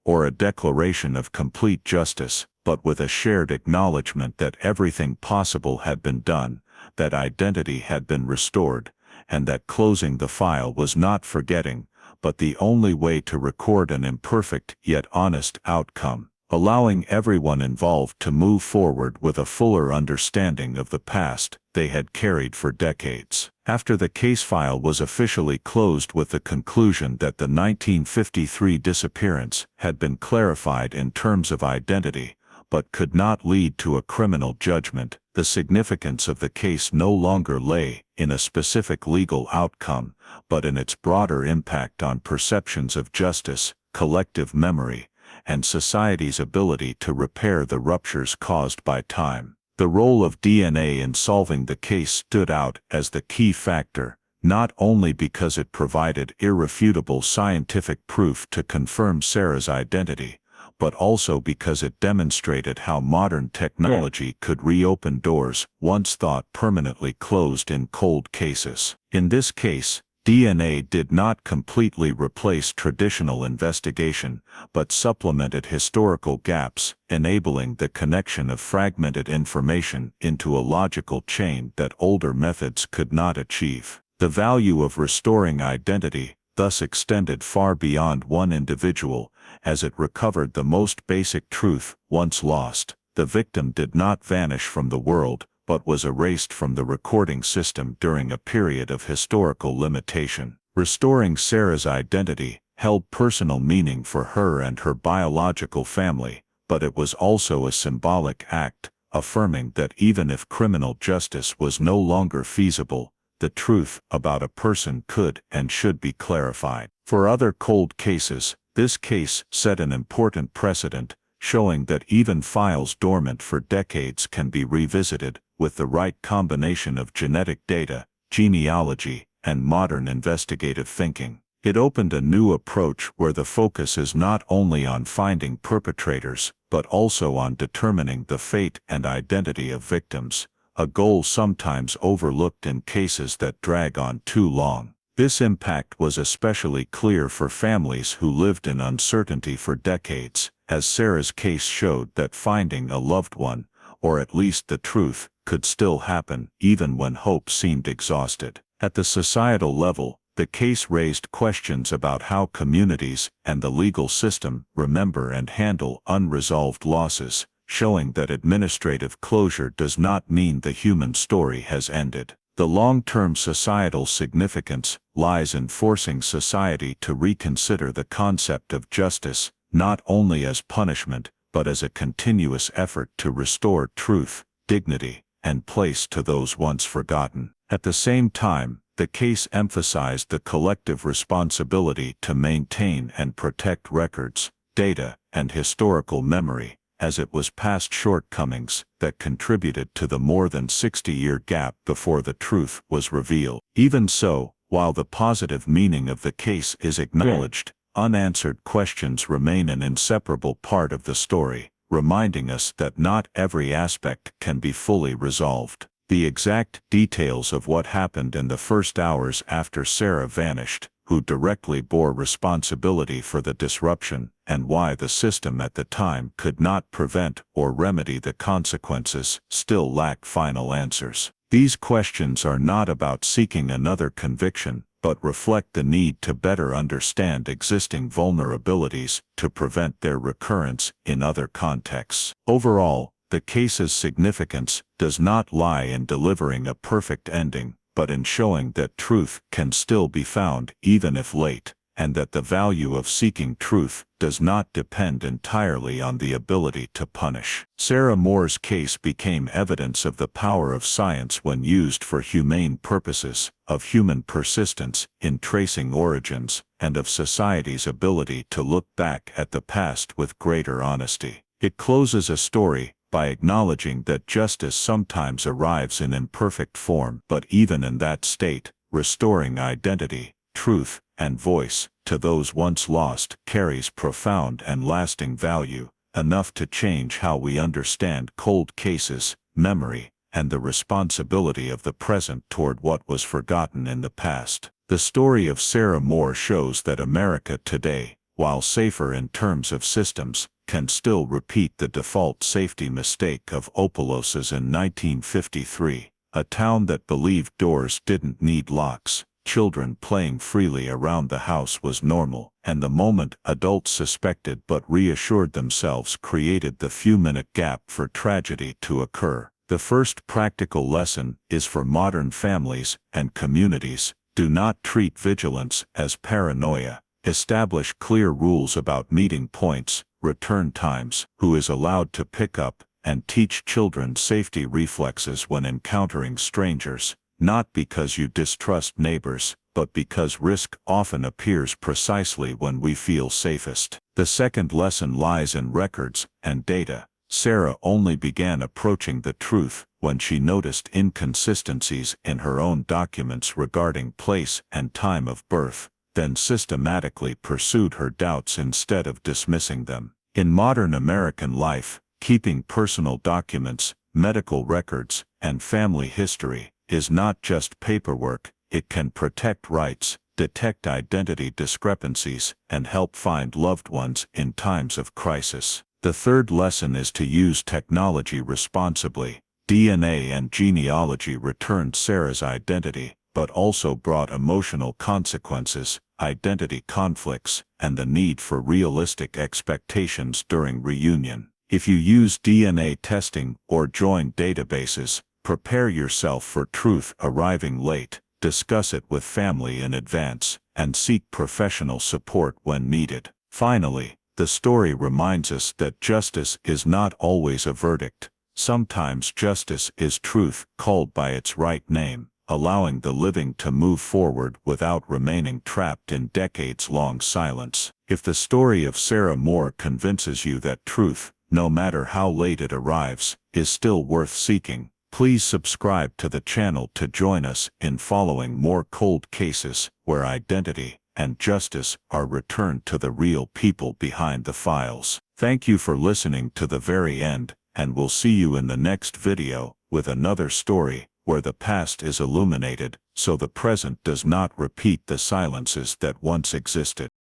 or a declaration of complete justice, but with a shared acknowledgement that everything possible had been done, that identity had been restored, and that closing the file was not forgetting, but the only way to record an imperfect yet honest outcome, allowing everyone involved to move forward with a fuller understanding of the past they had carried for decades. After the case file was officially closed with the conclusion that the 1953 disappearance had been clarified in terms of identity, but could not lead to a criminal judgment, the significance of the case no longer lay in a specific legal outcome, but in its broader impact on perceptions of justice, collective memory, and society's ability to repair the ruptures caused by time. The role of DNA in solving the case stood out as the key factor, not only because it provided irrefutable scientific proof to confirm Sarah's identity, but also because it demonstrated how modern technology could reopen doors once thought permanently closed in cold cases. In this case, DNA did not completely replace traditional investigation, but supplemented historical gaps, enabling the connection of fragmented information into a logical chain that older methods could not achieve. The value of restoring identity thus extended far beyond one individual, as it recovered the most basic truth once lost. The victim did not vanish from the world, but was erased from the recording system during a period of historical limitation. Restoring Sarah's identity held personal meaning for her and her biological family, but it was also a symbolic act, affirming that even if criminal justice was no longer feasible, the truth about a person could and should be clarified. For other cold cases, this case set an important precedent, showing that even files dormant for decades can be revisited, with the right combination of genetic data, genealogy, and modern investigative thinking. It opened a new approach where the focus is not only on finding perpetrators, but also on determining the fate and identity of victims, a goal sometimes overlooked in cases that drag on too long. This impact was especially clear for families who lived in uncertainty for decades, as Sarah's case showed that finding a loved one, or at least the truth, could still happen even when hope seemed exhausted. At the societal level, the case raised questions about how communities and the legal system remember and handle unresolved losses, showing that administrative closure does not mean the human story has ended. The long-term societal significance lies in forcing society to reconsider the concept of justice, not only as punishment, but as a continuous effort to restore truth, dignity, and place to those once forgotten. At the same time, the case emphasized the collective responsibility to maintain and protect records, data, and historical memory, as it was past shortcomings that contributed to the more than 60-year gap before the truth was revealed. Even so, while the positive meaning of the case is acknowledged, unanswered questions remain an inseparable part of the story, reminding us that not every aspect can be fully resolved. The exact details of what happened in the first hours after Sarah vanished, who directly bore responsibility for the disruption, and why the system at the time could not prevent or remedy the consequences, still lack final answers. These questions are not about seeking another conviction, but reflect the need to better understand existing vulnerabilities to prevent their recurrence in other contexts. Overall, the case's significance does not lie in delivering a perfect ending, but in showing that truth can still be found even if late, and that the value of seeking truth does not depend entirely on the ability to punish. Sarah Moore's case became evidence of the power of science when used for humane purposes, of human persistence in tracing origins, and of society's ability to look back at the past with greater honesty. It closes a story by acknowledging that justice sometimes arrives in imperfect form, but even in that state, restoring identity, truth, and voice to those once lost carries profound and lasting value, enough to change how we understand cold cases, memory, and the responsibility of the present toward what was forgotten in the past. The story of Sarah Moore shows that America today, while safer in terms of systems, can still repeat the default safety mistake of Opelousas in 1953, a town that believed doors didn't need locks. Children playing freely around the house was normal, and the moment adults suspected but reassured themselves created the few-minute gap for tragedy to occur. The first practical lesson is for modern families and communities: do not treat vigilance as paranoia. Establish clear rules about meeting points, return times, who is allowed to pick up, and teach children safety reflexes when encountering strangers. Not because you distrust neighbors, but because risk often appears precisely when we feel safest. The second lesson lies in records and data. Sarah only began approaching the truth when she noticed inconsistencies in her own documents regarding place and time of birth, then systematically pursued her doubts instead of dismissing them. In modern American life, keeping personal documents, medical records, and family history is not just paperwork. It can protect rights, detect identity discrepancies, and help find loved ones in times of crisis. The third lesson is to use technology responsibly. DNA and genealogy returned Sarah's identity, but also brought emotional consequences, identity conflicts, and the need for realistic expectations during reunion. If you use DNA testing or join databases, prepare yourself for truth arriving late, discuss it with family in advance, and seek professional support when needed. Finally, the story reminds us that justice is not always a verdict. Sometimes justice is truth called by its right name, allowing the living to move forward without remaining trapped in decades-long silence. If the story of Sarah Moore convinces you that truth, no matter how late it arrives, is still worth seeking, please subscribe to the channel to join us in following more cold cases where identity and justice are returned to the real people behind the files. Thank you for listening to the very end, and we'll see you in the next video with another story where the past is illuminated so the present does not repeat the silences that once existed.